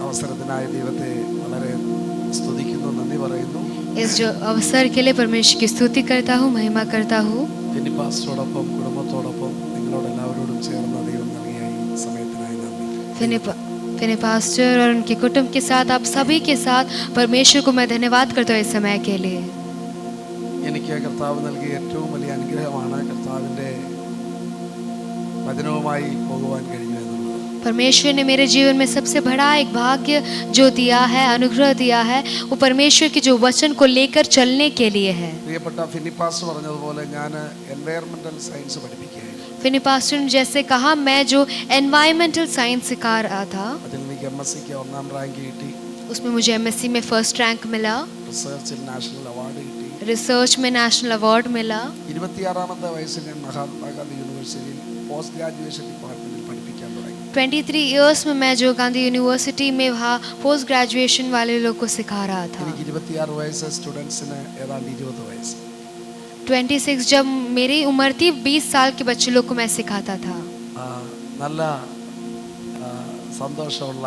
അവസരത്തിനായി ദൈവത്തെ വളരെ സ്തുതിക്കുന്നു, നന്ദി പറയുന്നു. इस जो अवसर के लिए परमेश्वर की स्तुति करता हूँ, महिमा करता हूँ. ഫിനി പാസ്റ്ററോടൊപ്പം കുടുംബത്തോടൊപ്പം നിങ്ങളോട് എല്ലാവരോടും ചേർന്ന ദൈവം നൽകിയ ഈ സമയത്തിനായി നന്ദി. फिनी पास्टर और उनके कुटुंब के साथ, आप सभी के साथ परमेश्वर को मैं धन्यवाद करता हूँ इस समय के लिए. എനിക്ക് കർത്താവ് നൽകിയ ഏറ്റവും വലിയ അനുഗ്രഹമാണ് കർത്താവിൻ്റെ വചനവുമായി പോകുവാൻ കഴിഞ്ഞു എന്നുള്ളത്. परमेश्वर ने मेरे जीवन में सबसे बड़ा एक भाग्य जो दिया है, अनुग्रह दिया है, वो परमेश्वर के जो वचन को लेकर चलने के लिए है. പ്രിയപ്പെട്ട ഫിനി പാസ്റ്റർ പറഞ്ഞതുപോലെ ഞാൻ എൻവയറമെന്റൽ സയൻസ് പഠിപ്പിക്കുകയായിരുന്നു. फिनी पास्टर ने जैसे कहा, मैं जो एनवायरमेंटल साइंस सिखा रहा था, അതിൽ എനിക്ക് എംഎസ്സിക്ക് ഒന്നാം റാങ്ക് കിട്ടി. उसमें मुझे एमएससी में फर्स्ट रैंक मिला, റിസർച്ചിൽ നാഷണൽ അവാർഡ് കിട്ടി. रिसर्च में नेशनल अवार्ड मिला. 26-ാമത്തെ വയസ്സിൽ ഞാൻ മഹാത്മാഗാന്ധി യൂണിവേഴ്സിറ്റിയിൽ പോസ്റ്റ് ഗ്രാജുവേഷൻ ഡിപ്പാർട്ട്മെന്റിൽ പഠിപ്പിക്കാൻ തുടങ്ങി. 23 इयर्स में मैं जो गांधी यूनिवर्सिटी में वहाँ पोस्ट ग्रेजुएशन वाले लोग को सिखा रहा था. എനിക്ക് 26 വയസ്സ്, സ്റ്റുഡൻസിന് ഏതാണ്ട് 20 വയസ്സ്. 26 जब मेरी उम्र थी, 20 साल के बच्चे लोग को मैं सिखाता था. നല്ല സന്തോഷമുള്ള,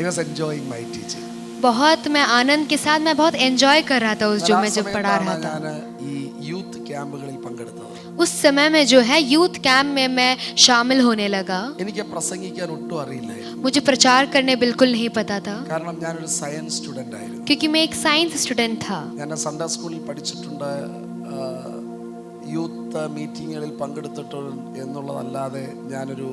I was enjoying my teaching. बहुत मैं आनंद के साथ मैं बहुत एंजॉय कर रहा था उस जो मैं जब पढ़ा रहा था. ഞാൻ ഈ യൂത്ത് ക്യാമ്പുകളിൽ പങ്കെടുത്തത്. उस समय में जो है यूथ कैंप में मैं शामिल होने लगा. എനിക്ക് പ്രസംഗിക്കാൻ ഒട്ടും അറിയില്ലായിരുന്നു. मुझे प्रचार करने बिल्कुल नहीं पता था, കാരണം ഞാനൊരു സയൻസ് സ്റ്റുഡന്റ് ആയിരുന്നു. क्योंकि मैं एक साइंस स्टूडेंट था. ഞാൻ സൺഡേ സ്കൂളിൽ പഠിച്ചിട്ടുണ്ട്, യൂത്ത് മീറ്റിങ്ങുകളിൽ പങ്കെടുത്തിട്ടുണ്ട് എന്നുള്ളതല്ലാതെ ഞാനൊരു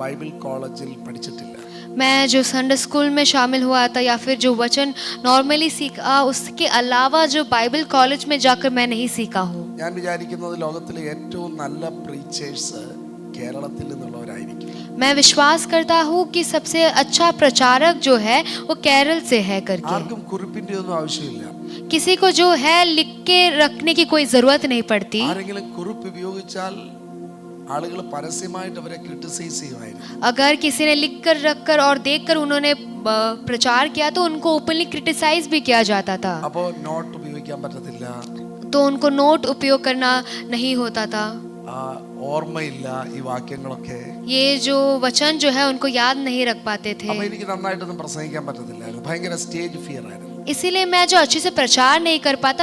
ബൈബിൾ കോളേജിൽ പഠിച്ചിട്ടില്ല. मैं जो संडे स्कूल में शामिल हुआ था या फिर जो वचन नॉर्मली सीखा, उसके अलावा जो बाइबल कॉलेज में जाकर मैं नहीं सीखा हूँ. ഞാൻ വിചാരിക്കുന്നത് ലോകത്തിലെ ഏറ്റവും നല്ല പ്രീച്ചേഴ്സ് കേരളത്തിൽ നിന്നുള്ളവരായിരിക്കും. मैं विश्वास करता हूँ कि सबसे अच्छा प्रचारक जो है वो केरल से है करके. ആർക്കും കുറിപ്പിന്റെ ഒന്നും ആവശ്യമില്ല. किसी को जो है लिख के रखने की कोई जरूरत नहीं पड़ती. ആരെങ്കിലും കുറിപ്പ് ഉപയോഗിച്ചാൽ ആളുകൾ പരസ്യമായിട്ട് അവരെ ക്രിട്ടിസൈസ് ചെയ്യുമായിരുന്നു. अगर किसी ने लिख कर रख कर और देख कर उन्होंने प्रचार किया तो उनको ओपनली क्रिटिसाइज भी किया जाता था. അപ്പോൾ നോട്ട് ഉപയോഗിക്കാൻ പറ്റത്തില്ല, तो उनको नोट उपयोग करना नहीं होता था. ഓർമ്മയില്ല ഈ വാക്യങ്ങളൊക്കെ. ये जो वचन जो है उनको याद नहीं रख पाते थे. അപ്പോൾ എനിക്ക് നന്നായിട്ടൊന്നും പ്രസംഗിക്കാൻ പറ്റത്തില്ലായിരുന്നു. ഭയങ്കര സ്റ്റേജ് ഫിയർ ആയിരുന്നു. इसीलिए मैं जो अच्छे से प्रचार नहीं कर पाता,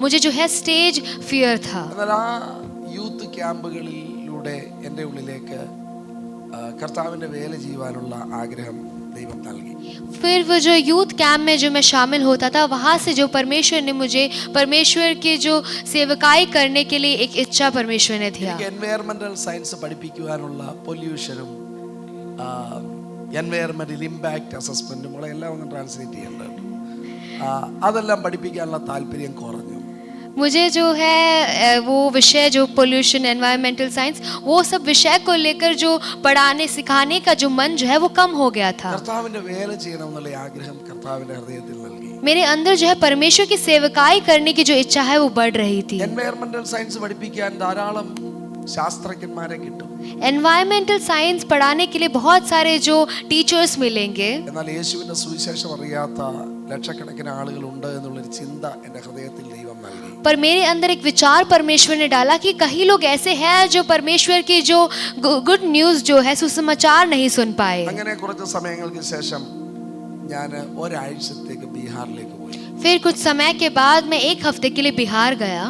मुझे जो है स्टेज फियर था. എന്നാൽ ആ യൂത്ത് ക്യാമ്പുകളിലൂടെ എൻ്റെ ഉള്ളിലേക്ക് കർത്താവിൻ്റെ വേല ചെയ്യുവാനുള്ള ആഗ്രഹം ദൈവം നൽകി. फिर वो जो यूथ कैंप में जो मैं शामिल होता था, वहाँ से जो परमेश्वर ने मुझे परमेश्वर की जो सेवकाई करने के लिए एक इच्छा परमेश्वर ने दिया. എനിക്ക് എൻവയറമെന്റൽ സയൻസ് പഠിപ്പിക്കുവാനുള്ള പൊല്യൂഷനും എൻവയറമെന്റൽ ഇമ്പാക്ട് അസസ്മെന്റും എല്ലാം ഒന്ന് ട്രാൻസ്ലേറ്റ് ചെയ്യേണ്ടത്, അതെല്ലാം പഠിപ്പിക്കാനുള്ള താല്പര്യം കുറഞ്ഞു. मुझे जो है वो विषय जो पोल्यूशन, एनवायरमेंटल साइंस, वो सब विषय को लेकर जो पढ़ाने सिखाने का जो मन जो है वो कम हो गया था. കർത്താവിന്റെ വേല ചെയ്യണമെന്നുള്ള ആഗ്രഹം കർത്താവിന്റെ ഹൃദയത്തിൽ നൽകി. मेरे अंदर जो है परमेश्वर की सेवकाई करने की जो इच्छा है वो बढ़ रही थी. എൻവയറമെന്റൽ സയൻസ് പഠിപ്പിക്കാൻ ധാരാളം ശാസ്ത്രജ്ഞന്മാരെ കിട്ടും. एनवायरमेंटल साइंस पढ़ाने के लिए बहुत सारे जो टीचर्स मिलेंगे, എന്നാൽ യേശുവിന്റെ സുവിശേഷം അറിയാത്ത ലക്ഷക്കണക്കിന് ആളുകൾ ഉണ്ട് എന്നുള്ളൊരു ചിന്ത എൻ്റെ ഹൃദയത്തിൽ ദൈവം നൽകി. पर मेरे अंदर एक विचार परमेश्वर ने डाला कि कई लोग ऐसे हैं जो परमेश्वर की जो गुड न्यूज़ जो है, सुसमाचार नहीं सुन पाए. അങ്ങനെ കുറച്ച് സമയങ്ങൾക്ക് ശേഷം ഞാൻ ഒരാഴ്ചത്തേക്ക് ബീഹാറിലേക്ക് പോയി. फिर कुछ समय के बाद मैं एक हफ्ते के लिए बिहार गया.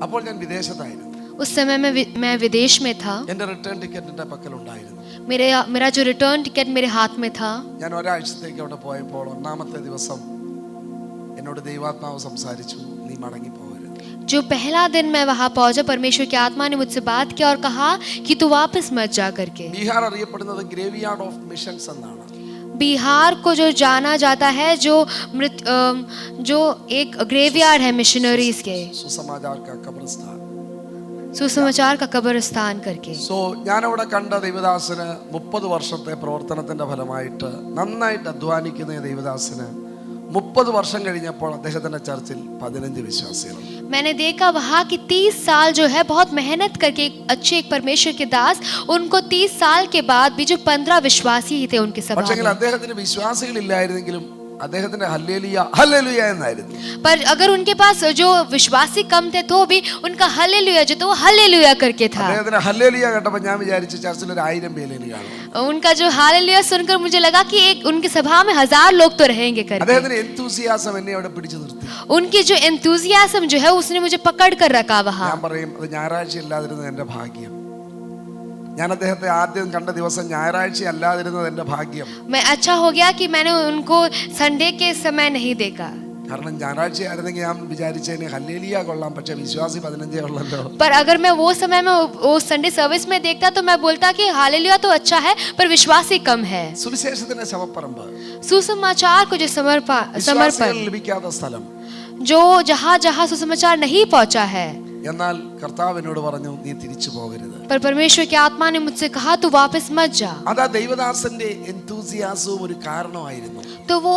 അപ്പോൾ ഞാൻ വിദേശത്തായിരുന്നു. उस समय मैं विदेश में था. എൻ്റെ റിട്ടേൺ ടിക്കറ്റ് എൻ്റെ പക്കലുണ്ടായിരുന്നു. मेरा जो रिटर्न टिकट मेरे हाथ में था. ഞാൻ ഒരാഴ്ചത്തേക്ക് അവിടെ പോയപ്പോൾ ഒന്നാമത്തെ ദിവസം എന്നോട് ദൈവാത്മാവ് സംസാരിച്ചു, നീ മടങ്ങി പോകരുത്. जो पहला दिन मैं वहाँ पहुँचा, परमेश्वर की आत्मा ने मुझसे बात किया और कहा कि तू वापस मत जा करके. ബീഹാർ അറിയപ്പെടുന്നത് ഗ്രേവ്യാർഡ് ഓഫ് മിഷൻസ് എന്നാണ്. बिहार को जो जाना जाता है जो एक ग्रेवयार्ड है मिशनरीज के, സുസമാചാർ കാ ഖബർസ്ഥാൻ, सुसमाचार का कब्रिस्तान करके. സോ ഞാൻ അവിടെ കണ്ട ദൈവദാസന് 30 വർഷത്തെ പ്രവർത്തനത്തിന്റെ ഫലമായിട്ട് നന്നായിട്ട് അധ്വാനിക്കുന്ന ദൈവദാസന് 30 വർഷം കഴിഞ്ഞപ്പോൾ അദ്ദേഹത്തിന്റെ ചർച്ചിൽ 15 വിശ്വാസികൾ. मैंने देखा वहाँ कि 30 साल जो है बहुत मेहनत करके अच्छे एक परमेश्वर के दास, उनको 30 साल के बाद भी जो 15 विश्वासी ही थे उनके सभा പക്ഷേ में. അദ്ദേഹത്തിന് വിശ്വാസികൾ ഇല്ലായിരുന്നെങ്കിലും അദ്ദേഹത്തിന്റെ ഹല്ലേലൂയ ഹല്ലേലൂയ എന്നായിരുന്നു. पर अगर उनके पास जो विश्वासी कम थे तो भी उनका हालेलुया जो था वो हालेलुया करके था. അദ്ദേഹത്തിന്റെ ഹല്ലേലൂയ കേട്ടപ്പോൾ ഞാൻ വിചാരിച്ചു ചർച്ചിൽ ഒരു 1000 പേരിന് കാണും. उनका जो हालेलुया सुनकर मुझे लगा कि एक उनकी सभा में 1000 लोग तो रहेंगे करके. അദ്ദേഹത്തിന്റെ enthusiasm എന്നെ അവിടെ പിടിച്ചു നിർത്തി. उनकी जो एंथुसियाज्म जो है उसने मुझे पकड़ कर रखा वहां. ഞാൻ പറയും അത് ഞായറാഴ്ച അല്ലാതിരുന്നത് എന്റെ ഭാഗ്യം. ഞാൻ അദ്ദേഹത്തെ ആദ്യം കണ്ട ദിവസം ഞായറാഴ്ച അല്ലാതിരുന്നത് എന്റെ ഭാഗ്യം. मैं अच्छा हो गया कि मैंने उनको संडे के समय नहीं देखा. കാരണം ഞായറാഴ്ച ആയിരുന്നെങ്കിൽ ഞാൻ വിചാരിച്ചേനെ ഹല്ലേലൂയ കൊള്ളാം, പക്ഷെ വിശ്വാസി 15 ഉള്ളല്ലോ. पर अगर मैं वो समय में वो संडे सर्विस में देखता तो मैं बोलता कि हालेलुया तो अच्छा है पर विश्वासी कम है. സുവിശേഷത്തിന്റെ ശവപ്പറമ്പ്, सुसमाचार को जो समर्पण വിശ്വാസികൾ ലഭിക്കാത്ത സ്ഥലം, जो जहाँ जहाँ सुसमाचार नहीं पहुँचा है. എന്നാൽ കർത്താവ് എന്നോട് പറഞ്ഞു നീ തിരിച്ചു പോകരുത്. पर परमेश्वर की आत्मा ने मुझसे कहा तू वापस मत जा. അതാ ദൈവദാസന്റെ enthusiasm ഒരു കാരണമായിരുന്നു. तो वो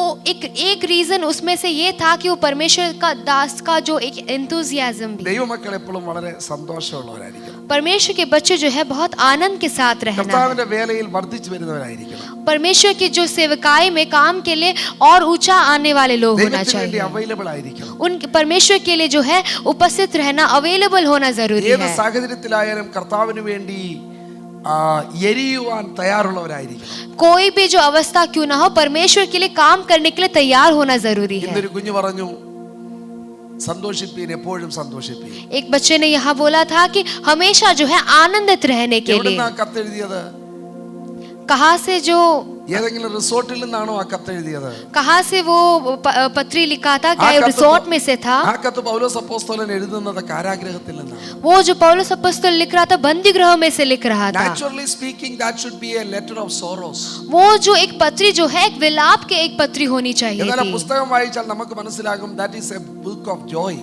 एक रीजन उसमें से ये था कि वो परमेश्वर का दास का जो एक एंथुसियाज्म भी. ദൈവമക്കൾ എപ്പോഴും വളരെ സന്തോഷമുള്ളവരായിരിക്കണം. परमेश्वर के बच्चे जो है बहुत आनंद के साथ रहना. കർത്താവിന്റെ വേലയിൽ വർദ്ധിച്ചു വരുന്നവരായിരിക്കണം. परमेश्वर की जो सेवकाई में काम के लिए और ऊंचा आने वाले लोग होना ദൈവത്തിന് വേണ്ടി चाहिए. അവൈലബിൾ ആയിരിക്കണം. उन परमेश्वर के लिए जो है उपस्थित रहना, अवेलेबल होना जरूरी ഏത് है. സാഹചര്യത്തിലായാലും കർത്താവിന് വേണ്ടി എരിയുവാൻ തയ്യാറുള്ളവരായിരിക്കണം. कोई भी जो अवस्था क्यों ना हो परमेश्वर के लिए काम करने के लिए तैयार होना जरूरी है. ഇന്നൊരു കുഞ്ഞു പറഞ്ഞു സന്തോഷിപ്പീൻ, എപ്പോഴും സന്തോഷിപ്പീൻ. एक बच्चे ने यहाँ बोला था कि हमेशा जो है आनंदित रहने के लिए. എവിടുന്നാ കത്തെഴുതിയത്? कहाँ से जो ഏതെങ്കിലും റിസോർട്ടിൽ നിന്നാണോ ആ കത്തെഴുതിയത്? कहाँ से वो पत्री लिखा था? क्या हाँ, ये कत रिसोर्ट तो- में से था? ആ കത്ത് പൗലോസ് അപ്പോസ്തലൻ എഴുതുന്നത് കാരാഗൃഹത്തിൽ നിന്നാണ്. वो जो पौलुस अपॉस्तल लिख रहा था बंदी गृह में से लिख रहा था. Naturally speaking, that should be a letter of sorrows. वो जो एक पत्री जो है एक विलाप के एक पत्री होनी चाहिए എന്നാൽ ആ थी. പുസ്തകം വായിച്ചാൽ നമുക്ക് മനസ്സിലാകും that is a book of joy.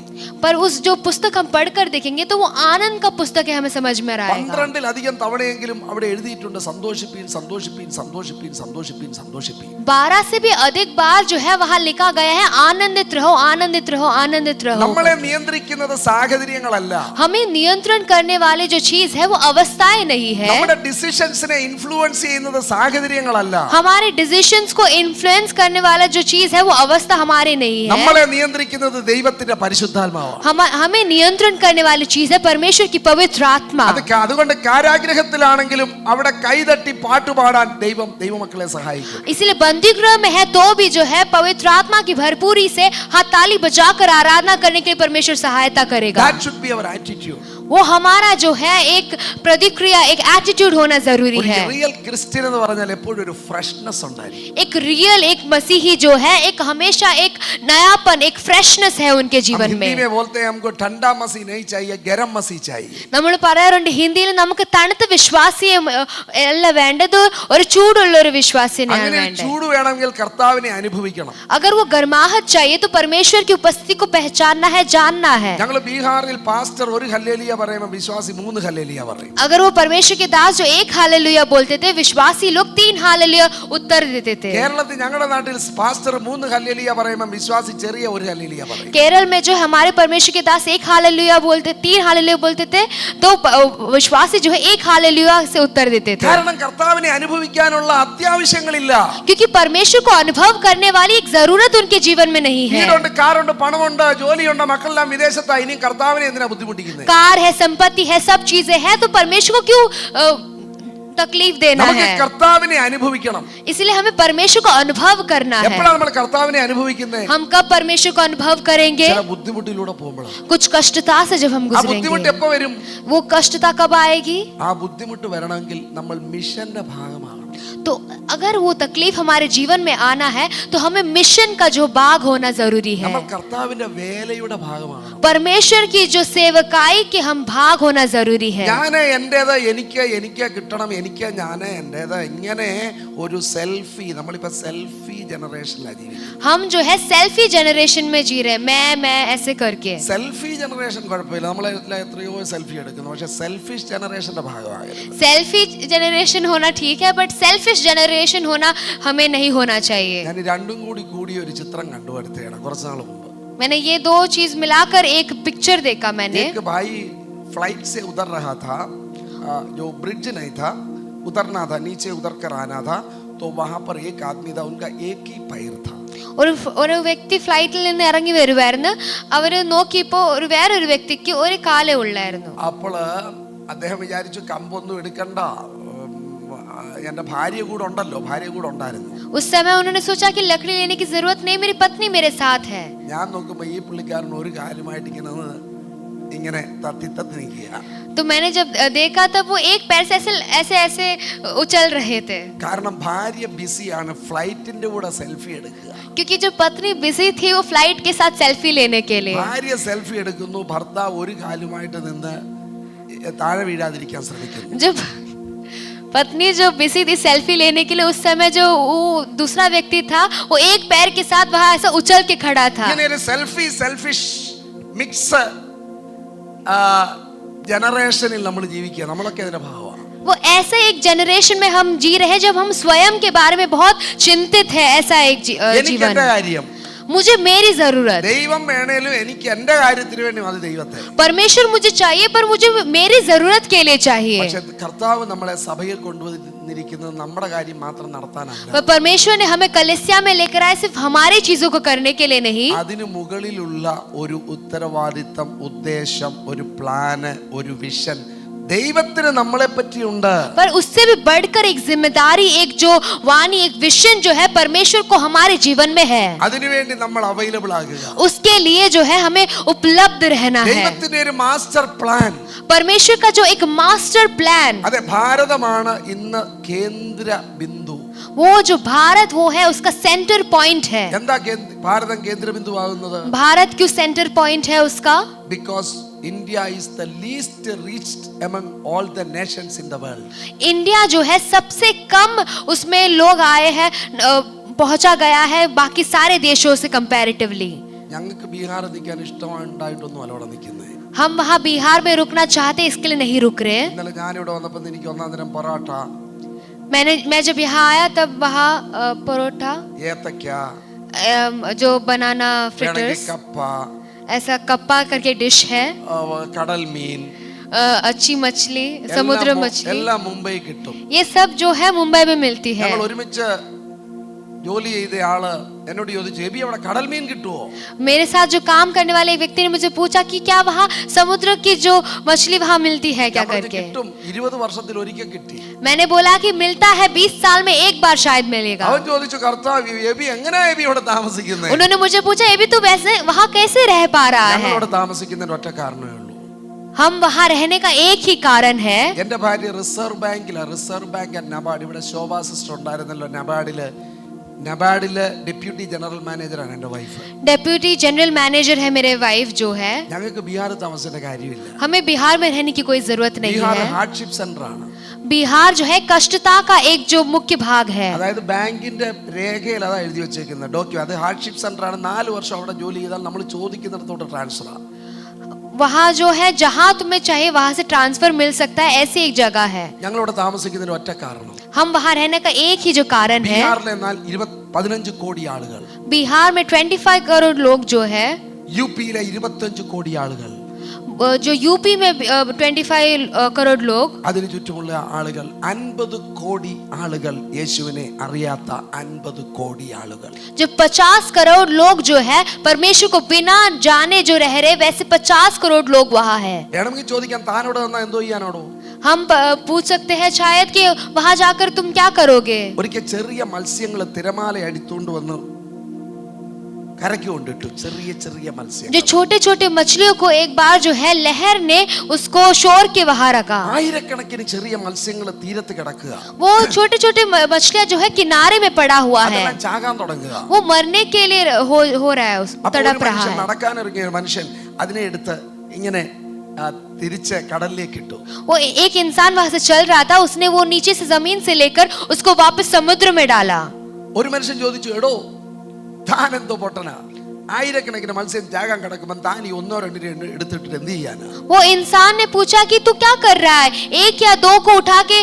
पर उस जो पुस्तक हम पढ़कर देखेंगे तो वो आनंद का पुस्तक है, हमें समझ में आएगा. 12 തവണയെങ്കിലും അവിടെ എഴുതിയിട്ടുണ്ട് സന്തോഷിപ്പീൻ സന്തോഷിപ്പീൻ സന്തോഷിപ്പീൻ സന്തോഷിപ്പീൻ സന്തോഷിപ്പീൻ. 12 से भी अधिक बार जो है वहाँ लिखा गया है आनंदित रहो आनंदित रहो आनंदित रहो. നമ്മളെ നിയന്ത്രിക്കുന്നത് സാഹചര്യങ്ങളല്ല. हमें नियंत्रण करने वाले जो चीज है वो अवस्थाएं नहीं है. നമ്മുടെ ഡിസിഷൻസിനെ ഇൻഫ്ലുവൻസ് ചെയ്യുന്നത് സാഹചര്യങ്ങളല്ല. हमारे डिसीजंस को इन्फ्लुएंस करने वाला जो चीज है वो अवस्था हमारे नहीं है. നമ്മളെ നിയന്ത്രിക്കുന്നത് ദൈവത്തിന്റെ പരിശുദ്ധാത്മാവാണ്. हमें नियंत्रण करने वाली चीज है परमेश्वर की पवित्र आत्मा. അതുകൊണ്ട് കാരാഗൃഹത്തിലാണെങ്കിലും അവിടെ കൈതട്ടി പാട്ടുപാടാൻ ദൈവമക്കളെ സഹായിക്കും. इसलिए बंदी गृह में है तो भी जो है पवित्र आत्मा की भरपूरी से हाथ ताली बजाकर आराधना करने के लिए परमेश्वर सहायता करेगा. That should be our attitude. वो हमारा जो है एक प्रतिक्रिया एक एटीट्यूड होना जरूरी है. റിയൽ ക്രിസ്ത്യൻ എന്ന് പറഞ്ഞാൽ എപ്പോഴും ഒരു ഫ്രഷ്നെസ് ഉണ്ടായിരിക്കും. एक रियल एक मसीही जो है एक हमेशा एक नयापन एक फ्रेशनेस है उनके जीवन हिंदी में. में बोलते हैं हमको ठंडा मसीह नहीं चाहिए, गरम मसीह चाहिए. നമ്മൾ പറയാറുണ്ട് ഹിന്ദിയിൽ നമുക്ക് തണുത്ത വിശ്വാസിയെ അല്ല വേണ്ടത്, ഒരു ചൂടുള്ള ഒരു വിശ്വാസിനെയാണ് അങ്ങനെ വേണ്ടത്. ചൂട് വേണമെങ്കിൽ കർത്താവിനെ അനുഭവിക്കണം. अगर वो गर्माहट चाहिए तो परमेश्वर की उपस्थिति को पहचानना है, जानना है. ഞങ്ങൾ ബീഹാറിൽ പാസ്റ്റർ ഒരു ഹല്ലേലൂയ പറയുമ്പോൾ വിശ്വാസി 3 ഹല്ലേലൂയ പറയും. अगर वो परमेश्वर के दास जो एक हालेलुया बोलते थे विश्वासी लोग 3 हालेलुया उत्तर देते थे. കേരളത്തിൽ ഞങ്ങളുടെ നാട്ടിൽ പാസ്റ്റർ 3 ഹല്ലേലൂയ പറയുമ്പോൾ വിശ്വാസി ചെറിയ ഒരു ഹല്ലേലൂയ പറയും. केरल में जो हमारे परमेश्वर के दास एक हालेलुया बोलते 3 हालेलुया बोलते थे तो विश्वासी जो है एक हालेलुया से उत्तर देते थे. കാരണം കർത്താവിനെ അനുഭവിക്കാനുള്ള അത്യാവശ്യങ്ങളില്ല. क्योंकि परमेश्वर को अनुभव करने वाली एक जरूरत उनके जीवन में नहीं है. വീടുണ്ട്, കാറുണ്ട്, പണമുണ്ട്, ജോലിയുണ്ട്, മക്കളെല്ലാം വിദേശത്തായി, ഇനി കർത്താവിനെ എന്തിനാ ബുദ്ധിമുട്ടിക്കുന്നത്? कार है, संपत्ति है, सब चीजें हैं तो परमेश्वर को क्यों तकलीफ देना നമുക്ക് है? കർത്താവിനെ അനുഭവിക്കണം. इसलिए हमें परमेश्वर को अनुभव करना है. എപ്പോഴാണ് നമ്മൾ കർത്താവിനെ അനുഭവിക്കുന്നത്? हम कब परमेश्वर को अनुभव करेंगे? ചില ബുദ്ധിമുട്ടിലൂടെ പോകുമ്പോഴാണ്. कुछ कष्टता से जब हम ആ ബുദ്ധിമുട്ട് गुजरेंगे. എപ്പോ വരും? वो कष्टता कब आएगी? ആ ബുദ്ധിമുട്ട് വരണമെങ്കിൽ നമ്മൾ മിഷന്റെ ഭാഗമാകണം. तो अगर वो तकलीफ हमारे जीवन में आना है तो हमें मिशन का जो भाग होना जरूरी है. നമ്മൾ കർത്താവിന്റെ വേലയുടെ ഭാഗമാകണം. परमेश्वर की जो सेवकाई के हम भाग होना जरूरी है. ഞാൻ എന്റേത് എനിക്ക് കിട്ടണം, ഞാൻ എന്റേത് ഇങ്ങനെ ഒരു സെൽഫി. നമ്മളിപ്പോ സെൽഫി ജനറേഷനിലാണ് ജീവിക്കുന്നത്. हम जो है सेल्फी जनरेशन में जी रहे हैं, मैं ऐसे करके. സെൽഫി ജനറേഷൻ കുഴപ്പമില്ല, നമ്മളെല്ലാം എത്രയോ സെൽഫി എടുക്കുന്നു. പക്ഷെ സെൽഫിഷ് ജനറേഷന്റെ ഭാഗമാകരുത്. सेल्फी जनरेशन होना ठीक है बट सेल्फिश जनरेशन होना हमें नहीं होना चाहिए. ഞാൻ രണ്ടും കൂടി ഒരു ചിത്രം കണ്ടു അടുത്തയാണ് കുറച്ച് നാൾ മുമ്പ്. मैंने ये दो चीज मिलाकर एक पिक्चर देखा मैंने. एक भाई फ्लाइट से उतर रहा था, जो ब्रिज नहीं था, उतरना था, नीचे उतर कर आना था, तो वहां पर एक आदमी था, उनका एक ही पैर था. ഒരു വ്യക്തി ഫ്ലൈറ്റിൽ നിന്ന് ഇറങ്ങി വരുമായിരുന്നു. അവര് നോക്കിയപ്പോ വേറൊരു വ്യക്തിക്ക് ഒരു കാലേ ഉള്ളായിരുന്നു. അപ്പോൾ അദ്ദേഹം വിചാരിച്ചു കമ്പൊന്നും എടുക്കണ്ട, എന്റെ ഭാര്യ കൂടെ ഉണ്ടല്ലോ, ഭാര്യ കൂടെ ഉണ്ടായിരുന്നു. उस समय उन्होंने सोचा कि लकड़ी लेने की जरूरत नहीं, मेरी पत्नी मेरे साथ है. ഞാൻ നോക്കുമ്പോ ഈ പുള്ളിക്കാരൻ ഒരു കാലുമായിട്ട് ഇങ്ങനെ തത്തി തത്തി നിൽക്കുക. तो मैंने जब देखा तब वो एक पैर से ऐसे ऐसे उछल रहे थे. കാരണം ഭാര്യ ബിസിയാണ്, ഫ്ലൈറ്റിന്റെ കൂടെ സെൽഫി എടുക്കുക. क्योंकि जो पत्नी बिजी थी वो फ्लाइट के साथ सेल्फी लेने के लिए. ഭാര്യ സെൽഫി എടുക്കുന്നു, ഭർത്താവ് ഒരു കാലുമായിട്ട് നിന്ന് താഴെ വീഴാതിരിക്കാൻ ശ്രമിക്കുന്നു. जब पत्नी जो बिजी थी सेल्फी लेने के लिए, उस समय जो वो दूसरा व्यक्ति था वो एक पैर के साथ वहां ऐसा उछल के खड़ा था. ഇങ്ങനെ ഒരു സെൽഫിഷ് മിക്സ് ജനറേഷനിൽ നമ്മൾ ജീവിക്കുക. നമ്മളൊക്കെ അതിന്റെ ഭാഗമാണ്. वो ऐसे एक जनरेशन में हम जी रहे हैं जब हम स्वयं के बारे में बहुत चिंतित है. ऐसा एक എനിക്ക് എന്റെ जीवन. കാര്യം, मुझे मेरी जरूरत. ദൈവം വേണേലും എനിക്ക് എന്റെ കാര്യത്തിന് വേണ്ടി മതി ദൈവത്തെ. परमेश्वर मुझे चाहिए पर मुझे मेरी जरूरत के लिए चाहिए. പക്ഷെ കർത്താവ് നമ്മളെ സഭയിൽ കൊണ്ടുവന്നിരിക്കുന്നത് നമ്മുടെ കാര്യം മാത്രം നടത്താനല്ല. पर परमेश्वर ने हमें कलीसिया में लेकर आए सिर्फ हमारी चीजों को करने के लिए नहीं. അതിനു മുകളിലുള്ള ഒരു ഉത്തരവാദിത്തം, ഉദ്ദേശം, ഒരു പ്ലാന്, ഒരു വിഷൻ ദൈവത്തിന് നമ്മളെ പറ്റിയുണ്ട്. पर उससे भी बढ़कर एक जिम्मेदारी, एक जो वाणी, एक विजन जो है परमेश्वर को हमारे जीवन में है. അതിനുവേണ്ടി നമ്മൾ അവൈലബിൾ ആകുക. उसके लिए जो है हमें उपलब्ध रहना है. ദൈവത്തിന്റെ ഒരു മാസ്റ്റർ പ്ലാൻ, परमेश्वर का जो एक मास्टर प्लान, അതെ, ഭാരതമാണ് ഇന്ന് കേന്ദ്ര ബിന്ദു. वो जो भारत वो है उसका सेंटर पॉइंट है. എന്താ ഭാരതം കേന്ദ്ര ബിന്ദു ആകുന്നത്? भारत क्यों सेंटर पॉइंट है उसका? Because India is the least reached among all the nations in the world. India जो है सबसे कम उसमें लोग आए हैं, पहुंचा गया है बाकी सारे देशों से कंपैरेटिवली. ഞങ്ങൾക്ക് ബീഹാർ നിൽക്കാൻ ഇഷ്ടമുണ്ടായിട്ടൊന്നും അല്ല അവിടെ നിൽക്കുന്നത്. हम वहाँ बिहार में रुकना चाहते इसके लिए नहीं रुक रहे. ഇന്നലെ ഞാനിവിടെ വന്നപ്പോൾ എനിക്ക് ഒന്നാം തരം പൊറോട്ട, मैं जब यहाँ आया तब वहाँ परोठा, ഏത്തക്ക, जो बनाना फ्रिटर्स, കപ്പ, ऐसा कप्पा करके डिश है, കടൽ മീൻ, अच्छी मछली, समुद्र मछली, എല്ലാം മുംബൈ കിട്ടും. ये सब जो है मुंबई में मिलती है. ഞങ്ങൾ ഒരുമിച്ച് ജോലി ചെയ്ത ആള് എന്നോട് ചോദിച്ചു, എബി അവിടെ കടൽ മീൻ കിട്ടുമോ? मेरे साथ जो काम करने वाले एक व्यक्ति ने मुझे पूछा कि क्या वहाँ समुद्र की जो मछली वहाँ मिलती है क्या करके. കിട്ടും, 20 വർഷത്തിൽ ഒരിക്കൽ കിട്ടി. मैंने बोला कि मिलता है 20 साल में एक बार शायद मिलेगा. അവൻ ചോദിച്ചു, കർത്താവ് എബി എങ്ങനെയാ എബി ഇവിടെ താമസിക്കുന്നത്? उन्होंने मुझे पूछा एबी तू वैसे वहाँ कैसे रह पा रहा है? ഞങ്ങളിവിടെ താമസിക്കുന്നതിന്റെ ഒറ്റ കാരണമേ ഉള്ളൂ. हम वहाँ रहने का एक ही कारण है. എന്റെ ഭാര്യ റിസർവ് ബാങ്ക് നബാർഡ്, ഇവിടെ ശോഭാ സിസ്റ്റർ ഉണ്ടായിരുന്നല്ലോ നബാർഡിലെ ഡെപ്യൂട്ടി ജനറൽ മാനേജറാണ് എന്റെ വൈഫ്. डेप्यूटी जनरल मैनेजर है मेरे वाइफ जो है. ഞങ്ങൾക്ക് ബീഹാർ താമസിക്കേണ്ട കാര്യമില്ല. हमें बिहार में रहने की कोई जरूरत नहीं ബീഹാർ है. ഹാർഡ്ഷിപ്പ് സെന്റർ ആണ്. बिहार जो है कष्टता का एक जो मुख्य भाग है. അതായത് ബാങ്കിന്റെ രേഖയിൽ അതാ എഴുതി വെച്ചേക്കുന്നത് ഡോക്യുമെന്റ്. അത് ഹാർഡ്ഷിപ്പ് സെന്റർ ആണ്. 4 വർഷം അവിടെ ജോലി ചെയ്താൽ നമ്മൾ ചോദിക്കുന്നിടത്തോട്ട് ട്രാൻസ്ഫർ ആണ്. वहाँ जो है जहाँ तुम्हें चाहिए वहाँ से ट्रांसफर मिल सकता है, ऐसी एक जगह है. ഞങ്ങളിവിടെ താമസിക്കുന്നതിന് ഒറ്റ കാരണം, हम वहाँ रहने का एक ही जो कारण है. ബീഹാറിൽ എന്നാൽ 15 കോടി ആളുകൾ, बिहार में 25 करोड़ लोग जो है, യു പിയിലെ 25 കോടി ആളുകൾ, जो यूपी में 25 करोड़ लोग, അതിനു ചുറ്റുമുള്ള ആളുകൾ 50 കോടി ആളുകൾ, യേശുവിനെ അറിയാത്ത 50 കോടി ആളുകൾ. जो 50 करोड़ लोग जो है परमेश्वर को बिना जाने जो रह रहे, वैसे 50 करोड़ लोग वहाँ है. വേണമെങ്കിൽ ചോദിക്കാൻ, താനോട് വന്നാൽ എന്തോ ചെയ്യാനോടോ? हम पूछ सकते हैं शायद कि वहाँ जाकर तुम क्या करोगे. ഒരിക്കൽ ചെറിയ മത്സ്യങ്ങൾ തിരമാല അടിത്തുകൊണ്ട് വന്ന് കരയ്ക്ക് കൊണ്ടിട്ടു. ചെറിയ മത്സ്യം, जो छोटे छोटे मछलियों को एक बार जो है लहर ने उसको शोर के वहाँ रखा. ആയിരക്കണക്കിന് ചെറിയ മത്സ്യങ്ങൾ തീരത്ത് കിടക്കുക. वो छोटे छोटे मछलियाँ जो है किनारे में पड़ा हुआ है, അതെല്ലാം ചാകാൻ തുടങ്ങുക. वो मरने के लिए हो रहा है, അപ്പോൾ ഒരു तड़प रहा മനുഷ്യൻ, है. നടക്കാനിറങ്ങിയ ഒരു മനുഷ്യൻ അതിനെ എടുത്ത് ഇങ്ങനെ തിരിച്ച് കടലിലേക്ക് ഇട്ടു. वो एक इंसान वहाँ से चल रहा था, उसने वो नीचे से जमीन से लेकर उसको वापस समुद्र में डाला. ഒരു മനുഷ്യൻ ചോദിച്ചു, എടോ താൻ എന്തോ പൊട്ടനാ? ആയിരക്കണക്കിന് മത്സ്യം ചാകാൻ കിടക്കുമ്പോൾ താൻ ഈ ഒന്നോ രണ്ടിനെ എടുത്തിട്ട് എന്ത് ചെയ്യാനാ? वो इंसान ने पूछा कि तू क्या कर रहा है, एक या दो को उठा के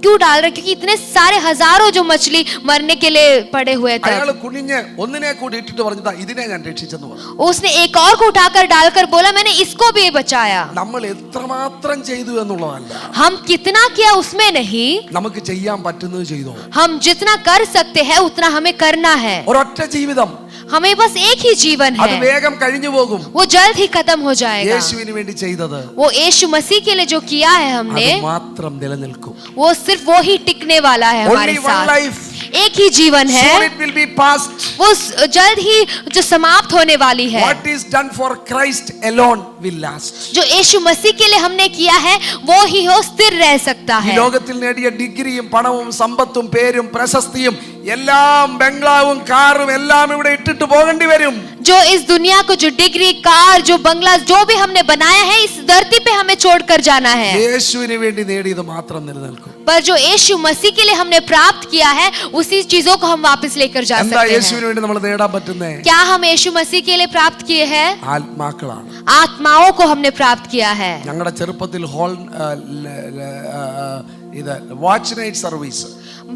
क्यों डाल रहा है, क्योंकि इतने सारे हजारों जो मछली मरने के लिए पड़े हुए थे। അയാൾ കുനിഞ്ഞ് ഒന്നിനെ കൂടി ഇട്ടിട്ട് പറഞ്ഞതാ ഇതിനെ ഞാൻ രക്ഷിച്ചെന്ന് പറഞ്ഞു. उसने एक और को उठाकर डालकर बोला मैंने इसको भी बचाया। നമ്മൾ എത്രമാത്രം ചെയ്തു എന്നുള്ളതല്ല, हम कितना किया उसमें नहीं, നമുക്ക് ചെയ്യാൻ പറ്റുന്നത് ചെയ്തോ. हम जितना कर सकते हैं उतना हमें करना है। ഒരൊറ്റ ജീവിതം, हमें बस एक ही जीवन അത് है, വേഗം കഴിഞ്ഞു പോകും. वो जल्द ही खत्म हो जाएगा। യേശുവിന് വേണ്ടി ചെയ്തത് वो यीशु मसीह के लिए जो किया है അത് हमने, മാത്രം നിലനിൽക്കും. वो सिर्फ वो ही टिकने वाला है हमारे Only one साथ। life, एक ही जीवन है, soon it will be past. वो जल्द ही जो समाप्त होने वाली है। What is done for Christ alone will last. जो यीशु मसीह के लिए हमने किया है वो ही हो स्थिर रह सकता ഈ है। ലോകത്തിൽ നേടിയ ഡിഗ്രിയും പണവും സമ്പത്തും പേരും പ്രശസ്തിയും എല്ലാം ബംഗ്ലാവും കാറും എല്ലാം ഇവിടെ ഇട്ടിട്ട് പോകേണ്ടി വരും. जो इस दुनिया को जो डिग्री कार जो बंगला जो भी हमने बनाया है इस धरती पे हमें छोड़कर जाना है, യേശുവിന് വേണ്ടി നേടിയത് മാത്രം നിലനിൽക്കും. पर जो यीशु मसीह के लिए हमने प्राप्त किया है उसी चीजों को हम वापस लेकर जा എന്താ सकते യേശുവിന് हैं। വേണ്ടി നമ്മൾ നേടാൻ പറ്റുന്നേ? क्या हम यीशु मसीह के लिए प्राप्त किए हैं? ആത്മാക്കളാണ്. आत्माओं को हमने प्राप्त किया है। ഞങ്ങളുടെ ചെറുപ്പത്തിൽ ഇത് വാച്ച് നൈറ്റ് സർവീസ്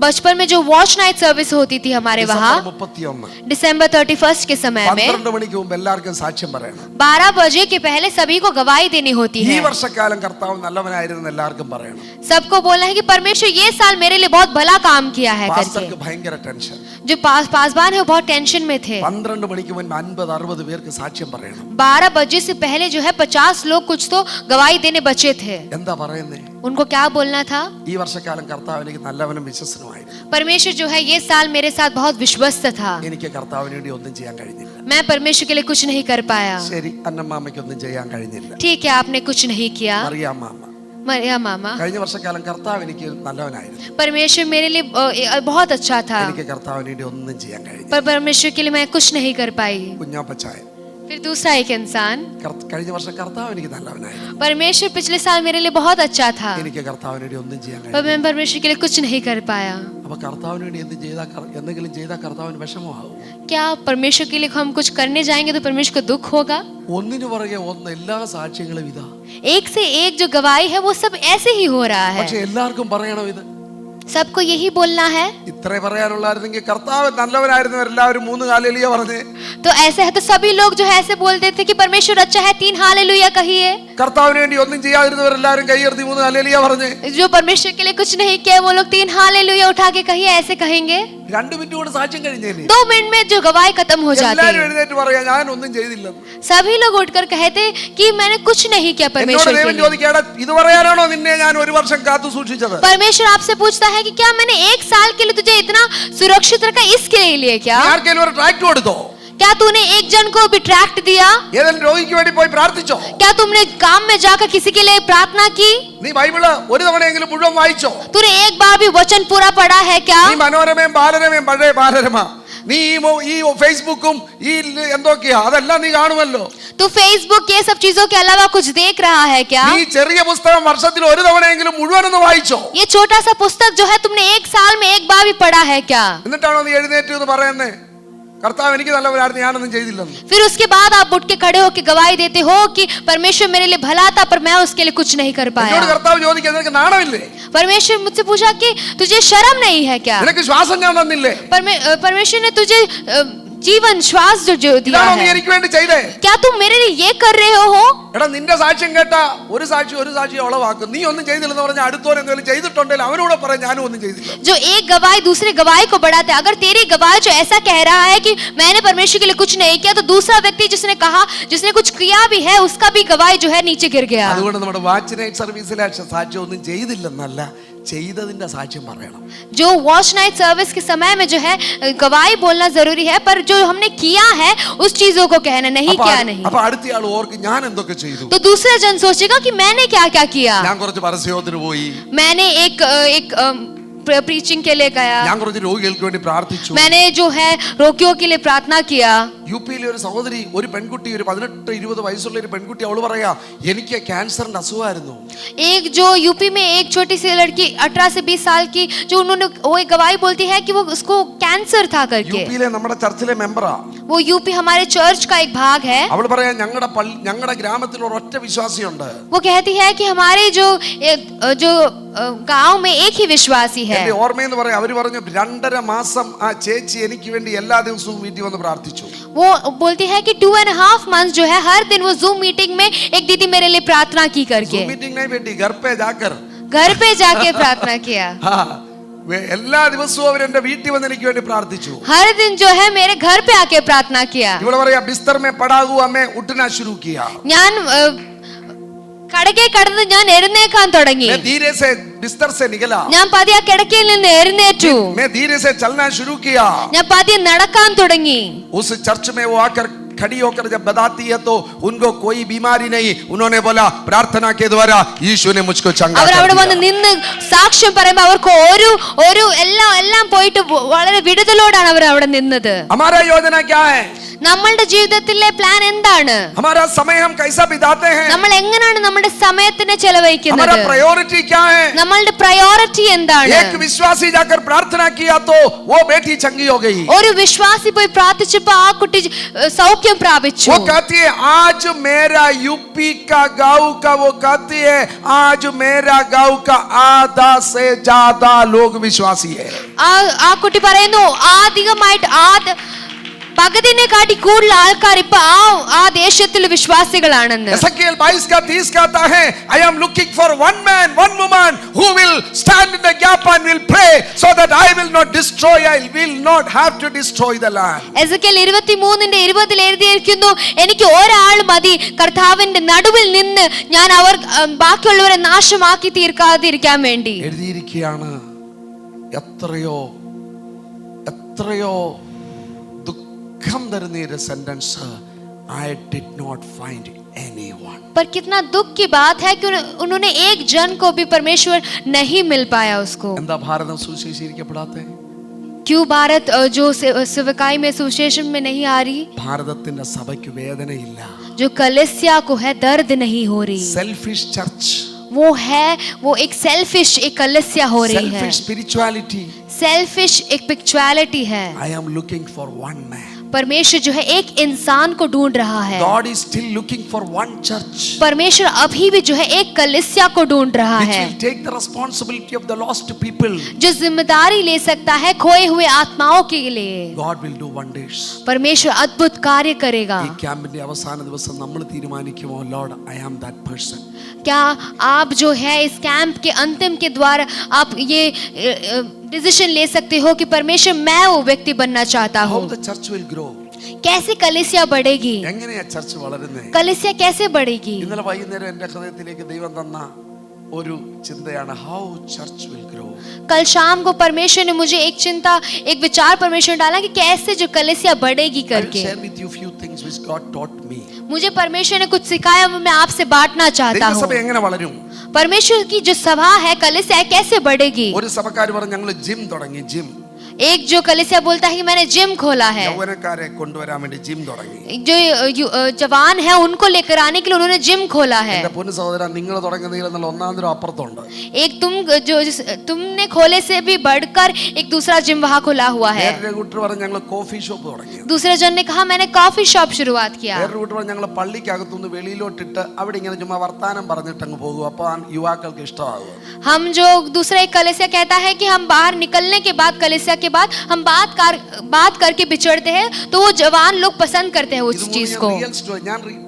बचपन में जो वॉच नाइट सर्विस होती थी हमारे वहाँ 31 दिसंबर 31 के समय में 12 മണിക്ക് മുമ്പ് എല്ലാവർക്കും സാക്ഷ്യം പറയണം. 12 बजे के पहले सभी को गवाही देनी होती ഈ है। വർഷക്കാലം കർത്താവ് നല്ലവനായിരുന്നു എല്ലാവർക്കും പറയണം. सबको बोलना है कि परमेश्वर ये साल मेरे लिए बहुत भला काम किया है करके। പാസ്റ്റർക്ക് ഭയങ്കര ടെൻഷൻ. जो पासवान है वो बहुत टेंशन में थे। 12 മണിക്ക് മുൻപ് 50-60 പേർക്ക് സാക്ഷ്യം പറയണം. 12 बजे से पहले जो है 50 लोग कुछ तो गवाही देने बचे थे। എന്താ പറയുന്നേ? उनको क्या बोलना था? ഈ വർഷക്കാലം കർത്താവ് എനിക്ക് നല്ലവനും വിശ്വസനുമായിരുന്നു. परमेश्वर जो है ये साल मेरे साथ बहुत विश्वस्त था। എനിക്ക് കർത്താവിന് വേണ്ടി ഒന്നും ചെയ്യാൻ കഴിഞ്ഞില്ല. मैं परमेश्वर के लिए कुछ नहीं कर पाया। ശരി, അന്നമ്മാമയ്ക്ക് ഒന്നും ചെയ്യാൻ കഴിഞ്ഞില്ല. ठीक है, आपने कुछ नहीं किया। മറിയാമ്മാമ मरिया मामा, കഴിഞ്ഞ വർഷക്കാലം കർത്താവ് എനിക്ക് നല്ലവനായിരുന്നു. परमेश्वर मेरे लिए बहुत अच्छा था, എനിക്ക് കർത്താവിന് വേണ്ടി ഒന്നും ചെയ്യാൻ കഴിഞ്ഞില്ല. पर परमेश्वर के लिए मैं कुछ नहीं कर पाई। കുഞ്ഞാപ്പച്ചായൻ फिर दूसरा एक इंसान, കഴിഞ്ഞ വർഷം കർത്താവ് എനിക്ക് നല്ലവനായിരുന്നു. परमेश्वर पिछले साल मेरे लिए बहुत अच्छा था, എനിക്ക് കർത്താവിന് വേണ്ടി ഒന്നും ചെയ്യാൻ पर കഴിഞ്ഞില്ല. मैं परमेश्वर के लिए कुछ नहीं कर पाया। അപ്പൊ കർത്താവിന് വേണ്ടി എന്തെങ്കിലും ചെയ്താൽ കർത്താവിന് വിഷമമാകും. क्या परमेश्वर के लिए हम कुछ करने जाएंगे तो परमेश्वर को दुख होगा? ഒന്നിനു പുറകെ ഒന്ന് എല്ലാ സാക്ഷ്യങ്ങളും ഇതാ. एक से एक जो गवाही है वो सब ऐसे ही हो रहा है। പക്ഷെ എല്ലാവർക്കും പറയണം ഇത്. सबको यही बोलना है। ഇത്രേ പറയാനുള്ളായിരുന്നെങ്കിൽ കർത്താവ് നല്ലവനായിരുന്നവരെല്ലാവരും 3 ഹല്ലേലൂയ പറഞ്ഞേ. तो ऐसे है तो सभी लोग जो है ऐसे बोलते थे कि परमेश्वर अच्छा है, 3 हालेलुया कहिए। കർത്താവിന് വേണ്ടി ഒന്നും ചെയ്യാതിരുന്നവരെല്ലാവരും കൈയുയർത്തി 3 ഹല്ലേലൂയ പറഞ്ഞേ. जो परमेश्वर के लिए कुछ नहीं किया वो लोग 3 हालेलुया उठा के कहिए, ऐसे कहेंगे। 2 മിനിറ്റ് കൊണ്ട് സാക്ഷ്യം കഴിഞ്ഞേനെ 2 मिनट में जो गवाही खत्म हो जाती എല്ലാവരും है। എഴുന്നേറ്റ് പറയാ ഞാൻ ഒന്നും ചെയ്തില്ലെന്ന്. सभी लोग उठकर कहते कि मैंने कुछ नहीं किया എന്നോട് परमेश्वर के ദൈവം लिए। ചോദിക്കാടാ ഇത് പറയാനാണോ നിന്നെ ഞാൻ 1 വർഷം കാത്തു സൂക്ഷിച്ചത്? परमेश्वर आपसे पूछता है कि क्या मैंने 1 साल के लिए तुझे इतना सुरक्षित रखा, इसके लिए क्या? ആർക്കെങ്കിലും ഒരു ട്രാക്ട് കൊടുത്തോ? क्या तूने एक जन को भी ट्रैक्ट दिया? ഏതെങ്കിലും രോഗിക്ക് വേണ്ടി പോയി പ്രാർത്ഥിച്ചോ? क्या तुमने काम में जाकर किसी के लिए प्रार्थना की? നീ ബൈബിള് ഒരു തവണയെങ്കിലും മുഴുവൻ വായിച്ചോ? तूने एक बार भी वचन पूरा पढ़ा है क्या? നീ മനോരമയും ബാലരമയും പഴയ ബാലരമ നീ ഈ ഫേസ്ബുക്കും ഈ എന്തൊക്കെയാ അതെല്ലാം നീ കാണുമല്ലോ. तू फेसबुक ये सब चीजों के अलावा कुछ देख रहा है क्या? നീ ചെറിയ പുസ്തകം വർഷത്തിൽ ഒരു തവണയെങ്കിലും മുഴുവനൊന്ന് വായിച്ചോ? ये छोटा सा पुस्तक जो है तुमने 1 साल में एक बार भी पढ़ा है क्या? എന്നിട്ടാണോ നീ എഴുന്നേറ്റ് എന്ന് പറയുന്നേ കർത്താവ് എനിക്ക് നല്ലവനായിരുന്നു ഞാനൊന്നും ചെയ്തില്ലെന്ന്? फिर उसके बाद आप उठ के खड़े होकर गवाही देते हो कि परमेश्वर मेरे लिए भला था पर मैं उसके लिए कुछ नहीं कर എന്നോട് पाया। കർത്താവ് ചോദിക്കുക നിനക്ക് നാണമില്ലേ? परमेश्वर मुझसे पूछा कि तुझे शर्म नहीं है क्या? നിനക്ക് ശ്വാസം ഞാൻ തന്നില്ലേ? परमेश्वर ने तुझे जीवन श्वास जो दिया ഇതാണോ നീ है, എനിക്ക് വേണ്ടി ചെയ്തേ? क्या तुम मेरे लिए ये कर रहे हो? എടാ നിന്റെ സാക്ഷ്യം കേട്ടാ ഒരു സാക്ഷി ഉളവാക്കും. നീ ഒന്നും ചെയ്തില്ലെന്ന് പറഞ്ഞാൽ അടുത്തോൻ എന്തെങ്കിലും ചെയ്തിട്ടുണ്ടെങ്കിൽ അവനോട് പറയാം ഞാനും ഒന്നും ചെയ്തില്ല. जो एक गवाही दूसरे गवाही को बढ़ाते, अगर तेरी गवाही जो ऐसा कह रहा है कि मैंने परमेश्वर के लिए कुछ नहीं किया, तो दूसरा व्यक्ति जिसने कहा जिसने कुछ किया भी है उसका भी गवाही जो है नीचे गिर गया। അതുകൊണ്ട് നമ്മുടെ വാച്ച് നൈറ്റ് സർവീസിലെ സാക്ഷ്യം ഒന്നും ചെയ്തില്ലെന്നല്ല, ചെയ്തതിന്റെ സാക്ഷ്യം പറയണം. जो वॉच नाइट सर्विस के समय में जो है गवाही बोलना जरूरी है, पर जो हमने किया है उस चीजों को कहना, नहीं क्या नहीं। അപ്പൊ അടുത്തയാൾ ഓർക്ക് ഞാൻ എന്തൊക്കെ ചെയ്തു? तो दूसरा जन सोचेगा कि मैंने क्या क्या किया। ഞാൻ കുറച്ച് പരസ്യത്തിന് പോയി, मैंने एक प्रीचिंग के लिए गया, ഞാൻ കുറച്ച് രോഗികൾക്ക് വേണ്ടി പ്രാർത്ഥിച്ചു, मैंने जो है रोगियों के लिए प्रार्थना किया, യു പിയിലെ ഒരു സഹോദരി, ഒരു പെൺകുട്ടി, ഒരു 18-20 വയസ്സുള്ള ഒരു പെൺകുട്ടി, അവള് പറയാ എനിക്ക് ക്യാൻസറിന്റെ അസുഖമായിരുന്നു. एक जो यूपी में एक छोटी सी लड़की 18 से 20 साल की, जो उन्होंने वो एक गवाही बोलती है कि वो उसको कैंसर था യു करके. പിയിലെ നമ്മുടെ ചർച്ചിലെ മെമ്പറാ. वो यूपी हमारे चर्च का एक भाग है. അവള് പറയാ ഞങ്ങളുടെ ഗ്രാമത്തിൽ ഒരൊറ്റ വിശ്വാസിയുണ്ട്. वो कहती है कि हमारे जो गांव में एक ही विश्वासी है. എന്റെ ഓർമ്മയെന്ന് പറയാം, അവര് പറഞ്ഞു 2.5 മാസം ആ ചേച്ചി എനിക്ക് വേണ്ടി എല്ലാ ദിവസവും വീട്ടിൽ വന്ന് പ്രാർത്ഥിച്ചു. वो बोलती है कि 2.5 months जो है हर दिन वो जूम मीटिंग में एक दीदी मेरे लिए प्रार्थना की करके, മീറ്റിംഗ് नहीं बेटी घर पे जाकर, घर पे जाके प्रार्थना किया. എല്ലാ ദിവസവും അവർ എന്റെ വീട്ടിൽ വന്ന് എനിക്ക് വേണ്ടി പ്രാർത്ഥിച്ചു. हर दिन जो है मेरे घर पे आके प्रार्थना किया. ഇവള് പറയാ ബിസ്തർ में पड़ा हुआ मैं उठना शुरू किया. ഞാൻ കടക്കെ കടന്ന് ഞാൻ എഴുന്നേക്കാൻ തുടങ്ങി. मैं धीरे से बिस्तर से निकला. ഞാൻ പതിയെ കിടക്കയിൽ നിന്ന് എഴുന്നേറ്റു. मैं धीरे से चलना शुरू किया. ഞാൻ പതിയെ നടക്കാൻ തുടങ്ങി. उस चर्च में वो आकर खड़ी होकर जब बताती है तो उनको कोई बीमारी नहीं. उन्होंने बोला प्रार्थना के द्वारा यीशु ने मुझको चंगा അവർ कर അവിടെ दिया. വന്ന് നിന്ന് സാക്ഷ്യം പറയുമ്പോൾ അവർക്ക് ഒരു എല്ലാം പോയിട്ട് വളരെ വിടുതലോടാണ് അവർ അവിടെ നിന്നത്. हमारा योजना क्या है? നമ്മളുടെ ജീവിതത്തിലെ പ്ലാൻ എന്താണ്? हमारा समय हम कैसा बिताते हैं? നമ്മൾ എങ്ങനെയാണ് നമ്മുടെ സമയത്തിനെ ചെലവഴിക്കുന്നത്? हमारा प्रायोरिटी क्या है? നമ്മളുടെ പ്രയോറിറ്റി എന്താണ്? एक विश्वासी जाकर प्रार्थना किया तो वो बेटी चंगी हो गई. ഒരു വിശ്വാസി പോയി പ്രാർത്ഥിച്ചപ്പോൾ ആ കുട്ടി സൗഖ്യം പ്രാപിച്ചു. वो कहती है आज मेरा यूपी का गांव का, वो कहती है आज मेरा गांव का आधा से ज्यादा लोग विश्वासी है. ആ കുട്ടി പറയുന്നു അധികമായിട്ട് പകുതിനെ കാട്ടി കൂടുതൽ ആൾക്കാർ ഇപ്പൊ ആ ദേശത്തിൽ വിശ്വാസികളാണെന്ന്. एसेकिएल 22:30 कहता है I am looking for one man, one woman who will stand in the gap and will pray so that I will not destroy, I will not have to destroy the land. Ezekiel 23:20 എഴുതിയിരിക്കുന്നു, എനിക്ക് ഒരാൾ മതി കർത്താവിന്റെ നടുവിൽ നിന്ന് ഞാൻ ബാക്കിയുള്ളവരെ നാശമാക്കി തീർക്കാതിരിക്കാൻ വേണ്ടി. എഴുതിയിരിക്കുകയാണ്. എത്രയോ ദുഃഖം തരുന്ന ഒരു sentence. I did not find anyone. पर कितना दुख की बात है कि उन्होंने एक जन को भी परमेश्वर नहीं मिल पाया उसको. എന്താ ഭാരതം സുവിശേഷീകരിക്കപ്പെടാത്തെ? क्यों भारत जो सेवकाई में सुविशेषण में नहीं आ रही? ഭാരതത്തിന്റെ സഭയ്ക്ക് വേദനയില്ല. जो कलीसिया को है दर्द नहीं हो रही. സെൽഫിഷ് ചർച്ച്, वो एक सेल्फिश एक कलीसिया हो रही है. Selfish spirituality. सेल्फिश एक स्पिरिचुअलिटी है. I am looking for one man. परमेश्वर जो है एक इंसान को ढूंढ रहा है. God is still looking for one church. परमेश्वर अभी भी जो है एक कलीसिया को ढूंढ रहा Which है, will take the responsibility of the lost people. जो जिम्मेदारी ले सकता है खोए हुए आत्माओं के लिए. God will do wonders. परमेश्वर अद्भुत कार्य करेगा. ഈ ക്യാമ്പിന്റെ അവസാന ദിവസം നമ്മൾ തീരുമാനിക്കുമോ Lord I am that person. क्या आप जो है इस कैंप के अंतिम के द्वारा आप ये डिसीजन ले सकते हो कि परमेश्वर मैं वो व्यक्ति बनना चाहता How हूँ? the church will grow. कैसे कलीसिया बढ़ेगी? എങ്ങനെയാ ചർച്ച് വളരുന്നത്? कलीसिया कैसे बढ़ेगी? ഇന്നലെ വൈകുന്നേരം എൻ്റെ ഹൃദയത്തിലേക്ക് ദൈവം തന്ന ഒരു ചിന്തയാണ് how church will grow. कल शाम को परमेश्वर ने मुझे एक विचार परमेश्वर ने डाला कि कैसे जो कलीसिया बढ़ेगी I will करके. share with you few things which God taught me. मुझे परमेश्वर ने कुछ सिखाया, वो मैं आपसे बांटना चाहता ദൈവസഭ हूँ. എങ്ങനെ വളരും? परमेश्वर की जो सभा है कलीसिया कैसे बढ़ेगी? ഒരു സഭക്കാർ പറഞ്ഞു ഞങ്ങൾ ജിം തുടങ്ങി. ജിം एक जो कलीसिया बोलता है कि मैंने जिम खोला है. യൗവനക്കാരെ കൊണ്ടുവരാൻ വേണ്ടി ജിം തുടങ്ങി. जो जवान है उनको लेकर आने के लिए उन्होंने जिम खोला है. എന്റെ പൊന്നു സഹോദരൻ, നിങ്ങൾ തുടങ്ങുന്നതിൽ എന്നുള്ള ഒന്നാം തരം അപ്പുറത്തുണ്ട്. एक तुमने खोले से भी बढ़कर एक दूसरा जिम वहाँ खुला हुआ है. വേറൊരു കൂട്ടർ പറഞ്ഞു ഞങ്ങൾ കോഫി ഷോപ്പ് തുടങ്ങി. दूसरे जन ने कहा मैंने कॉफी शॉप शुरुआत किया. വേറൊരു കൂട്ടർ പറഞ്ഞു ഞങ്ങൾ പള്ളിക്കകത്തുനിന്ന് വെളിയിലോട്ടിട്ട് അവിടെ ഇങ്ങനെ ചുമ്മാ വർത്താനം പറഞ്ഞിട്ട് അങ്ങ് പോകും. അപ്പൊ യുവാക്കൾക്ക് ഇഷ്ടമാകും. हम जो दूसरा एक कलीसिया कहता है कि हम बाहर निकलने के बाद कलीसिया के बाद हम बात करके बिछड़ते हैं, तो वो जवान लोग पसंद करते हैं उस चीज को.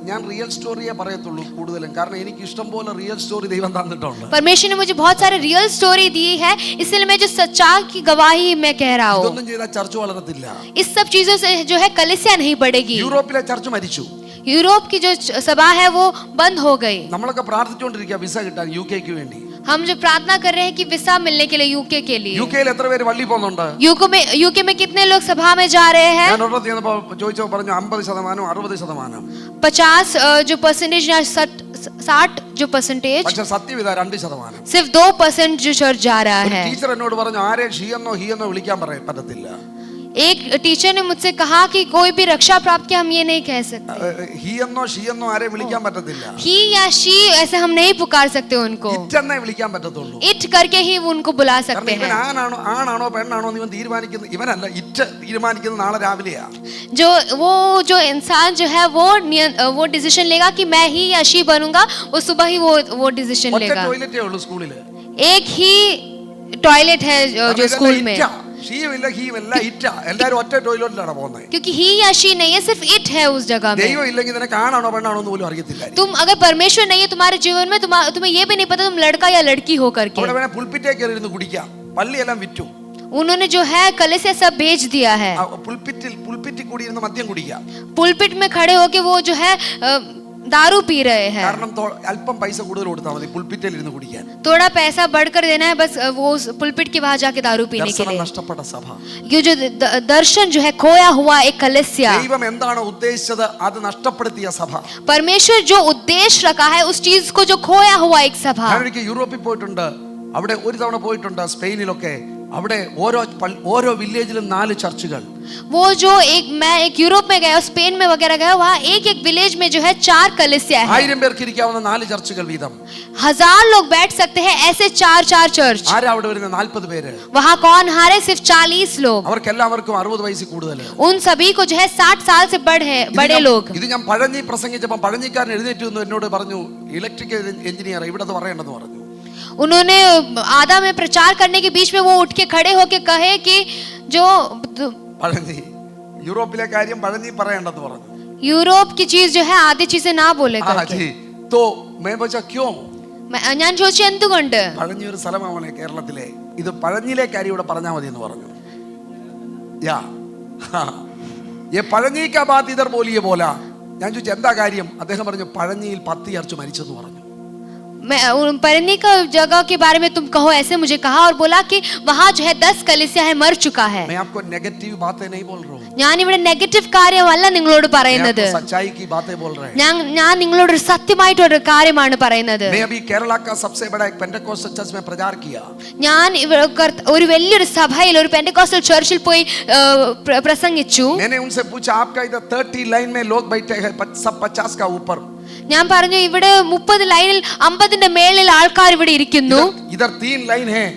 ഞാൻ റിയൽ സ്റ്റോറിയെ പറയത്തുള്ളൂ കൂടുതലും, കാരണം എനിക്ക് ഇഷ്ടം പോലെ റിയൽ സ്റ്റോറി ദൈവം തന്നിട്ടുണ്ട്. परमेश्वर ने मुझे बहुत सारे रियल स्टोरी दी है, इसलिए मैं जो सच्चाई की गवाही मैं कह रहा हूँ. ഇതൊന്നും ചെയ്താൽ ചർച്ച് വളരത്തില്ല. इस सब चीजों से जो है कलीसिया नहीं बढ़ेगी. യൂറോപ്പിലെ ചർച്ച് മരിച്ചു. यूरोप की जो सभा है वो बंद हो गई. നമ്മളൊക്കെ പ്രാർത്ഥിച്ചുകൊണ്ടിരിക്കുക വിസ കിട്ടാൻ യുകെക്ക് വേണ്ടി. हम जो प्रार्थना कर रहे हैं कि वीसा मिलने के लिए यूके के लिए. യുകെയിൽ എത്ര പേര് പള്ളി പോകുന്നുണ്ട്? यूके में कितने लोग सभा में जा रहे हैं? ഞാൻ ഒരിടത്ത് ചെന്നപ്പോൾ ചോദിച്ചപ്പോൾ പറഞ്ഞു 50%, 60%. 50 जो परसेंटेज या 60 जो परसेंटेज, പക്ഷെ സത്യം ഇതാ 2%. सिर्फ 2% जो चर्च जा रहा है. ടീച്ചർ എന്നോട് പറഞ്ഞു ആരെ ഷീ എന്നോ ഹീ എന്നോ വിളിക്കാൻ പറ്റത്തില്ല. एक टीचर ने मुझसे कहा कि कोई भी रक्षा प्राप्त किया हम ये नहीं कह सकते, ഹി എന്നോ ഷീ എന്നോ ആരെയും വിളിക്കാൻ പറ്റത്തില്ല. ही या शी ऐसे हम नहीं पुकार सकते उनको, ഇറ്റ് എന്നേ വിളിക്കാൻ പറ്റത്തുള്ളൂ. इट करके ही उनको बुला കാരണം सकते ഇവൻ हैं. ആണാണോ പെണ്ണാണോ എന്ന് ഇവൻ തീരുമാനിക്കുന്ന ഇവനല്ല, ഇറ്റ് തീരുമാനിക്കുന്നത് നാളെ രാവിലെയാ. जो इंसान जो है वो डिसीजन लेगा कि मैं ही या शी बनूंगा, वो सुबह ही वो डिसीजन ഒറ്റ लेगा. ടോയ്ലറ്റേ ഉള്ളൂ സ്കൂളില്. एक ही टॉयलेट है जो स्कूल में, ഷീയുമില്ല ഹീയുമില്ല, ഇറ്റാ. എല്ലാരും ഒറ്റ ടോയ്ലറ്റിലാണ് പോകുന്നത്. क्योंकि ही या शी नहीं है, सिर्फ इट है उस जगह में. ദൈവം ഇല്ലെങ്കിൽ നിനക്ക് ആണാണോ പെണ്ണാണോ എന്ന് പോലും അറിയത്തില്ല. तुम अगर परमेश्वर नहीं है तुम्हारे जीवन में, तुम्हें ये भी नहीं पता तुम लड़का या लड़की हो करके. അവിടെ വേണേ പുൽപ്പിറ്റേ കയറി ഇരുന്ന് കുടിക്കാം. പള്ളിയെല്ലാം വിറ്റു. उन्होंने जो है कलीसिया सब बेच दिया है. പുൽപ്പിറ്റിൽ കൂടി ഇരുന്ന് മദ്യം കുടിക്കാം. पुलपिट में खड़े होके वो जो है दारू पी रहे हैं. കാരണം അല്പം പൈസ കൂടുതൽ കൊടുത്താൽ മതി പുൽപ്പിറ്റിൽ ഇരുന്ന് കുടിക്കാൻ. थोड़ा पैसा बढ़कर देना है बस, वो पुलपिट के वहां जाके दारू पीने के लिए. നഷ്ടപ്പെട്ട സഭ. ये जो दर्शन जो है खोया हुआ एक कलीसिया, ദൈവം എന്താണ് ഉദ്ദേശിച്ചത് അത് നഷ്ടപ്പെടുത്തിയ സഭ. परमेश्वर जो उद्देश्य रखा है उस चीज को जो खोया हुआ एक सभा. ഞാൻ ഒരിക്കൽ യൂറോപ്പിൽ പോയിട്ടുണ്ട്. അവിടെ ഒരു തവണ പോയിട്ടുണ്ട് സ്പെയിനിലൊക്കെ. അവിടെ ഓരോ വില്ലേജിലും 4 ചർച്ചുകൾ. वो जो मैं एक यूरोप में गया, स्पेन में वगैरह गया, वहाँ एक विलेज में जो है 4 कलीसिया है. 1000 പേർക്ക് ഇരിക്കാവുന്ന 4 ചർച്ചുകൾ വീതം. 1000 लोग बैठ सकते हैं ऐसे 4 चर्च. ആരാ അവിടെ വരുന്ന 40 പേര്? वहाँ कौन हारे? सिर्फ 40 लोग. അവർക്കെല്ലാവർക്കും 60 വയസ്സിൽ കൂടുതൽ. उन सभी को जो है 60 साल से बड़े लोग. ഇത് ഞാൻ പഴഞ്ഞി പ്രസംഗിച്ചപ്പോൾ പഴഞ്ഞിക്കാരൻ എഴുന്നേറ്റ് വന്നു എന്നോട് പറഞ്ഞു, ഇലക്ട്രിക്കൽ എഞ്ചിനീയർ ഇവിടെ പറയേണ്ടെന്ന് പറഞ്ഞു. उन्होंने आधा में प्रचार करने के बीच में वो उठ के खड़े होके कहे कि जो പഴഞ്ഞി യൂറോപ്പിലെ കാര്യം പഴഞ്ഞി പറയേണ്ടെന്ന് പറഞ്ഞു. यूरोप की चीज जो है आधी चीजें ना बोले करके. तो मैं पूछा क्यों? ഞാൻ ചോദിച്ചു എന്തുകൊണ്ട്? പഴഞ്ഞി ഒരു സ്ഥലമാണ് കേരളത്തിലെ. ഇത് പഴഞ്ഞിലെ കാര്യം ഇവിടെ പറഞ്ഞാൽ മതി എന്ന് പറഞ്ഞു. ये പഴഞ്ഞി का बात इधर बोलिए बोला. ഞാൻ ചോദിച്ചു എന്താ കാര്യം? അദ്ദേഹം പറഞ്ഞു പഴഞ്ഞിയിൽ 10 ചർച്ച് മരിച്ചെന്ന് പറഞ്ഞു. परनी का जगह के बारे में तुम कहो ऐसे मुझे कहा और बोला कि वहाँ जो है 10 कलीसिया है मर चुका है. मैं आपको नेगेटिव बातें नहीं बोल रहा हूँ. ഞാൻ ഇവിടെ നെഗറ്റീവ് കാര്യമല്ല നിങ്ങളോട് പറയുന്നത്. मैं सच्चाई की बातें बोल रहे हैं. ഞാൻ നിങ്ങളോട് സത്യമായിട്ടൊരു കാര്യമാണ് പറയുന്നത്. मैं अभी केरला का सबसे बड़ा एक पेंटेकोस्टल चर्च में प्रचार किया. ഞാൻ ഒരു വലിയൊരു സഭയിൽ ഒരു പെന്റക്കോസ്റ്റൽ ചർച്ചിൽ പോയി പ്രസംഗിച്ചു. मैंने उनसे पूछा आपका इधर 30 लाइन में लोग बैठे हैं, सब 50 का ऊपर. ഞാൻ പറഞ്ഞു ഇവിടെ 30 ലൈനിൽ 50ന്റെ മേളിൽ ആൾക്കാർ ഇവിടെ ഇരിക്കുന്നു. इधर 3 लाइन है,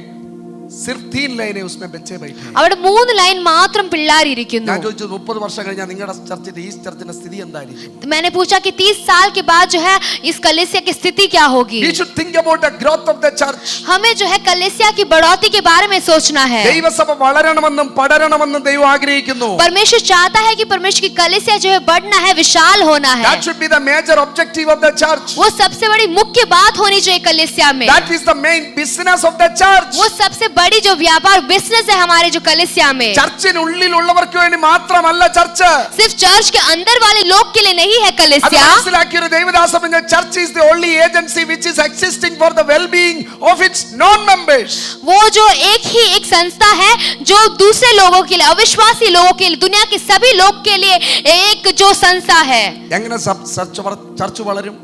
सिर्फ 3 लाइन है, उसमें बच्चे बैठे हैं. അവിടെ 3 ലൈൻ മാത്രം പിള്ളേർ ഇരിക്കുന്നു. ഞാൻ ചോദിച്ചു 30 വർഷം കഴിഞ്ഞാൽ നിങ്ങളുടെ ചർച്ചിന്റെ ഈ ചർച്ചിന്റെ സ്ഥിതി എന്തായിരിക്കും? मैंने पूछा कि 30 साल के बाद जो है इस कलीसिया की स्थिति क्या होगी? We should think about the growth of the church. हमें जो है कलीसिया की बढ़ोतरी के बारे में सोचना है. ദൈവസഭ വളരണമെന്നും പടരണമെന്നും ദൈവം ആഗ്രഹിക്കുന്നു. परमेश्वर चाहता है कि परमेश्वर की कलीसिया जो है बढ़ना है, विशाल होना है. That should be the major objective of the church. वो सबसे बड़ी मुख्य बात होनी चाहिए कलीसिया में. That is the main business of the church. वो सबसे बड़ी जो व्यापार बिजनेस है हमारे जो कलीसिया में. ചർച്ചിനുള്ളിലുള്ളവർക്ക് വേണ്ടി മാത്രമല്ല ചർച്ച്. सिर्फ चर्च के अंदर वाले लोग के लिए नहीं है कलीसिया. മനസ്സിലാക്കിയ ഒരു ദൈവദാസൻ പറഞ്ഞ church is the only agency which is existing for the well being of its non members. वो जो एक संस्था है जो दूसरे लोगों के लिए, अविश्वासी लोगों के लिए, दुनिया के सभी लोग के लिए एक जो संस्था है. എങ്ങനെ ചർച്ച് വളരും?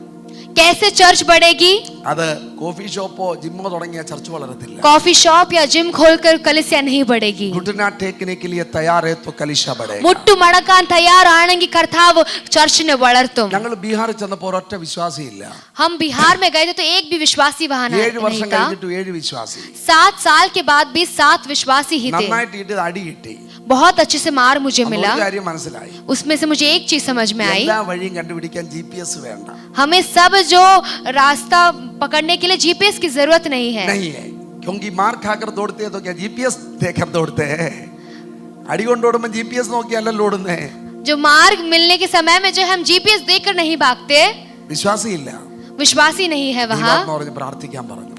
कैसे चर्च बढ़ेगी? അത് കോഫി ഷോപ്പോ ജിമ്മോ തുടങ്ങിയ ചർച്ച് വളരത്തില്ല. कॉफी शॉप या जिम खोलकर कलीसिया नहीं बढ़ेगी. घुटना टेकने के लिए तैयार है तो कलीसिया बढ़ेगा. മുട്ടു മടക്കാൻ തയ്യാറാണെങ്കിൽ കർത്താവ് ചർച്ചിനെ വളർത്തും. ഞങ്ങൾ ബീഹാറിൽ ചെന്നപ്പോൾ ഒരൊറ്റ വിശ്വാസിയില്ല. हम बिहार में गए थे तो एक भी विश्वासी वहां नहीं 7 വർഷം था. കഴിഞ്ഞിട്ട് 7 വിശ്വാസി. 7 साल के बाद भी 7 विश्वासी ही थे. നന്നായിട്ട് ഇട്ട് അടി കിട്ടി. बहुत अच्छे से मार मुझे मिला. ഒരു കാര്യം മനസ്സിലായി. उसमें से मुझे एक चीज समझ में आई. എല്ലാ വഴിയും കണ്ടുപിടിക്കാൻ GPS വേണ്ട. हमें सब जो रास्ता पकड़ने के लिए जीपीएस की जरूरत नहीं है. नहीं है, क्योंकि मार खाकर दौड़ते हैं तो क्या GPS देखकर दौड़ते हैं? अड़ी കൊണ്ട് ഓടുമ്പോൾ GPS നോക്കിയല്ലല്ലോ ഓടുന്നേ. जो मार्ग मिलने के समय में जो हम जीपीएस देखकर नहीं भागते. വിശ്വാസി ഇല്ല, विश्वासी नहीं है वहाँ. പ്രാർത്ഥിക്കാൻ പറഞ്ഞു.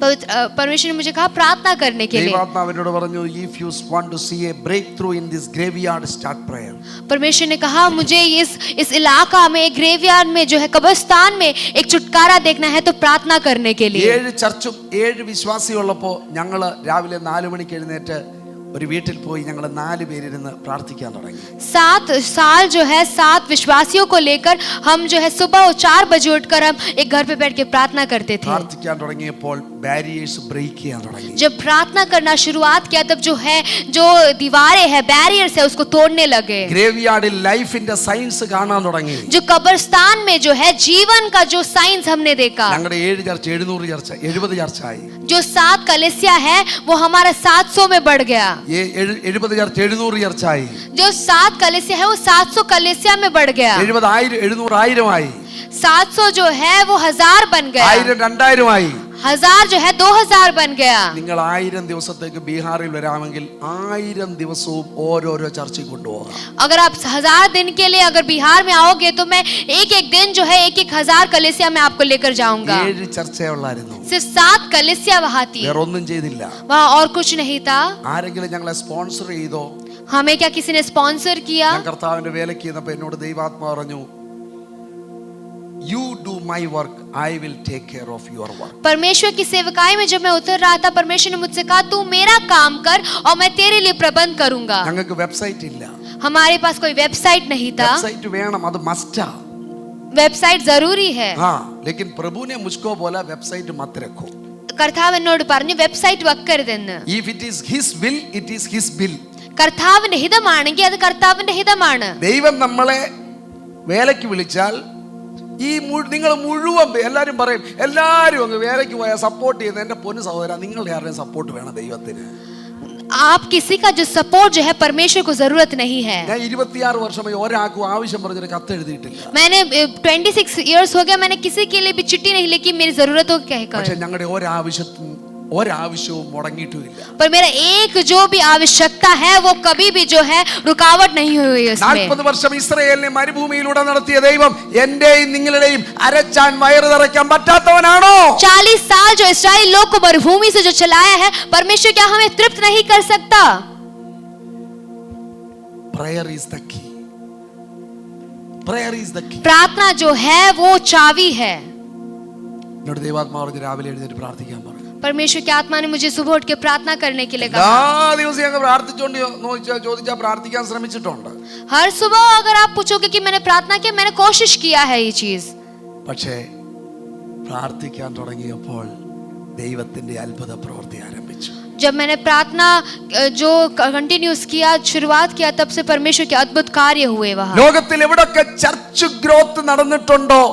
परमेश्वर ने मुझे कहा प्रार्थना करने के लिए. ദൈവാത്മാവിനോട് പറഞ്ഞു if you want to see a breakthrough in this graveyard start prayer. परमेश्वर ने कहा मुझे इस इलाका में, एक ग्रेवयार्ड में जो है कब्रिस्तान में एक छुटकारा देखना है तो प्रार्थना करने के लिए. 7 ചർച്ചും 7 വിശ്വാസി ഉള്ളപ്പോൾ ഞങ്ങൾ രാവിലെ 4 മണിക്ക് എഴുന്നേറ്റ് ഒരു വീട്ടിൽ പോയി ഞങ്ങൾ 4 പേരിരുന്ന് പ്രാർത്ഥിക്കാൻ തുടങ്ങി. 7 साल जो है 7 विश्वासियों को लेकर हम जो है सुबह 4 बजे उठकर हम एक घर पे बैठ के प्रार्थना करते थे. പ്രാർത്ഥിക്കാൻ തുടങ്ങിയപ്പോൾ ബാരിയേഴ്സ് ബ്രേക്ക് ചെയ്യാൻ തുടങ്ങി. जब प्रार्थना करना शुरुआत किया तब जो है जो दीवारें है बैरियर्स है उसको तोड़ने लगे. ഗ്രേവ്യാർഡിൽ ലൈഫിന്റെ സയൻസ് കാണാൻ തുടങ്ങി. जो कब्रिस्तान में जो है जीवन का जो साइंस हमने देखा. ഞങ്ങളുടെ 7 ചർച്ച 700 ചർച്ച 70 ചർച്ചയായി. जो 7 कलीसिया है वो हमारा 700 में बढ़ गया. 70 ചർച്ച 700 ചർച്ചയായി. जो 7 कलीसिया है वो 700 कलीसिया में बढ़ गया. 70 700 1000 ആയി. 700 जो है वो 1000 बन गया. 1000 2000 ആയി. 1000 जो है 2000 बन गया. നിങ്ങൾ 1000 ദിവസത്തേക്ക് ബീഹാറിൽ വരാമെങ്കിൽ 1000 ദിവസവും ഓരോരോ ചർച്ചയിൽ കൊണ്ടുപോകാം. अगर आप 1000 दिन के लिए अगर बिहार में आओगे तो मैं एक दिन जो है 1000 कलीसिया में आपको लेकर जाऊंगा. 7 ചർച്ചയേ ഉള്ളായിരുന്നു. सिर्फ 7 कलीसिया वहां थी. വേറെ ഒന്നും ചെയ്തില്ല. वहां और कुछ नहीं था. ആരെങ്കിലും ഞങ്ങളെ സ്പോൺസർ ചെയ്തോ? हमें क्या किसी ने स्पॉन्सर किया? ഞാൻ കർത്താവിന്റെ വേലയ്ക്ക് ചെന്നപ്പോൾ എന്നോട് ദൈവാത്മാവ് പറഞ്ഞു, You do my work, I will take care of your work. परमेश्वर की सेवकाई में जब मैं उतर रहा था परमेश्वर ने मुझसे कहा तू मेरा काम कर और मैं तेरे लिए प्रबंध करूंगा. ഞങ്ങൾക്ക് വെബ്സൈറ്റ് ഇല്ല. हमारे पास कोई वेबसाइट नहीं था. വെബ്സൈറ്റ് വേണം, അത് മസ്റ്റാ. वेबसाइट जरूरी है. हाँ, लेकिन प्रभु ने मुझको बोला वेबसाइट मत रखो. കർത്താവ് എന്നോട് പറഞ്ഞു website വെക്കരുതെന്ന്. If it is his will, it is his will. കർത്താവിന്റെ ഹിതമാണെങ്കിൽ അത് കർത്താവിന്റെ ഹിതമാണ്. ദൈവം നമ്മളെ വേലയ്ക്ക് വിളിച്ചാൽ ഈ നിങ്ങൾ മുഴുവൻ എല്ലാവരും പറയും, എല്ലാവരും അങ്ങ് വേലയ്ക്ക് പോയാൽ സപ്പോർട്ട് ചെയ്യുന്നത്. എൻ്റെ പൊന്നു സഹോദര, നിങ്ങളുടെ ആരുടെയും സപ്പോർട്ട് വേണം ദൈവത്തിന്. आप किसी का जो सपोर्ट जो है परमेश्वर को जरूरत नहीं है. ഞാൻ 26 വർഷമായി ഒരാൾക്കും ആവശ്യം പറഞ്ഞൊരു കത്ത് എഴുതിയിട്ടില്ല. मैंने 26 इयर्स हो गया मैंने किसी के लिए भी चिट्ठी नहीं लिखी मेरी जरूरतों को कहकर. പക്ഷെ ഞങ്ങളുടെ ഒരാവശ്യവും മുടങ്ങിയിട്ടുമില്ല. पर मेरा एक जो भी आवश्यकता है वो कभी भी जो है रुकावट नहीं हुई उसमें. 40 വർഷം ഇസ്രായേലിനെ മരുഭൂമിയിലൂടെ നടത്തിയ ദൈവം എന്റെയും നിങ്ങളുടെയും അരച്ചാൻ വയറ് നിറയ്ക്കാൻ പറ്റാത്തവനാണോ? 40 साल जो इस्राएल लोग को मरुभूमि से जो चलाया है परमेश्वर क्या हमें तृप्त नहीं कर सकता? Prayer is the key. Prayer is the key. प्रार्थना जो है वो चावी है. എന്നോട് ദൈവാത്മാവ് പറഞ്ഞു രാവിലെ എഴുന്നേറ്റ് പ്രാർത്ഥിക്കാൻ പറഞ്ഞു. परमेश्वर की आत्मा ने मुझे सुबह उठ के प्रार्थना करने के लिए कहा. എല്ലാ ദിവസവും ഞങ്ങൾ പ്രാർത്ഥിച്ചോണ്ട് ചോദിച്ചാൽ പ്രാർത്ഥിക്കാൻ ശ്രമിച്ചിട്ടുണ്ട്. हर सुबह अगर आप पूछोगे कि मैंने प्रार्थना की मैंने कोशिश किया है ये चीज. പക്ഷേ പ്രാർത്ഥിക്കാൻ തുടങ്ങിയപ്പോൾ ദൈവത്തിന്റെ അത്ഭുത പ്രവൃത്തി ആരംഭിച്ചു. जब मैंने प्रार्थना जो कंटिन्यूस किया शुरुआत किया तब से परमेश्वर के अद्भुत कार्य हुए वहां. ലോകത്തിൽ എവിടൊക്കെ ചർച്ച് ഗ്രോത്ത് നടന്നിട്ടുണ്ടോ,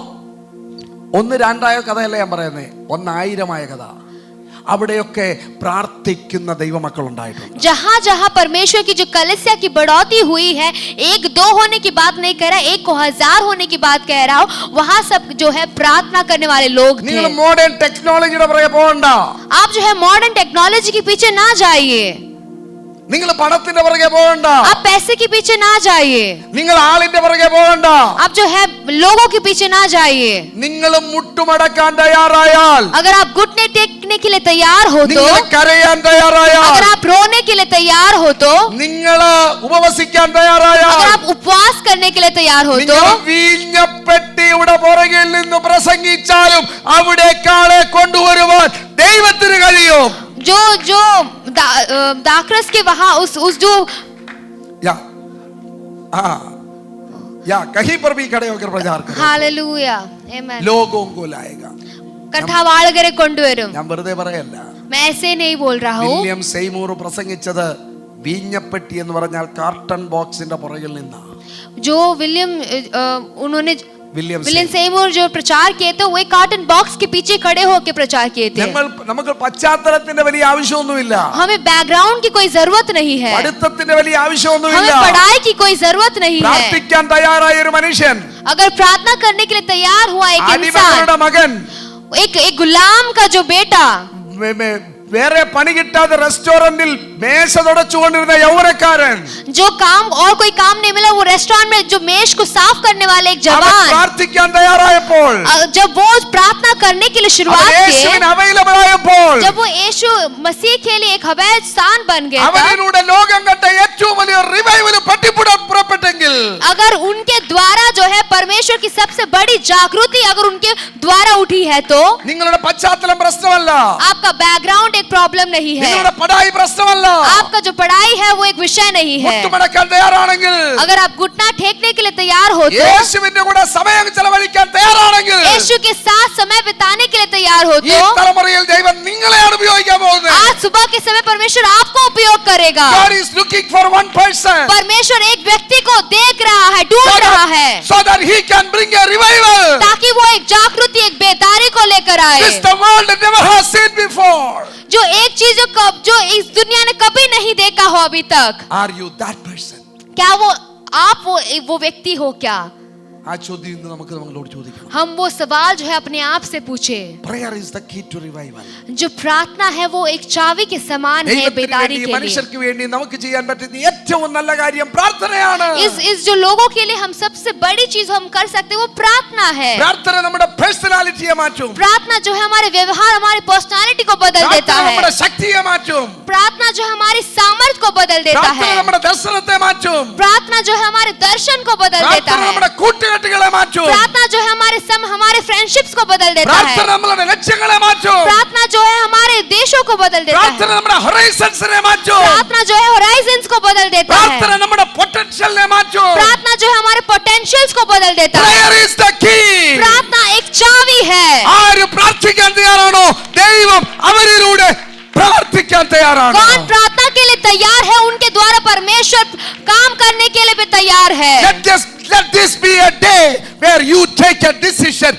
1-2 കഥയല്ല ഞാൻ പറയുന്നത്, 1000 കഥ. അവിടെയൊക്കെ പ്രാർത്ഥിക്കുന്ന ദൈവമക്കൾ ഉണ്ടായിട്ടുണ്ട്. जहां जहां परमेश्वर की जो कलीसिया की बढ़ोतरी हुई है 1-2 होने की बात नहीं कह रहा, 1 को 1000 होने की बात कह रहा हूं. वहां सब जो है प्रार्थना करने वाले लोग थे. നിങ്ങൾ മോഡേൺ ടെക്നോളജിയുടെ പുറകെ പോകണ്ട. आप जो है मॉडर्न टेक्नोलॉजी के पीछे ना जाइए. നിങ്ങൾ പണത്തിന്റെ പുറകെ പോകണ്ട. आप पैसे के पीछे ना जाइए. നിങ്ങൾ ആളിന്റെ പുറകെ പോകണ്ട. आप जो है लोगों के पीछे ना जाइए. നിങ്ങൾ മുട്ടുമടക്കാൻ തയ്യാറായാൽ, अगर आप घुटने टेकने के लिए तैयार हो तो, നിങ്ങൾ കരയാൻ തയ്യാറായാൽ, अगर आप रोने के लिए तैयार हो तो, നിങ്ങൾ ഉപവസിക്കാൻ തയ്യാറായാൽ, अगर आप उपवास करने के लिए तैयार हो तो, നിങ്ങൾ വീഞ്ഞപ്പെട്ടിയുടെ പുറകിൽ നിന്ന് പ്രസംഗിച്ചാലും അവിടേക്കാളെ കൊണ്ടുവരുവാൻ ദൈവത്തിന് കഴിയും. जो जो दाखरस के वहां उस जो कहीं पर भी खड़े होकर प्रचार करो. Hallelujah amen. लोगों को लाएगा. കർത്താവ് ആളുകളെ കൊണ്ടുവരും. ഞാൻ വെറുതെ പറയല്ല. मैं ऐसे नहीं बोल रहा हूं. വില്യം സെയ്മൂർ പ്രസംഗിച്ചത് വീഞ്ഞപ്പെട്ടി എന്ന് പറഞ്ഞാൽ കാർട്ടൺ ബോക്സിന്റെ പുറകിൽ നിന്നാണ്. जो उन्होंने विलियम सेमूर जो प्रचार किए थे वो एक कार्टन बॉक्स के पीछे खड़े होकर प्रचार किए थे. നമുക്ക് പശ്ചാത്തലത്തിന്റെ വലിയ ആവശ്യമൊന്നുമില്ല. हमें बैकग्राउंड की कोई जरूरत नहीं है. പഠിത്തത്തിന്റെ വലിയ ആവശ്യമൊന്നുമില്ല. हमें पढ़ाई की कोई जरूरत नहीं है. പ്രാർത്ഥിക്കാൻ തയ്യാറായ ഒരു മനുഷ്യൻ, अगर प्रार्थना करने के लिए तैयार हुआ एक इंसान, മകൻ, एक गुलाम का जो बेटा, വേറെ പണി കിട്ടാതെ റെസ്റ്റോറന്റിൽ മേശ തുടച്ചുകൊണ്ടിരുന്ന യൗവനക്കാരൻ, जो काम और कोई काम नहीं मिला वो रेस्टोरेंट में जो मेज को साफ करने वाले एक जवान, പ്രാർത്ഥിക്കാൻ തയ്യാറായപ്പോൾ, जब वो प्रार्थना करने के लिए शुरुआत किए, അവൈലബിൾ ആയപ്പോൾ, जब वो यीशु मसीह के लिए एक हवाई स्थान बन गया, അവനിലൂടെ ലോകം കണ്ട ഏറ്റവും വലിയ റിവൈവൽ പുറപ്പെട്ടെങ്കിൽ തയ്യാറാണെങ്കിൽ, अगर उनके द्वारा जो है परमेश्वर की सबसे बड़ी जागृति अगर उनके द्वारा उठी है तो നിങ്ങളുടെ പശ്ചാത്തലം പ്രശ്നമല്ല, आपका बैकग्राउंड एक प्रॉब्लम नहीं है, നിങ്ങളുടെ പടായി പ്രശ്നമല്ല. आपका जो पढ़ाई है वो एक विषय नहीं है. മുട്ടുമടക്കാൻ തയ്യാറാണെങ്കിൽ, अगर आप घुटना टेकने के लिए तैयार हो तो, യേശുവിന്റെ കൂടെ സമയം ചെലവഴിക്കാൻ തയ്യാറാണെങ്കിൽ, यीशु के साथ समय बिताने के लिए तैयार हो ഈ तो തലമുറയിൽ ദൈവം നിങ്ങളെയാണ് ഉപയോഗിക്കാൻ പോകുന്നത്. आज सुबह के समय परमेश्वर आपको उपयोग करेगा. God is looking for one person परमेश्वर एक व्यक्ति को देख रहा है, ढूंढ रहा है, so that he can bring a revival ताकि वो एक जागृति एक बेदारी को लेकर आए, which the world never has seen before. जो एक चीज जो इस दुनिया ने कभी नहीं देखा हो अभी तक. Are you that person? क्या वो आप वो व्यक्ति हो क्या? ആ ചോദ്യം ഇന്ന് നമുക്ക് നമ്മളോട് ചോദിക്കണം. हम वो सवाल जो है अपने आप से पूछे. Prayer is the key to revival. जो प्रार्थना है वो एक चाबी के समान है ദൈവത്തിന് बेदारी വേണ്ടി, के लिए. മനുഷ്യർക്ക് വേണ്ടി നമുക്ക് ചെയ്യാൻ പറ്റുന്ന ഏറ്റവും നല്ല കാര്യം പ്രാർത്ഥനയാണ്. इस जो लोगों के लिए हम सबसे बड़ी चीज हम कर सकते हैं वो प्रार्थना है. പ്രാർത്ഥന നമ്മുടെ പേഴ്സണാലിറ്റിയെ മാറ്റും. प्रार्थना जो है हमारे व्यवहार हमारी पर्सनालिटी को बदल देता പ്രാർത്ഥന है. നമ്മുടെ ശക്തിയെ മാറ്റും. प्रार्थना जो है हमारी सामर्थ्य को बदल देता പ്രാർത്ഥന है. നമ്മുടെ ദർശനത്തെ മാറ്റും. प्रार्थना जो है हमारे दर्शन को बदल देता പ്രാർത്ഥന है. നമ്മുടെ കൂട്ടുകെട്ടുകളെ മാറ്റും. प्रार्थना जो है हमारे फ्रेंडशिप्स को बदल देता है. പ്രാർത്ഥന നമ്മുടെ ലക്ഷ്യങ്ങളെ മാറ്റും. प्रार्थना जो है हमारे देशों को बदल देता പ്രാർത്ഥന है. നമ്മുടെ ഹൊറൈസൺസിനെ മാറ്റും. प्रार्थना जो है होराइजन्स को बदल देता പ്രാർത്ഥന है. നമ്മുടെ പൊട്ടൻഷ്യലിനെ മാറ്റും. प्रार्थना जो है हमारे पोटेंशियल्स को बदल देता है. Prayer is the key. प्रार्थना एक चाबी है. ആര് പ്രാർത്ഥിക്കാൻ തയ്യാറാണോ ദൈവം അവരിലൂടെ പ്രാർത്ഥിക്കാൻ തയ്യാറാണ്. कौन प्रार्थना के लिए तैयार है उनके द्वारा परमेश्वर काम करने के लिए भी तैयार है. Let this be a day where you take a decision.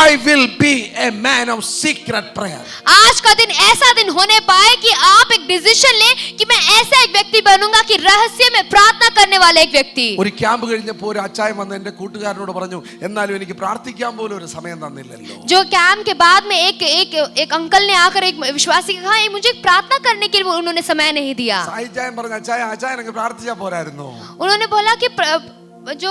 I will be a man of secret prayer. आज का दिन ऐसा दिन होने पाए कि आप एक डिसीजन लें कि मैं ऐसा एक व्यक्ति बनूंगा कि रहस्य में प्रार्थना करने वाला एक व्यक्ति. ഒരു ക്യാമ്പ് കഴിഞ്ഞപ്പോൾ ഒരു അച്ചായൻ വന്ന് എൻ്റെ കൂട്ടുകാരനോട് പറഞ്ഞു, എന്നാലും എനിക്ക് പ്രാർത്ഥിക്കാൻ പോലും ഒരു സമയം തന്നില്ലല്ലോ. जो कैंप के बाद में एक अंकल ने आकर एक विश्वासी को कहा मुझे प्रार्थना करने के लिए उन्होंने समय नहीं दिया. സായിച്ചായൻ പറഞ്ഞു, അച്ചായൻ അങ്ങ് പ്രാർത്ഥിച്ചാ പോരായിരുന്നോ? उन्होंने बोला कि जो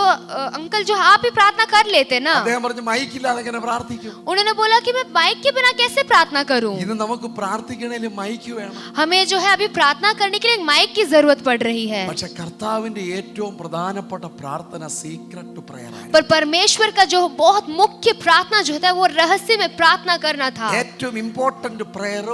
अंकल जो आप ही प्रार्थना कर लेते ना. അദ്ദേഹം പറഞ്ഞു, മൈക്കില്ലാതെ എങ്ങനെ പ്രാർത്ഥിക്കും? उन्होंने बोला कि मैं माइक के बिना कैसे प्रार्थना करूं. ഇന്ന് നമുക്ക് പ്രാർത്ഥിക്കണേലും മൈക്ക് വേണം. हमें जो है अभी प्रार्थना करने के लिए माइक की जरूरत पड़ रही है. പക്ഷെ കർത്താവിന്റെ ഏറ്റവും പ്രധാനപ്പെട്ട പ്രാർത്ഥന സീക്രട്ട് പ്രയർ ആണ്. पर परमेश्वर का जो बहुत मुख्य प्रार्थना जो है वो रहस्य में प्रार्थना करना था. ഏറ്റവും ഇമ്പോർട്ടന്റ് പ്രയർ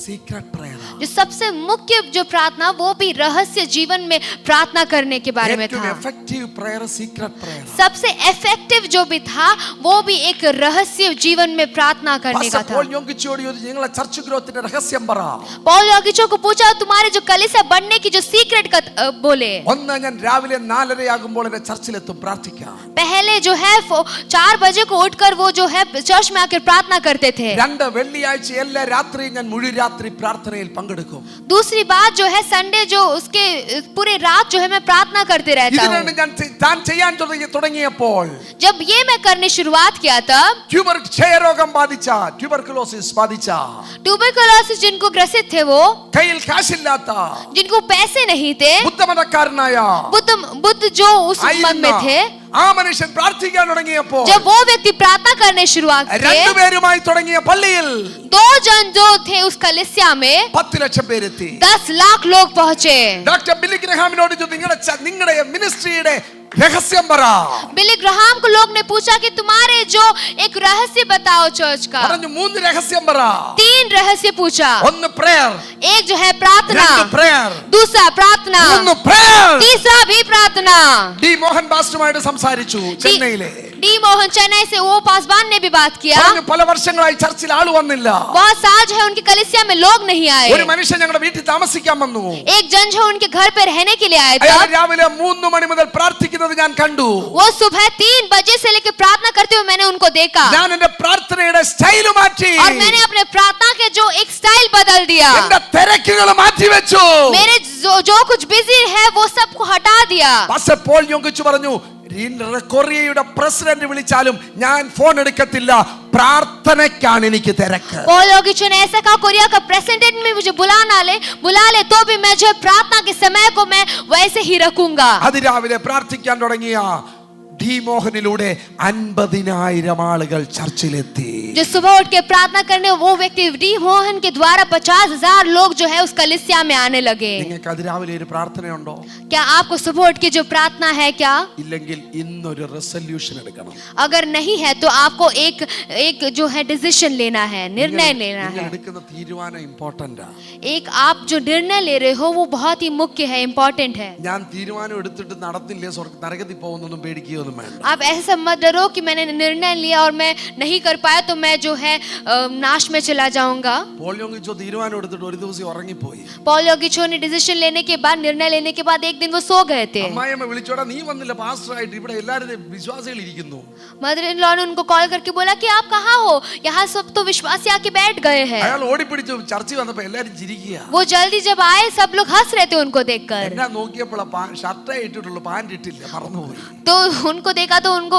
सीक्रेट प्रेयर. जो सबसे मुख्य जो प्रार्थना वो भी रहस्य जीवन में प्रार्थना करने के बारे में था. Effective prayer secret prayer. सबसे इफेक्टिव जो भी था वो भी एक रहस्य जीवन में प्रार्थना करने का था. പോൾ യോങ്കിച്ചോട് ചോദിച്ചു, നിങ്ങളെ ചർച്ച് ഗ്രോത്തിന്റെ രഹസ്യം പറ. पॉल योगिचो को पूछा तुम्हारे जो कलीसिया बनने की जो सीक्रेट का बोले. ഒന്ന്, ഞാൻ രാവിലെ 4:30 ആകുമ്പോൾ എന്റെ ചർച്ചിലെത്തും പ്രാർത്ഥിക്കാം. पहले जो है 4 बजे को उठकर वो जो है चर्च में आकर प्रार्थना करते थे. 2, വെള്ളിയാഴ്ച എല്ലാ രാത്രിയും ഞാൻ മുഴുവൻ രാത്രി പ്രാർത്ഥനയിൽ പങ്കെടുക്കും. दूसरी बात जो है संडे जो उसके पूरे रात जो है मैं प्रार्थना करते रहता हूँ. ഇതിനാണ് ഞാൻ താൻ ചെയ്യാൻ തുടങ്ങിയപ്പോൾ जब ये मैं करने शुरुआत किया तब ക്ഷയരോഗം ബാധിച്ച ട്യൂബർകുലോസിസ് ബാധിച്ച ट्यूबरकुलोसिस जिनको ग्रसित थे वो കയ്യിൽ കാശില്ലാത്ത जिनको पैसे नहीं थे ബുദ്ധമതക്കാരനായ बुद्ध जो उस उम्मत में थे ആ മനുഷ്യൻ പ്രാർത്ഥിക്കാൻ തുടങ്ങിയപ്പോൾ जब वो व्यक्ति प्रार्थना करने शुरुआत किए രണ്ടുപേരുമായി തുടങ്ങിയ പള്ളിയിൽ 2 जन जो थे उस कलीसिया में 10 ലക്ഷം പേരെത്തി. 10 लाख लोग पहुंचे. ഡോക്ടർ ബില്ലി ഗ്രഹാമിനോട് നിങ്ങളുടെ മിനിസ്ട്രിയുടെ രഹസ്യം പറ. बिली ग्राहम को लोग ने पूछा कि तुम्हारे जो एक रहस्य बताओ चर्च का. പറഞ്ഞു 3 രഹസ്യം പറ. 3 रहस्य पूछा. ഒന്ന് prayer, एक जो है प्रार्थना, 2 prayer, दूसरा प्रार्थना, 3 prayer. तीसरा भी प्रार्थना. ഡി മോഹൻ ബാസ്റ്റുമായിട്ട് സംസാരിച്ചു ചെന്നൈയിലെ. डी मोहन चेन्नई से वो पासवान ने भी बात किया. പറഞ്ഞു പല വർഷങ്ങളായി ചർച്ചിൽ ആള് വന്നില്ല. बहुत साल जो है उनकी कलीसिया में लोग नहीं आए. ഒരു മനുഷ്യൻ ഞങ്ങളുടെ വീട്ടിൽ താമസിക്കാൻ വന്നു. एक जन जो उनके घर पे रहने के लिए आया था. അയാൾ രാവിലെ 3 മണി മുതൽ പ്രാർത്ഥിക്കുന്നത് ഞാൻ കണ്ടു. वो सुबह 3 बजे से लेकर प्रार्थना करते हुए मैंने उनको देखा. ഞാൻ എന്റെ പ്രാർത്ഥനയുടെ സ്റ്റൈൽ മാറ്റി. और मैंने अपने प्रार्थना के जो एक स्टाइल बदल दिया. എന്റെ തിരക്കുകൾ മാറ്റി വെച്ചു. मेरे जो कुछ बिजी है वो सब को हटा दिया. പാസ്റ്റർ പോൾ യോങ്കിച്ചു പറഞ്ഞു, കൊറിയയുടെ പ്രസിഡന്റ് വിളിച്ചാലും ഞാൻ ഫോൺ എടുക്കത്തില്ല, പ്രാർത്ഥനയ്ക്കാണ് എനിക്ക് തിരക്ക്. पॉल योगिचो ने ऐसा कहा, कोरिया का प्रेसिडेंट में मुझे बुला ले तो भी मैं जो प्रार्थना के समय को मैं वैसे ही रखूंगा. അതിരാവിലെ പ്രാർത്ഥിക്കാൻ തുടങ്ങിയ ഡി മോഹനിലൂടെ 50,000 ആളുകൾ ചർച്ചിലെത്തി. जो सुबह उठ के प्रार्थना करने वो व्यक्ति डी मोहन के द्वारा 50,000 लोग जो है उस कलीसिया में आने लगे. നിങ്ങൾക്ക് അതിരാവിലെ ഒരു പ്രാർത്ഥനയുണ്ടോ? क्या आपको सुबह उठ के जो प्रार्थना है क्या? ഇല്ലെങ്കിൽ ഇന്നൊരു റെസല്യൂഷൻ എടുക്കണം. अगर नहीं है तो आपको एक जो है डिसीजन लेना है, निर्णय लेना നിങ്ങൾ है. എടുക്കുന്ന തീരുമാനം ഇമ്പോർട്ടന്റാ. एक आप जो निर्णय ले रहे हो वो बहुत ही मुख्य है, इम्पोर्टेंट है. ഞാൻ തീരുമാനം എടുത്തിട്ട് നടത്തില്ലേ നരകത്തിൽ പോകുന്നൊന്നും പേടിക്കുകയൊന്നും വേണ്ട. आप ऐसा मत डरो कि मैंने निर्णय लिया और मैं नहीं कर पाया तो मैं जो है नाश में चला जाऊंगा. പോൾ യോങ്ങിച്ചോ തീരുമാനം എടുത്തിട്ട് ഒരു ദിവസം ഉറങ്ങിപ്പോയി. पॉल योगिचो ने डिसीजन लेने के बाद, निर्णय लेने के बाद एक दिन वो सो गए थे. അമ്മായിയമ്മ വിളിച്ചോടാ നീ വന്നില്ല പാസ്റ്റർ ആയിട്ട്, ഇവിടെ എല്ലാവരും വിശ്വാസികൾ ഇരിക്കുന്നു. मदर इन लॉ ने उनको कॉल करके बोला कि आप कहाँ हो, यहाँ सब तो विश्वासी आके बैठ गए हैं. അയാൾ ഓടിപ്പിടിച്ചു ചർച്ചിൽ വന്നപ്പോ എല്ലാരും ചിരിക്കുക. वो जल्दी जब आए सब लोग हंस रहे थे उनको देखकर. എന്നാ നോക്കിയപ്പോൾ ഷർട്ടേ ഇട്ടിട്ടുള്ളൂ, പാന്റ് ഇട്ടില്ല, മറന്നുപോയി. तो उनको देखा तो उनको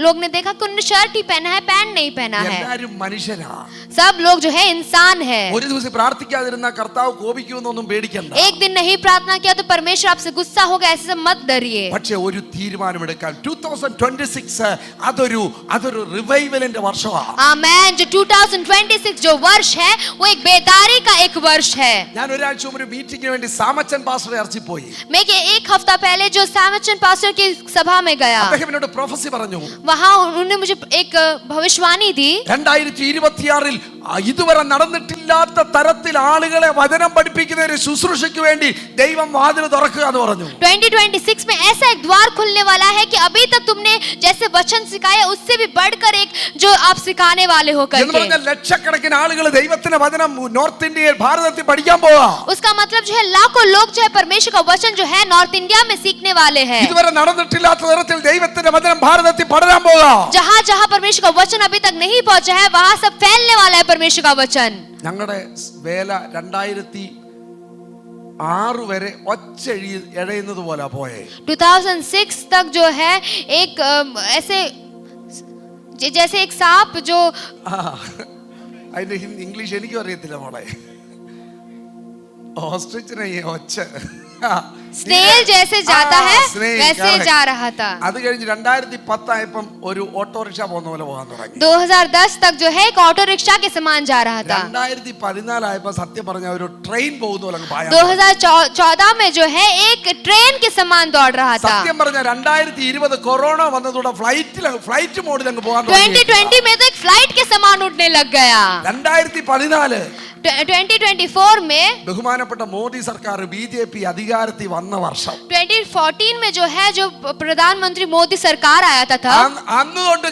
लोग ने देखा कि उन्होंने शर्ट ही पहना है, पैंट नहीं पहना है. എല്ലാരും മനുഷ്യരാ. सब लोग जो है इंसान है. ഒരു ദിവസം പ്രാർത്ഥിക്കാതിരുന്ന കർത്താവ് കോപിക്കുമെന്നൊന്നും പേടിക്കണ്ട. एक दिन नहीं प्रार्थना किया तो परमेश्वर आपसे गुस्सा होगा, ऐसे सब मत डरिए. പക്ഷേ ഒരു തീരുമാനമെടുക്കാൻ 2026 അതൊരു റിവൈവലിന്റെ വർഷമാണ്. आमेन. जो 2026 जो वर्ष है वो एक बेदारी का एक वर्ष है. ഞാൻ ഒരാഴ്ച മുമ്പ് ഒരു മീറ്റിംഗിന് വേണ്ടി സാമച്ചൻ പാസ്റ്ററെ ചർച്ചിൽ പോയി. मैं के एक हफ्ता पहले जो सामचन पास्टर की सभा में गया, അദ്ദേഹം എന്നോട് പ്രൊഫസി പറഞ്ഞു. वहां उन्होंने मुझे एक भविष्यवाणी दी. 2026 ഇതുവരെ നടന്നിട്ടില്ലാത്ത തരത്തിൽ ആളുകളെ വചനം പഠിപ്പിക്കുന്ന ഒരു ശുശ്രൂഷയ്ക്ക് വേണ്ടി ദൈവം വാതിൽ തുറക്കുക എന്ന് പറഞ്ഞു. 2026 में ऐसा एक द्वार खुलने वाला है कि अभी तक तुमने जैसे वचन सिखाया उससे भी बढ़कर एक जो आप सिखाने वाले हो എന്ന് करके. പറഞ്ഞാൽ ലക്ഷക്കണക്കിന് ആളുകൾ ദൈവത്തിന്റെ വചനം നോർത്ത് ഇന്ത്യയിൽ ഭാരതത്തിൽ പഠിക്കാൻ പോവാ. उसका मतलब जो है लाखों लोग जो है परमेश्वर का वचन जो है नॉर्थ इंडिया में सीखने वाले हैं. ഇതുവരെ നടന്നിട്ടില്ലാത്ത തരത്തിൽ ദൈവത്തിന്റെ വചനം ഭാരതത്തിൽ പഠിക്കാൻ പോവാ. जहां जहां परमेश्वर का वचन अभी तक नहीं पहुंचा है वहां सब फैलने वाला है परमेश्वर का वचन. ഞങ്ങളുടെ വേല 2006 വരെ എഴയുന്നത് പോലെ പോയെ. 2006 तक जो है एक ऐसे जैसे एक सांप जो അതിന്റെ ഇംഗ്ലീഷ് എനിക്കും അറിയത്തില്ല മോളെ. ഓസ്ട്രിച്ചിനെ ഒച്ച स्नेल जैसे जाता है स्नेल, वैसे correct. जा रहा था. അത് കഴിഞ്ഞ് 2010 ആയപ്പം ഒരു ഓട്ടോറിക്ഷ പോകുന്ന പോലെ പോകാൻ തുടങ്ങി. 2010 तक जो है एक ऑटो रिक्शा के समान जा रहा था. 2014 ആയപ്പോ സത്യം പറഞ്ഞ ഒരു ട്രെയിൻ പോകുന്ന പോലെ പായാൻ. 2014 में जो है एक ट्रेन के समान दौड़ रहा था. സത്യം പറഞ്ഞ 2020 കൊറോണ വന്നതോടെ ഫ്ലൈറ്റ് മോഡിൽ അങ്ങ് പോകാൻ തുടങ്ങി. 2020 में तो एक फ्लाइट के समान उड़ने लग गया. 2014 2024 में ബഹുമാനപ്പെട്ട മോദി സർക്കാർ BJP അധികാരത്തിൽ വന്ന വർഷം. 2014 में जो है जो प्रधानमंत्री मोदी सरकार आया था അന്ന് തൊട്ട്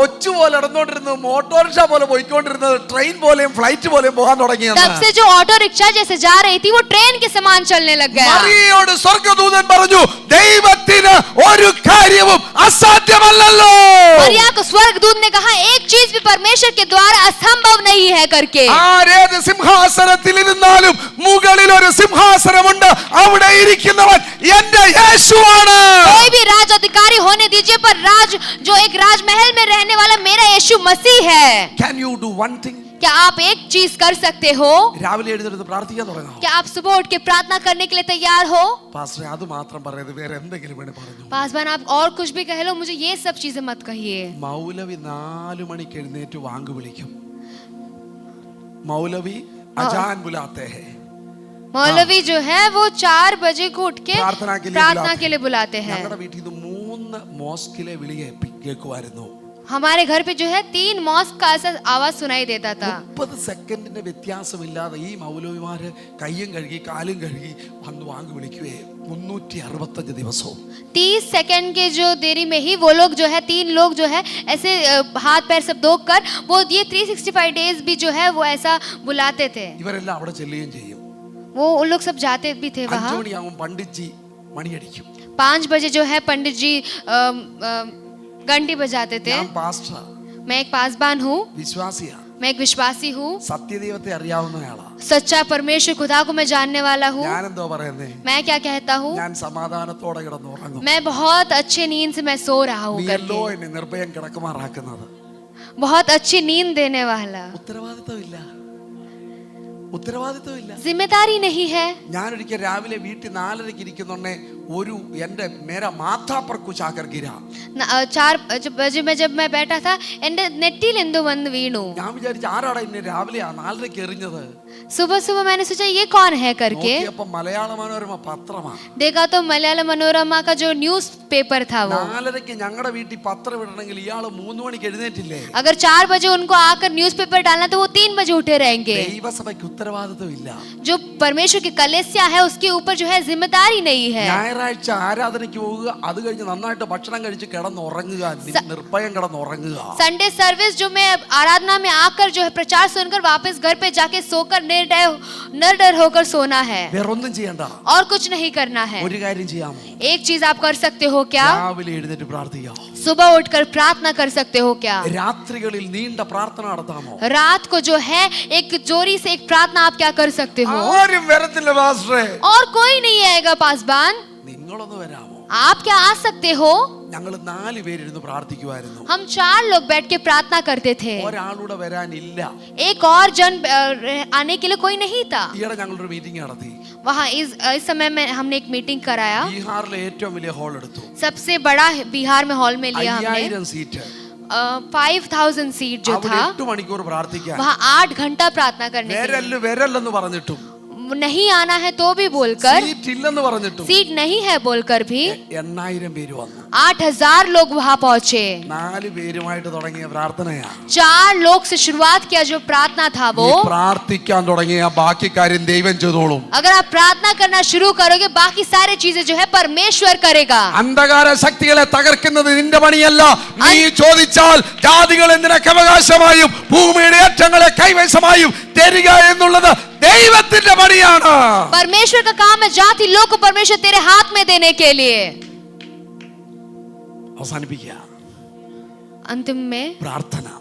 ഒച്ചു പോലെ നടന്നുകൊണ്ടിരുന്നത് ഓട്ടോറിക്ഷ പോലെ പോയിക്കൊണ്ടിരുന്നത് ട്രെയിൻ പോലെയും ഫ്ലൈറ്റ് പോലെയും പോകാൻ തുടങ്ങി. तब से जो ऑटो रिक्शा जैसे जा रही थी वो ट्रेन के समान चलने लग गया. മറിയയോട് സ്വർഗ്ഗദൂതൻ പറഞ്ഞു ദൈവത്തിന് ഒരു കാര്യവും അസാധ്യമല്ലല്ലോ. मरिया को स्वर्गदूत ने कहा एक चीज भी परमेश्वर के द्वारा असंभव नहीं है करके. ആരേത് സിംഹാസനത്തിൽ ഇരുന്നാലും മുകളിൽ ഒരു സിംഹാസനമുണ്ട്, അവിടെ ഇരിക്കുന്നവൻ എന്റെ യേശുവാണ്. कोई भी राज अधिकारी होने दीजिए पर राज जो एक राजमहल में रहने वाला मेरा यीशु मसीह है. Can you do one thing? क्या आप एक चीज कर सकते हो? രാവിലെ എഴുന്നേറ്റ് പ്രാർത്ഥിക്കാൻ തുടങ്ങാം. क्या आप सुबह उठ के प्रार्थना करने के लिए तैयार हो? പാസ്റ്റർ അത് മാത്രം പറയരുത്, വേറെ എന്തെങ്കിലും വേണേ പറഞ്ഞു. पासवान आप और कुछ भी कह लो, मुझे ये सब चीजें मत कहिए. മൗലവി 4 മണിക്ക് എഴുന്നേറ്റ് വാങ്ക് വിളിക്കും. മൗലവി അജാൻ ബുലാത്തെ ഹെ. मौलवी जो है वो 4 बजे को उठ के प्रार्थना के लिए बुलाते हैं. ഞങ്ങളുടെ വീട്ടിൽ നിന്ന് 3 മോസ്കിലെ വിളി കേൾക്കുമായിരുന്നു. हमारे घर पे जो है 3 मॉस्क का ऐसा आवाज सुनाई देता था. 30 സെക്കൻഡിന്റെ വ്യത്യാസമില്ലാതെ ഈ മൗലവിമാര് കയ്യും കഴുകി കാലും കഴുകി വന്ന് വാങ്ങി വിളിക്കുവേ 365 ദിവസവും. 30 सेकंड के जो देरी में ही वो लोग जो है 3 लोग जो है ऐसे हाथ पैर सब धो कर वो ये 365 डेज भी जो है वो ऐसा बुलाते थे. ഇവരെല്ലാം അവിടെ ചെല്ലുകയും ചെയ്യും. वो उन लोग सब जाते भी थे 5 वहाँ. മണിയാകും പണ്ഡിറ്റ്ജി മണിയടിക്കും. 5 बजे जो है पंडित जी घंटी बजाते थे. ഞാൻ പാസ്റ്ററാ, मैं एक पासबान हूँ, വിശ്വാസിയാ, मैं एक विश्वासी हूँ, സത്യദൈവത്തെ അറിയാവുന്നയാളാ. सच्चा परमेश्वर खुदा को मैं जानने वाला हूँ. ഞാനെന്തോ പറയുന്നേ, मैं क्या कहता हूँ, ഞാൻ സമാധാനത്തോടെ കിടന്ന് ഉറങ്ങും. मैं बहुत अच्छे नींद से मैं सो रहा हूँ നീയല്ലോ करके. എന്നെ നിർഭയം കിടക്കുമാറാക്കുന്നത്. बहुत अच्छी नींद देने वाला. ഉത്തരവാദിത്തമില്ല. ഉത്തരവാദിത്വമില്ല. जिम्मेदारी नहीं है. ഞാനൊരിക്കൽ രാവിലെ വീട്ടിൽ 4:30 ഇരിക്കുന്നുണ്ടേ ഒരു എന്റെ മേര മാഥാ पर कुछ आकर गिरा. 4 बजे में जब मैं बैठा था എന്റെ നെറ്റിയിൽ എന്തോ വന്ന് വീണു. ഞാൻ വിചാരിച്ചു ആരാടാ ഇന്ന് രാവിലെ 4:30 എറിഞ്ഞത്. सुबह सुबह मैंने सोचा ये कौन है करके. നോക്കിയപ്പോൾ മലയാള മനോരമ പത്രമാണ്. देखा तो मलयालम मनोरमा का जो न्यूज पेपर था वो. 4:30 ഞങ്ങളുടെ വീട്ടിൽ പത്രം ഇടണമെങ്കിൽ ഇയാള് 3 മണിക്ക് എഴുന്നേറ്റില്ലേ. अगर 4 बजे उनको आकर न्यूज़पेपर डालना तो वो 3 बजे उठे रहेंगे. ദൈവസഭയ്ക്ക് ഉത്തരവാദിത്വമില്ല. जो परमेश्वर की कलीसिया है उसके ऊपर जो है जिम्मेदारी नहीं है. ഞായറാഴ്ച ആരാധനയ്ക്ക് പോവുക, അത് കഴിഞ്ഞ് നന്നായിട്ട് ഭക്ഷണം കഴിച്ച് കിടന്നുറങ്ങുക, നിർഭയം കിടന്നുറങ്ങുക. संडे सर्विस जो मैं आराधना में आकर जो है प्रचार सुनकर वापस घर पे जाके सोकर निर्डर होकर सोना है. വേറൊന്നും ചെയ്യണ്ട. और कुछ नहीं करना है. ഒരു കാര്യം ചെയ്യാമോ? एक चीज आप कर सकते हो क्या? രാവിലെ എഴുന്നേറ്റ് പ്രാർത്ഥിക്കാം. सुबह उठकर प्रार्थना कर सकते हो क्या? രാത്രികളിൽ നീണ്ട പ്രാർത്ഥന നടത്താമോ? रात को जो है एक जोरी से एक प्रार्थना आप क्या कर सकते हो? ആരും വരത്തില്ല പാസ്റ്ററെ. और कोई नहीं आएगा पासबान. നിങ്ങളൊന്ന് വരാമോ? आप क्या आ सकते हो? ഞങ്ങൾ 4 പേരിരുന്ന് പ്രാർത്ഥിക്കുമായിരുന്നു. हम 4 लोग बैठ के प्रार्थना करते थे. ഒരാളൂടെ വരാനില്ല. एक और जन आने के लिए कोई नहीं था. ഈയിടെ ഞങ്ങളൊരു മീറ്റിംഗ് നടത്തി. वहाँ इस समय में हमने एक मीटिंग कराया. ബീഹാറിലെ ഏറ്റവും വലിയ ഹാൾ എടുത്തു. सबसे बड़ा बिहार में हॉल में लिया हमने. 5000 സീറ്റ്. 5000 सीट जो അവിടെ था 8 മണിക്കൂർ പ്രാർത്ഥിക്കാൻ. वहाँ 8 घंटा प्रार्थना करने के लिए. വരല്ലെന്ന് പറഞ്ഞിട്ടും नहीं आना है तो भी बोलकर, സീറ്റ് ഇല്ലെന്ന് പറഞ്ഞിട്ടും सीट नहीं है बोलकर भी 8000 പേര് വന്നു. 8000 लोग वहाँ पहुँचे. 4 പേരുമായിട്ട് തുടങ്ങിയ പ്രാർത്ഥനയാ. 4 लोग से शुरुआत किया जो प्रार्थना था वो. പ്രാർത്ഥിക്കാൻ തുടങ്ങിയ ബാക്കി കാര്യം ദൈവം ചെയ്തോളും. अगर आप प्रार्थना करना शुरू करोगे बाकी सारी चीजें जो है परमेश्वर करेगा. അന്ധകാര ശക്തികളെ തകർക്കുന്നത് നിന്റെ പണിയല്ല. നീ ചോദിച്ചാൽ ജാതികൾ നിനക്ക് അവകാശമായും ഭൂമിയുടെ ഏറ്റങ്ങളെ കൈവശമായും തരിക എന്നുള്ളത് ദൈവത്തിന്റെ പണിയാണ്. परमेश्वर का काम है जाति लोग को परमेश्वर तेरे हाथ में देने के लिए. അവസാനിപ്പിക്കുക. अंतिम में प्रार्थना.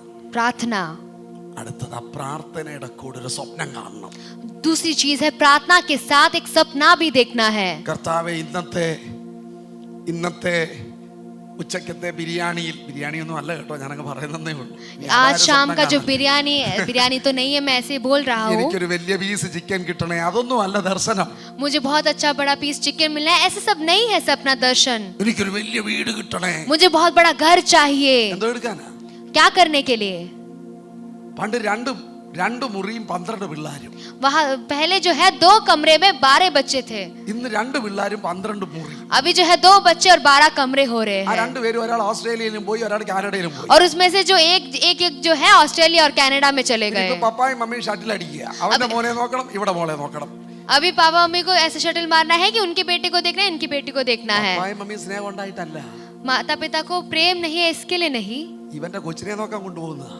അടുത്തത് പ്രാർത്ഥനയുടെ കൂടെ ഒരു സ്വപ്നം കാണണം. दूसरी चीज है प्रार्थना के साथ एक सपना भी देखना है. കർത്താവേ, ഇന്നത്തെ ഉച്ചക്കത്തെ ബിരിയാണിയൊന്നും അല്ല കേട്ടോ, ഞാനങ്ങ് പറയുന്നേ ഉള്ളൂ. आज शाम का जो बिरयानी तो नहीं है, मैं ऐसे बोल रहा हूँ. എനിക്കൊരു വലിയ പീസ് ചിക്കൻ കിട്ടണേ, അതൊന്നും അല്ല ദർശനം. मुझे बहुत अच्छा बड़ा पीस चिकन मिलना है, ऐसे सब नहीं है सपना दर्शन. എനിക്കൊരു വലിയ വീട് കിട്ടണേ. मुझे बहुत बड़ा घर चाहिए. എന്തോ എടുക്കാനാ? क्या करने के लिए? പണ്ട് രണ്ട് മുറിയും 12 പിള്ളേരും. वहाँ पहले जो है 2 कमरे में 12 बच्चे थे. ഇന്ന് 2 പിള്ളേരും 12 മുറി. अभी जो है 2 बच्चे और 12 कमरे हो रहे ആ हैं. 2 പേരും ഒരാൾ ഓസ്ട്രേലിയയിലും പോയി, ഒരാൾ കാനഡയിലും പോയി. और उसमें से जो एक जो है ऑस्ट्रेलिया और कनाडा में चले गए. ഇപ്പൊ പപ്പായും മമ്മിയും ഷട്ടിൽ അടിക്കുക. അവന്റെ മോനെ നോക്കണം, ഇവിടെ മോളെ നോക്കണം. अभी पापा मम्मी को ऐसे शटल मारना है कि उनके बेटे को देखना है, इनकी बेटी को देखना है. പപ്പായും മമ്മിയും സ്നേഹം ഉണ്ടായിട്ടല്ല, माता पिता को प्रेम नहीं है इसके लिए नहीं. ഇവന്റെ കൊച്ചിനെ നോക്കാൻ കൊണ്ടുപോകുന്നതാ.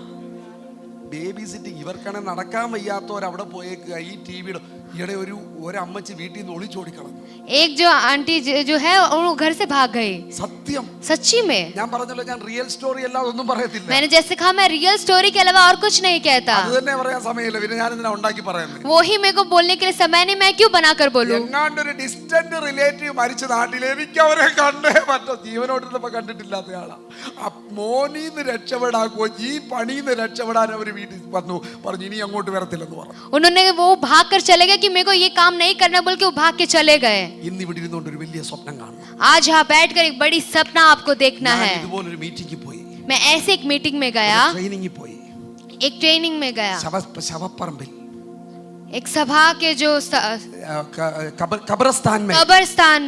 Baby sitting. ഇവർക്കാണ് നടക്കാൻ വയ്യാത്തവർ അവിടെ പോയേക്കുക. ഈ ടിവിയുടെ ഈയിടെ ഒരു അമ്മച്ചി വീട്ടിൽ നിന്ന് ഒളിച്ചോടിക്കളഞ്ഞു. एक जो आंटी जो है वो घर से भाग गई. സത്യം. सच्ची में. ഞാൻ പറഞ്ഞല്ലോ, ഞാൻ റിയൽ സ്റ്റോറി അല്ലാതെ ഒന്നും പറയത്തില്ല. मैंने जैसे कहा मैं रियल स्टोरी के अलावा और कुछ नहीं कहता. അത് തന്നെ പറയാൻ സമയമില്ല, പിന്നെ ഞാൻ ഇതിനെ ഉണ്ടാക്കി പറയുന്നത്. वो ही मेरे को बोलने के लिए समय नहीं, मैं क्यों बनाकर बोलूं. എങ്ങാണ്ട് ഒരു ഡിസ്റ്റന്റ് റിലേറ്റീവ് മരിച്ച നാട്ടിൽ എനിക്ക് അവരെ കണ്ടേ പറ്റും. ജീവനോട്ടിരുന്നപ്പോ കണ്ടിട്ടില്ലാത്ത ആളാ. മോനീന്ന് രക്ഷപ്പെടാക്കോ ഈ പണിന്ന് രക്ഷപ്പെടാൻ അവർ വീട്ടിൽ വന്നു, പറഞ്ഞു ഇനി അങ്ങോട്ട് വരത്തില്ലെന്ന് പറഞ്ഞു. उन्होंने वो भाग कर चले गए कि मेरे को ये काम नहीं करना बोल के वो भाग के चले गए. ഇന്ന് ഇവിടെ ഇരുന്നുകൊണ്ട് ഒരു വലിയ സ്വപ്നം കാണണം. आज यहाँ बैठकर एक बड़ी सपना आपको देखना है. ഇതുപോലൊരു മീറ്റിംഗിൽ പോയി, मैं ऐसे एक मीटिंग में गया, ട്രെയിനിങ്ങിൽ പോയി, एक ट्रेनिंग में गया, ശവപ്പറമ്പിൽ, एक सभा के जो कब्रस्तान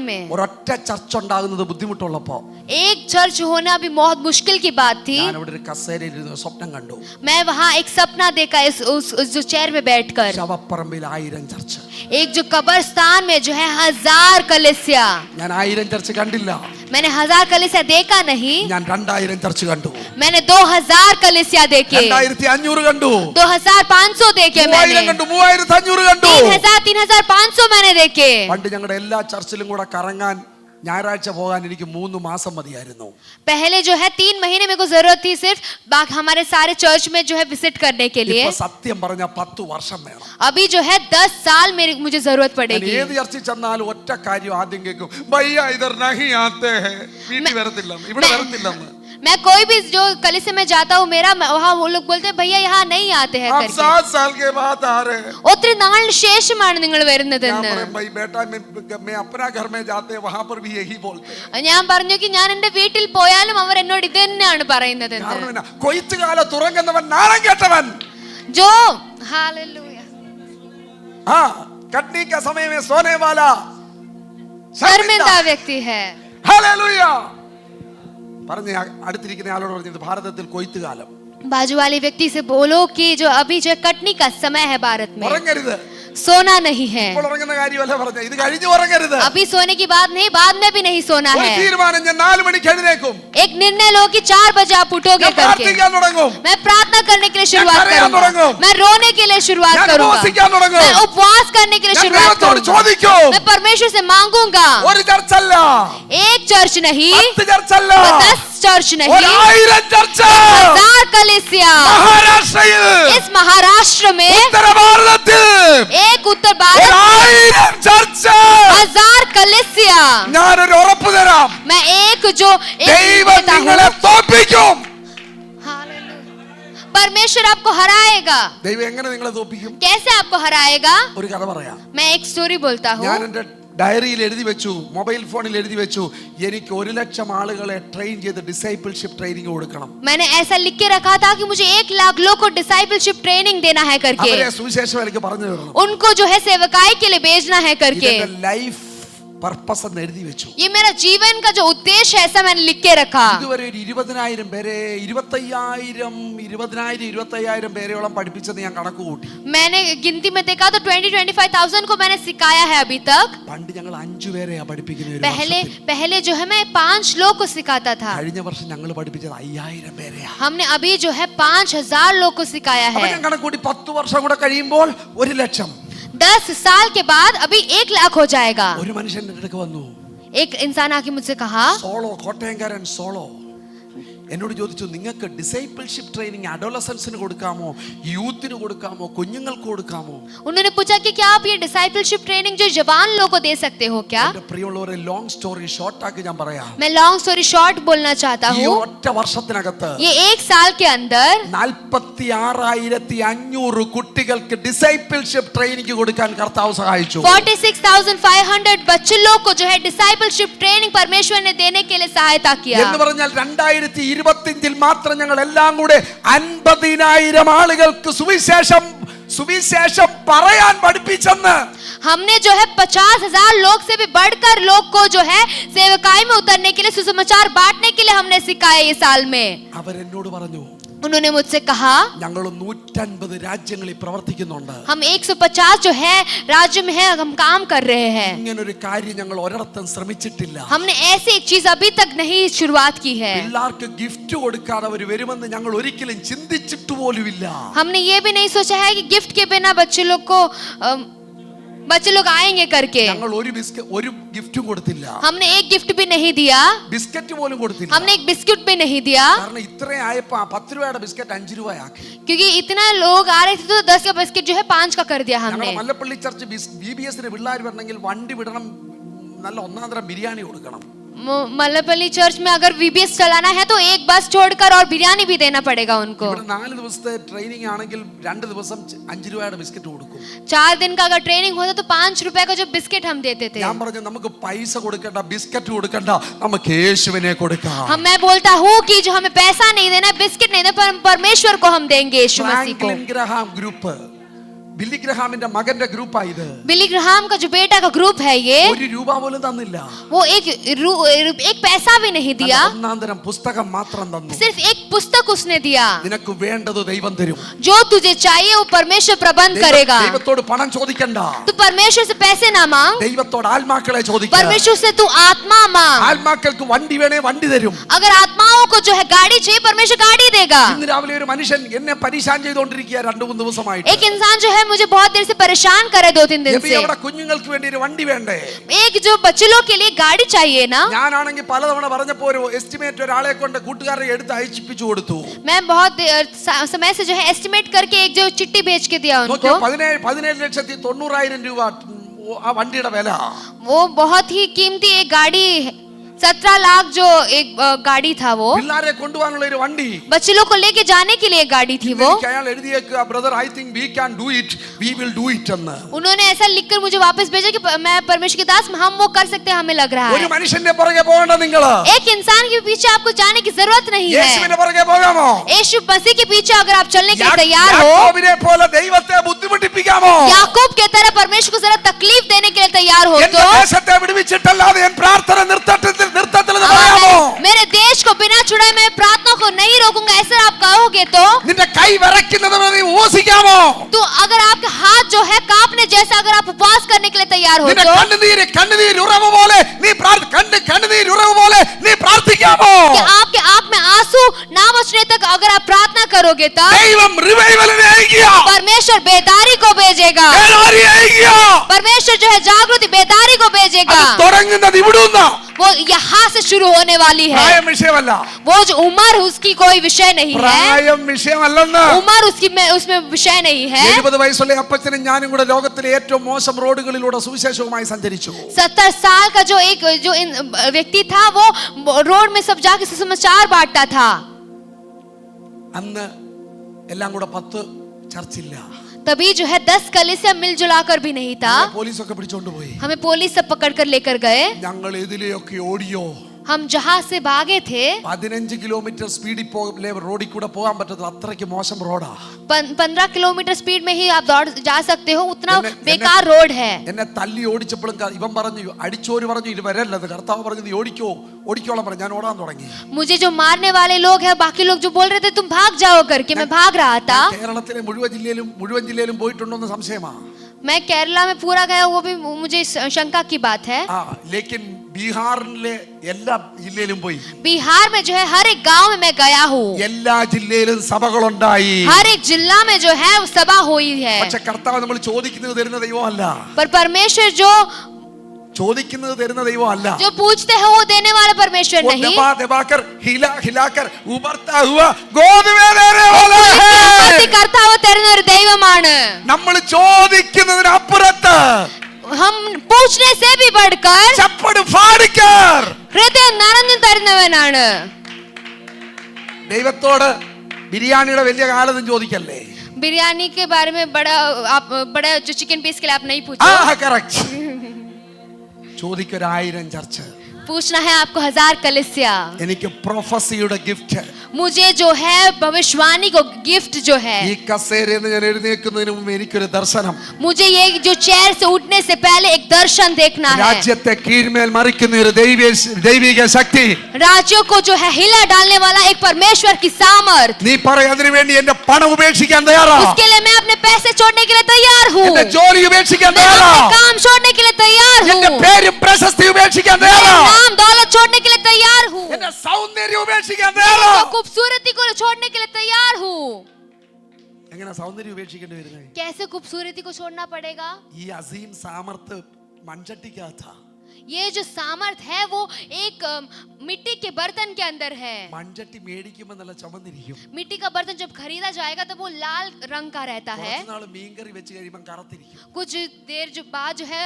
में ഒരൊറ്റ ചർച്ച ഉണ്ടാകുന്നത് ബുദ്ധിമുട്ടുള്ളപ്പോ एक चर्च होना भी बहुत मुश्किल की बात थी. ഞാൻ അവിടെ ഒരു കസേരയിൽ ഇരുന്ന് സ്വപ്നം കണ്ടു. मैं वहाँ एक सपना देखा उस जो चेयर में बैठकर. ശവപ്പറമ്പിൽ 1000 ചർച്ച. एक जो कब्रस्तान में जो है 1000 कलीसिया. ഞാൻ 1000 ചർച്ച കണ്ടില്ല, मैंने 1000 कलीसिया देखा नहीं, ഞാൻ 2000 ചർച്ച കണ്ടു. मैंने 2000 कलीसिया देखे, 2500 കണ്ടു, 2500 देखे, 3000 കണ്ടു, 3500 കണ്ടു, 3500 मैंने देखे. പണ്ട് ഞങ്ങളുടെ എല്ലാ ചർച്ചിലും കൂടെ കറങ്ങാൻ ഞായറാഴ്ച പോകാൻ എനിക്ക് 3 മാസം മതിയായിരുന്നു. पहले जो है 3 महीने मेरे को जरूरत थी सिर्फ बाकी हमारे सारे चर्च में जो है विजिट करने के लिए. ഇപ്പോ സത്യം പറഞ്ഞ 10 വർഷം വേണം. अभी जो है 10 साल मुझे जरूरत पड़ेगी. ഏത് ചർച്ചിൽ ചെന്നാലും ഒറ്റ കാര്യം ആദ്യം കേൾക്കും, ഭയ്യ ഇധർ നഹി ആത്തെ ഹൈ. വീട്ടിൽ വരത്തില്ലെന്ന്, ഇവിടെ വരത്തില്ലെന്ന്. मैं कोई भी जो कलीसिया में जाता हूँ मेरा वहाँ वो लोग बोलते हैं भैया यहाँ नहीं आते हैं आप करके 7 साल के बाद आ रहे हैं। ഒത്തിരി നാളിന് ശേഷമാണ് നിങ്ങൾ വരുന്നതെന്ന് भाई बेटा मैं अपना घर में जाते हैं वहां पर भी यही बोलते हैं। ഞാൻ പറഞ്ഞു ഞാൻ എന്റെ വീട്ടിൽ പോയാലും അവർ എന്നോട് ഇത് തന്നെയാണ് പറയുന്നത് കാരണം എന്നാ? കൊയ്ത്തുകാല തുറങ്ങുന്നവൻ നാണം കെട്ടവൻ। जो हालेलुया हाँ, कटनी का समय में सोने वाला शर्मिंदा व्यक्ति है। हालेलुया। പറഞ്ഞ അടുത്തിരിക്കുന്ന ആളോട് പറഞ്ഞത് ഭാരതത്തിൽ കൊയ്ത്തുകാലം। बाजू वाले व्यक्ति से बोलो कि जो अभी जो कटनी का समय है भारत में ഉറങ്ങരുത്। सोना नहीं है। ഇപ്പോൾ ഉറങ്ങുന്ന കാര്യമല്ല പറഞ്ഞത്, ഇത് കഴിഞ്ഞ് ഉറങ്ങരുത്। अभी सोने की बात नहीं, बाद में भी नहीं सोना ഒരു है। തീരുമാനം, ഞാൻ 4 മണിക്ക് എഴുന്നേൽക്കും। एक निर्णय लो कि 4 बजे आप उठोगे ഞാൻ करके പ്രാർത്ഥിക്കാൻ തുടങ്ങും। मैं प्रार्थना करने के लिए शुरुआत കരയാൻ करूंगा, തുടങ്ങും। मैं रोने के लिए शुरुआत ഞാൻ करूंगा, ഉപവസിക്കാൻ തുടങ്ങും। मैं उपवास करने के लिए ഞാൻ शुरुआत ദൈവത്തോട് करूंगा, ചോദിക്കും। मैं परमेश्वर से मांगूंगा। ഒരു ചർച്ചല്ല, एक चर्च नहीं, 10 ചർച്ചല്ല, 10 चर्च नहीं, 1000 ചർച്ച 1000 कलीसिया മഹാരാഷ്ട്രയിൽ, इस महाराष्ट्र में, ഉത്തര ഭാരതത്തിൽ एक उत्तर भारत 1000 ചർച്ച। 1000 कलीसिया। ഞാനൊരു ഉറപ്പ് തരാം, मैं एक जो एक ദൈവം देता हूं, നിങ്ങളെ തോൽപ്പിക്കും। हालेलुया। परमेश्वर आपको हराएगा। ദൈവം എങ്ങനെ നിങ്ങളെ തോൽപ്പിക്കും? कैसे आपको हराएगा? ഒരു കഥ പറയാം। मैं एक स्टोरी बोलता हूँ। ഞാൻ എന്റെ ഡയറിയിൽ എഴുതി വെച്ചു, മൊബൈൽ ഫോണിൽ എഴുതി വെച്ചു, എനിക്ക് 1,00,000 ആളുകളെ ട്രെയിൻ ചെയ്ത് ഡിസൈപ്പിൾഷിപ്പ് ട്രെയിനിങ് കൊടുക്കണം। मैंने ऐसा लिख के रखा था कि मुझे 1,00,000 लोगों को डिसाइपलशिप ट्रेनिंग देना है करके, അവരെ സുവിശേഷം എനിക്ക് പറഞ്ഞു തരണം। उनको जो है सेवकाई के लिए भेजना है करके। ഇതെന്റെ ലൈഫ് പർപ്പസ് എന്ന് എഴുതി വെച്ചു। ये मेरा जीवन का जो उद्देश्य है ऐसा मैंने लिख के रखा। ഇതുവരെ ഒരു 20,000 പേരെ 25,000 പേരെയോളം പഠിപ്പിച്ചെന്ന് ഞാൻ കണക്ക് കൂട്ടി। मैंने गिनती में देखा तो 20-25,000 को मैंने सिखाया है अभी तक। പണ്ട് ഞങ്ങൾ 5 പേരെയാ പഠിപ്പിക്കുന്നത്। पहले जो है मैं 5 लोग को सिखाता था। കഴിഞ്ഞ വർഷം ഞങ്ങൾ പഠിപ്പിച്ചത് 5,000 പേരെയാ। हमने अभी जो है 5,000 लोग को सिखाया അപ്പോൾ है। ഞാൻ കണക്ക് കൂട്ടി 10 വർഷം കൂടെ കഴിയുമ്പോൾ 1,00,000। 10 साल के बाद अभी 1,00,000 हो जाएगा। ഒരു മനുഷ്യന്റെ അടുത്ത് വന്നു, एक इंसान आके मुझसे कहा, സോളോ, കോട്ടയംകാരൻ സോളോ, എന്നോട് ചോദിച്ചു, നിങ്ങൾക്ക് ഡിസൈപ്പിൾഷിപ്പ് ട്രെയിനിങ് അഡോളസൻസിന് കൊടുക്കാമോ, യൂത്തിന് കൊടുക്കാമോ, കുഞ്ഞുങ്ങൾക്ക് കൊടുക്കാമോ? उन्होंने पूछा कि क्या आप ये डिसाइपलशिप ट्रेनिंग जो जवान लोगों को दे सकते हो क्या? എന്റെ പ്രിയമുള്ളവരെ, ലോങ് സ്റ്റോറി ഷോർട്ട് ആക്കി ഞാൻ പറയാം। मैं लॉन्ग स्टोरी शॉर्ट बोलना चाहता ഈ हूँ। ഒറ്റ വർഷത്തിനകത്ത് ये 1 साल के अंदर 46,500 കുട്ടികൾക്ക് ഡിസൈപ്പിൾഷിപ്പ് ട്രെയിനിങ് കൊടുക്കാൻ കർത്താവ് സഹായിച്ചു। 46,500 बच्चे लोग को जो है डिसाइपलशिप ट्रेनिंग परमेश्वर ने देने के लिए सहायता किया। എന്ന് പറഞ്ഞാൽ 2025 മാത്രം ഞങ്ങൾ എല്ലാം കൂടെ 50,000 ആളുകൾക്ക് സുവിശേഷം പറയാൻ പഠിപ്പിച്ചെന്ന്। हमने जो है 50,000 लोग से भी बढ़कर लोग को जो है सेवकाई में उतरने के लिए, सुसमाचार बांटने के लिए हमने सिखाया ये साल में। അവരെന്നോട് പറഞ്ഞു, उन्होंने मुझसे कहा, ഞങ്ങൾ 150 രാജ്യങ്ങളിൽ പ്രവർത്തിക്കുന്നുണ്ട്, हम 150 जो है राज्य में है हम काम कर रहे हैं। ഇങ്ങനൊരു കാര്യം ഞങ്ങൾ ഒരിടത്തും ശ്രമിച്ചിട്ടില്ല। हमने ऐसी एक चीज अभी तक नहीं शुरुआत की है। പിള്ളേർക്ക് ഗിഫ്റ്റ് കൊടുക്കാതെ അവർ വരുമെന്ന് ഞങ്ങൾ ഒരിക്കലും ചിന്തിച്ചിട്ട് പോലുമില്ല। हमने ये भी नहीं सोचा है कि गिफ्ट के बिना बच्चे लोग आएंगे करके। ഞങ്ങൾ ഒരു ഗിഫ്റ്റും കൊടുത്തില്ല। हमने एक गिफ्ट भी नहीं दिया, ബിസ്ക്കറ്റ് പോലും കൊടുത്തില്ല। हमने एक बिस्कुट भी नहीं दिया, കാരണം ഇത്രയും ആയപ്പോ 10 രൂപയുടെ ബിസ്ക്കറ്റ് 5 രൂപയാക്കി। क्योंकि इतना लोग आ रहे थे तो 10 का बिस्किट जो है 5 का कर दिया हमने। ഞങ്ങൾ മല്ലപ്പള്ളി ചർച്ച് BBSന് പിള്ളേർ വരണമെങ്കിൽ വണ്ടി വിടണം, നല്ല ഒന്നാന്തരം ബിരിയാണി കൊടുക്കണം। मल्लपल्ली चर्च में अगर VBS चलाना है तो एक बस छोड़कर और बिरयानी भी देना पड़ेगा उनको। ഇവിടെ 4 ദിവസത്തെ ട്രെയിനിങ് ആണെങ്കിൽ 2 ദിവസം 5 രൂപയുടെ ബിസ്ക്കറ്റ് കൊടുക്കും। 4 दिन का अगर ट्रेनिंग होता तो 5 रुपए का जो बिस्किट हम देते थे। ഞാൻ പറഞ്ഞു, നമുക്ക് പൈസ കൊടുക്കണ്ട, ബിസ്ക്കറ്റ് കൊടുക്കണ്ട, നമുക്ക് യേശുവിനെ കൊടുക്കാം। मैं बोलता हूँ कि जो हमें पैसा नहीं देना, बिस्किट नहीं देना, पर परमेश्वर को हम देंगे यीशु मसीह को। ഫ്രാങ്ക്ലിൻ ഗ്രഹാം ഗ്രൂപ്പ്, ബില്ലി ഗ്രഹാമിന്റെ മകന്റെ ഗ്രൂപ്പാണ് ഇത്। बिली ग्राहम का जो बेटा का ग्रुप है ये, 1 രൂപ പോലും തന്നില്ല। वो एक पैसा भी नहीं दिया, ഒന്നാന്തരം പുസ്തകം മാത്രം തന്നു। सिर्फ एक पुस्तक उसने दिया। നിനക്ക് വേണ്ടത് ദൈവം തരും। जो तुझे चाहिए वो परमेश्वर प्रबंध करेगा। ദൈവത്തോട് പണം ചോദിക്കണ്ട, तू परमेश्वर से पैसे ना मांग, ദൈവത്തോട് ആത്മാക്കളെ ചോദിക്ക। परमेश्वर से तू आत्मा मांग। ആത്മാക്കൾക്ക് വണ്ടി വേണേ വണ്ടി തരും। अगर आत्माओं को जो है गाड़ी चाहिए, परमेश्वर गाड़ी देगा। ഇന്ന് രാവിലെ ഒരു മനുഷ്യൻ എന്നെ പരിശാൻ ചെയ്തുകൊണ്ടിരിക്കുക 2-3 ദിവസമായിട്ട്। एक इंसान जो है मुझे बहुत देर से परेशान करे 2-3 दिन से। അവിടെ കുഞ്ഞുങ്ങൾക്ക് വേണ്ടി ഒരു വണ്ടി വേണ്ടേ? एक जो बच्चे लोग के लिए गाड़ी चाहिए ना। ഞാനാണെങ്കിൽ പലതവണ പറഞ്ഞപ്പോ ഒരു എസ്റ്റിമേറ്റ് ഒരാളെ കൊണ്ട് കൂട്ടുകാരെ എടുത്ത് അയച്ചിപ്പിച്ചു കൊടുത്തു। मैं बहुत समय से जो है एस्टिमेट करके एक जो चिट्ठी भेज के दिया उनको। 17,90,000 രൂപ ആ വണ്ടിയുടെ വില। वो बहुत ही कीमती एक गाड़ी 17 लाख जो एक गाड़ी था वो, പിള്ളാരെ കൊണ്ടുപോകാനുള്ള ഒരു വണ്ടി. बच्चे लोग को लेके जाने के लिए एक गाड़ी थी वो. എനിക്ക് അയാൾ എഴുതിയേക്കുക, brother I think we can do it, we will do it എന്ന്. उन्होंने ऐसा लिखकर मुझे वापस भेजा कि मैं परमेश्वर के दास, हम वो कर सकते हैं, हमें लग रहा ഒരു है. മനുഷ്യന്റെ പുറകെ പോകണ്ട നിങ്ങൾ. एक इंसान के पीछे आपको जाने की जरूरत नहीं है. യേശുവിന്റെ പുറകെ പോകാമോ? यीशु मसीह के पीछे अगर आप चलने के लिए तैयार हो, യാക്കോബിനെ പോലെ ദൈവത്തെ ബുദ്ധിമുട്ടിപ്പിക്കാമോ? याकूब के तरह परमेश्वर को जरा तकलीफ देने के लिए तैयार हो എന്റെ तो ദേശത്തെ വിടുവിച്ചിട്ടല്ലാതെ ഞാൻ പ്രാർത്ഥന നിർത്തത്തില്ലെന്ന് പറയാമോ? मेरे देश को बिना छुड़ाए मैं प्रार्थना को नहीं रोकूंगा, ऐसा आप कहोगे तो നിന്റെ കൈ വിറയ്ക്കുന്നത് നീ ഊസിക്കാമോ? तो अगर आपके हाथ जो है कांपने जैसा, अगर आप उपवास करने के लिए तैयार हो നിന്റെ तो കണ്ണുനീര് ഉറവ് പോലെ നീ കണ്ണുനീര് ഉറവ് പോലെ നീ പ്രാർത്ഥിക്കാമോ? कि आपके आंख में आंसू ना बचने तक अगर आप प्रार्थना करोगे तो ദൈവം റിവൈവലിനെ അയക്കുക. परमेश्वर बेदारी को भेजेगा. ഏതാരി അയക്കുക. परमेश्वर जो है जागृति बेदारी को भेजेगा. അത് തുടങ്ങുന്നത് ഇവിടുന്ന്. वो यहाँ से शुरू होने वाली है. പ്രായം വിഷയമല്ല. वो जो उम्र उसकी कोई विषय नहीं है. പ്രായം വിഷയമല്ലെന്ന്. उम्र उसकी उसमें विषय नहीं है. 70 വയസ്സുള്ള അപ്പച്ചനും ഞാനും കൂടെ ലോകത്തിലെ ഏറ്റവും മോശം റോഡുകളിലൂടെ സുവിശേഷവുമായി സഞ്ചരിച്ചു. 70 साल का जो एक व्यक्ति था वो रोड में सब जाके समाचार बांटता था. അന്ന് എല്ലാം കൂടെ 10 ചർച്ചില്ല. तभी जो है 10 कलीसिया मिलजुला कर भी नहीं था. പോലീസൊക്കെ പിടിച്ചോണ്ട് പോയി. हमें पुलिस सब पकड़ कर लेकर गए. ഞങ്ങൾ ഇതിലെയൊക്കെ ഓടിയോ. हम जहां से भागे थे 15 കിലോമീറ്റർ സ്പീഡിൽ റോഡിൽ കൂടെ പോകാൻ പറ്റത്തില്ല, അത്രയ്ക്ക് മോശം റോഡാ. 15 किलोमीटर स्पीड में ही आप दौड़ जा सकते हो, उतना एन्ने- बेकार रोड है. എന്നെ തല്ലി ഓടിച്ചപ്പോഴും ഇവൻ പറഞ്ഞു, അടിച്ചോര് പറഞ്ഞു ഇത് വരല്ലത്, കർത്താവ് പറഞ്ഞു നീ ഓടിക്കോളാം പറഞ്ഞു. ഞാൻ ഓടാൻ തുടങ്ങി. मुझे जो मारने वाले लोग हैं, बाकी लोग जो बोल रहे थे तुम भाग जाओ करके, मैं भाग रहा था. കേരളത്തിലെ മുഴുവൻ ജില്ലയിലും പോയിട്ടുണ്ടോ എന്ന് സംശയമാ. मैं केरला में पूरा गया, वो भी मुझे शंका की बात है. लेकिन ബീഹാറിലെ എല്ലാ ജില്ലയിലും പോയി. बिहार में जो है हर एक गांव में मैं गया हूँ. എല്ലാ ജില്ലയിലും സഭകളുണ്ടായി. हर एक जिला में जो है सभा हुई है. പക്ഷെ കർത്താവ് നമ്മൾ ചോദിക്കുന്നത് തരുന്ന ദൈവമല്ല. पर परमेश्वर जो ചോദിക്കുന്നത് തരുന്ന ദൈവമല്ല. जो पूछते हैं वो देने वाला परमेश्वर वो नहीं. दबाकर हिलाकर उभरता हुआ ഗോതമ്പേ देने वाला है. കർത്താവ് തരുന്ന ഒരു ദൈവമാണ്. നമ്മൾ ചോദിക്കുന്നതിനപ്പുറത്ത് हम पूछने से भी बढ़कर ചപ്പട് ഫാടിക്കർ ഹൃദയം നിറഞ്ഞു തരുന്നവനാണ്. ദൈവത്തോട് ബിരിയാണിയുടെ വലിയ കാലത്തും ചോദിക്കല്ലേ. बिरयानी के बारे में बड़ा जो चिकन पीस के लिए आप नहीं पूछो. കറക്റ്റ്. ചോദിക്കൊരു 1000 ചർച്ച. पूछना है आपको 1000 कलीसिया. എനിക്ക് പ്രൊഫസിയുടെ ഗിഫ്റ്റ്. मुझे जो है भविष्यवाणी को गिफ्ट जो है. ഈ കസേരയിൽ നിന്ന് ഞാൻ എഴുന്നേൽക്കുന്നതിന് മുമ്പ് എനിക്കൊരു ദർശനം. मुझे ये जो चेयर से उठने से पहले एक दर्शन देखना है. രാജ്യത്തെ കീഴ്മേൽ മറിക്കുന്ന ഒരു ദൈവിക ശക്തി. राज्यों को जो है हिला डालने वाला एक परमेश्वर की सामर्थ. നീ പറയ അതിനു വേണ്ടി എന്റെ പണം ഉപേക്ഷിക്കാൻ തയ്യാറാ. उसके लिए मैं अपने पैसे छोड़ने के लिए तैयार हूँ. എന്റെ ജോലി ഉപേക്ഷിക്കാൻ मैं തയ്യാറാ. अपने काम छोड़ने के लिए तैयार എന്റെ हूँ. പേരും പ്രശസ്തി ഉപേക്ഷിക്കാൻ मैं തയ്യാറാ. नाम दौलत छोड़ने के लिए तैयार हूँ. എന്റെ സൗന്ദര്യം ഉപേക്ഷിക്കാൻ തയ്യാറാ. तो खूबसूरती को छोड़ने के लिए तैयार हूँ. എങ്ങനെ സൗന്ദര്യം ഉപേക്ഷിക്കേണ്ടി വരുന്നത്? कैसे खूबसूरती को छोड़ना पड़ेगा? ഈ അസീം സാമർത്ത് മൺചട്ടിക്കകത്താ. ये जो सामर्थ है वो एक मिट्टी के बर्तन के अंदर है. മൺചട്ടി മേടിക്കുമ്പോൾ നല്ല ചുമന്നിരിക്കും. मिट्टी का बर्तन जब खरीदा जाएगा तो वो लाल रंग का रहता है. കുറച്ച് നാൾ മീൻകറി വെച്ച് കഴിയുമ്പോൾ കറുത്തിരിക്കും. कुछ देर जो बाद जो है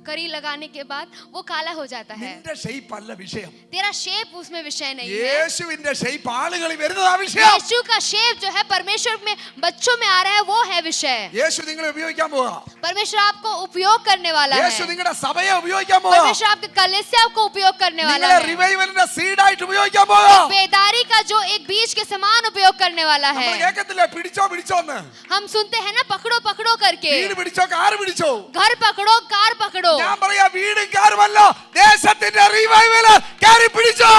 करी लगाने के बाद वो काला हो जाता है. നിന്റെ ഷേപ്പ് അല്ല വിഷയം. तेरा शेप उसमें विषय नहीं है. യേശുവിന്റെ ഷേപ്പ് ആളുകളിൽ വരുന്നതാ വിഷയം. यीशु का शेप जो है परमेश्वर में बच्चों में आ रहा है, वो है विषय. യേശു നിങ്ങളെ ഉപയോഗിക്കാൻ പോവാ. परमेश्वर आपको उपयोग करने वाला യേശു है. നിങ്ങളുടെ സഭയെ ഉപയോഗിക്കാൻ പോവാ. परमेश्वर आपके कलीसिया को उपयोग करने वाला നിങ്ങളെ है. റിവൈവലിന്റെ സീഡായിട്ട് ഉപയോഗിക്കാൻ പോവാ. बेदारी का जो एक बीज के समान उपयोग करने वाला നമ്മൾ है. കേൾക്കത്തില്ലേ പിടിച്ചോന്ന്. हम सुनते हैं ना पकड़ो पकड़ो करके. വീട് പിടിച്ചോ കാർ പിടിച്ചോ. घर पकड़ो कार पकड़ो. ഞാൻ പറയാ വീടും കാറുമല്ല, ദേശത്തിന്റെ റിവൈവൽ കാരി പിടിച്ചോ.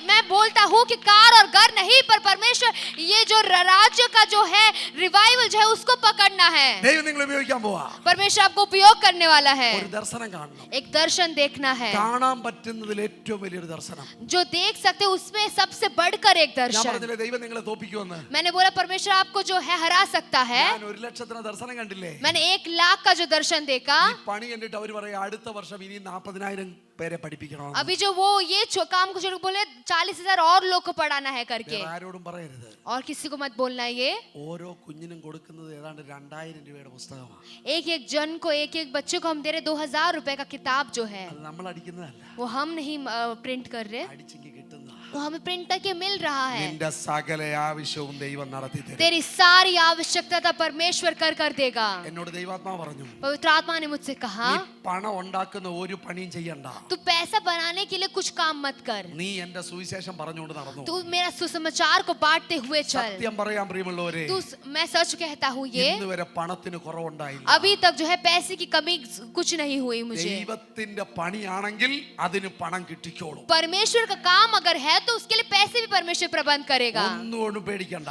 मैं बोलता हूँ कि कार और घर नहीं, पर परमेश्वर ये जो राज्य का जो है रिवाइवल जो है उसको पकड़ना है. ദൈവം നിങ്ങളെ ഉപയോഗിക്കാൻ പോവാ. परमेश्वर आपको उपयोग करने वाला है. ഒരു ദർശനം കാണണം. एक दर्शन देखना है. കാണാൻ പറ്റുന്നതിൽ ഏറ്റവും വലിയൊരു ദർശനം. जो देख सकते हो उसमें सबसे बढ़कर एक ഞാൻ दर्शन. പറഞ്ഞില്ലേ ദൈവം നിങ്ങളെ തോപ്പിക്കുമെന്ന്. मैंने बोला परमेश्वर आपको जो है हरा सकता है. ഞാൻ 1,00,000 ദർശനം കണ്ടില്ലേ. मैंने 1 लाख का जो दर्शन देखा. ഈ പണി കണ്ടിട്ട് അവർ പറയാ അടുത്ത വർഷം ഇനി 40,000 പേരെ പഠിപ്പിക്കണം. अभी जो वो ये काम को जो बोले 40,000 और लोग को पढ़ाना है करके. ആരോടും പറയരുത്. और किसी को मत बोलना. ये ഓരോ കുഞ്ഞിനും കൊടുക്കുന്നത് ഏതാണ്ട് 2,000 രൂപയുടെ പുസ്തകമാണ്. एक एक जन को एक एक बच्चे को हम दे रहे 2,000 रुपए का किताब छाप जो है അത് നമ്മൾ അടിക്കുന്നതല്ല, वो हम नहीं प्रिंट कर रहे, അടിച്ചിങ്ങി കിട്ടുന്നതാ. वो हमें प्रिंट करके मिल रहा है। നിന്റെ സകല ആവശ്യവും ദൈവം നടത്തി തരും. तेरी सारी आवश्यकता परमेश्वर कर देगा। എന്നോട് ദൈവാത്മാവ് പറഞ്ഞു, पवित्र आत्मा ने मुझसे कहा നീ പണം ഉണ്ടാക്കുന്ന ഒരു പണിയും ചെയ്യണ്ട, तू पैसा बनाने के लिए कुछ काम मत कर, നീ എന്റെ സുവിശേഷം പറഞ്ഞുകൊണ്ട് നടന്നു. तू मेरा सुसमाचार को बांटते हुए चल। സത്യം പറയാൻ പ്രിയമുള്ളവരെ, तू मैं सच कहता हूँ ये ഇന്ന് വരെ പണത്തിന് കുറവുണ്ടായില്ല. अभी तक जो है पैसे की कमी कुछ नहीं हुई मुझे। ദൈവത്തിന്റെ പണിയാണെങ്കിൽ അതിന് പണം കിട്ടിക്കോളും. परमेश्वर का काम अगर है तो उसके लिए पैसे भी परमेश्वर प्रबंध करेगा। ഒന്നുകൊണ്ടും പേടിക്കണ്ട.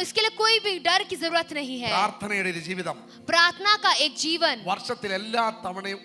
इसके लिए कोई भी डर की जरूरत नहीं है। പ്രാർത്ഥനയുടെ ഒരു ജീവിതം, प्रार्थना का एक जीवन, വർഷത്തിൽ എല്ലാ തവണയും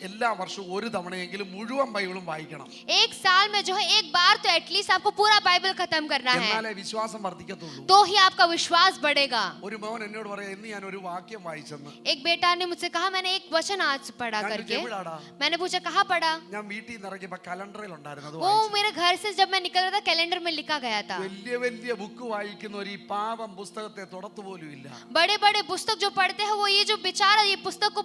എല്ലാ വർഷവും ഒരു തവണയെങ്കിലും മുഴുവൻ ബൈബിളും വായിക്കണം. एक साल में जो है एक बार तो एटलीस्ट आपको पूरा बाइबल खत्म करना है, എന്നാലേ വിശ്വാസം വർദ്ധിക്കത്തുള്ളൂ. तो ही आपका विश्वास बढ़ेगा। ഒരു മോൻ എന്നോട് പറയാ, ഇന്ന് ഞാൻ ഒരു വാക്യം വായിച്ചെന്ന്. एक बेटा ने मुझसे कहा मैंने एक वचन आज पढ़ा ഞാൻ करके। എവിടാടാ? मैंने पूछा कहाँ पढ़ा? ഞാൻ വീട്ടിൽ നിന്ന് ഇറങ്ങിയപ്പോ കലണ്ടറിൽ ഉണ്ടായിരുന്നത് वो मेरे घर से जब मैं निकल रहा था कैलेंडर में लिखा गया था। വലിയ വലിയ ബുക്ക് വായിക്കുന്ന ഒരു ഈ പാവം പുസ്തകത്തെ തൊടത്തു പോലും ഇല്ല. बड़े बड़े पुस्तक जो पढ़ते हैं वो ये जो बेचारा ये पुस्तक को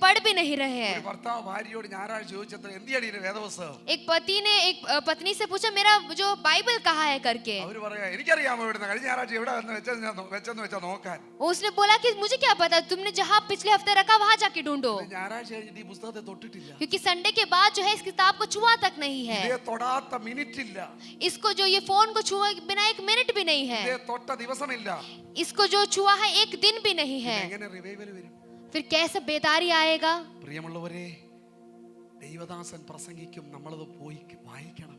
पढ़ भी नहीं रहे ഒരു हैं। ഭർത്താവ് ഭാര്യയോട് ഞായറാഴ്ച ചോദിച്ചത്ര എന്തിയാടി ഈ വേദപുസ്തകം? एक पति ने एक पत्नी से पूछा मेरा जो बाइबल कहाँ है करके। അവര് പറയാ, എനിക്കറിയാമോ ഇവിടുന്ന് കഴിഞ്ഞ ഞായറാഴ്ച എവിടെ വെച്ചെന്ന് വെച്ചാ നോക്കാൻ. उसने बोला कि मुझे क्या पता, तुमने जहाँ पिछले हफ्ते रखा वहां जाके ढूंढो, ഞായറാഴ്ച കഴിഞ്ഞിട്ട് ഈ പുസ്തകത്തെ തൊട്ടിട്ടില്ല. क्योंकि संडे के बाद जो है इस किताब को छुआ तक नहीं है। ഇതേ തൊടാത്ത മിനിറ്റ് ഇല്ല, इसको जो ये फोन को छुआ बिना एक मिनट भी नहीं है, ഇതേ തൊട്ട ദിവസമില്ല. इसको जो छुआ है एक दिन भी नहीं है। എങ്ങനെ റിവൈവൽ വരും? फिर कैसे बेदारी आएगा? പ്രിയമുള്ളവരെ, ദൈവദാസൻ പ്രസംഗിക്കും, നമ്മളത് പോയി വായിക്കണം.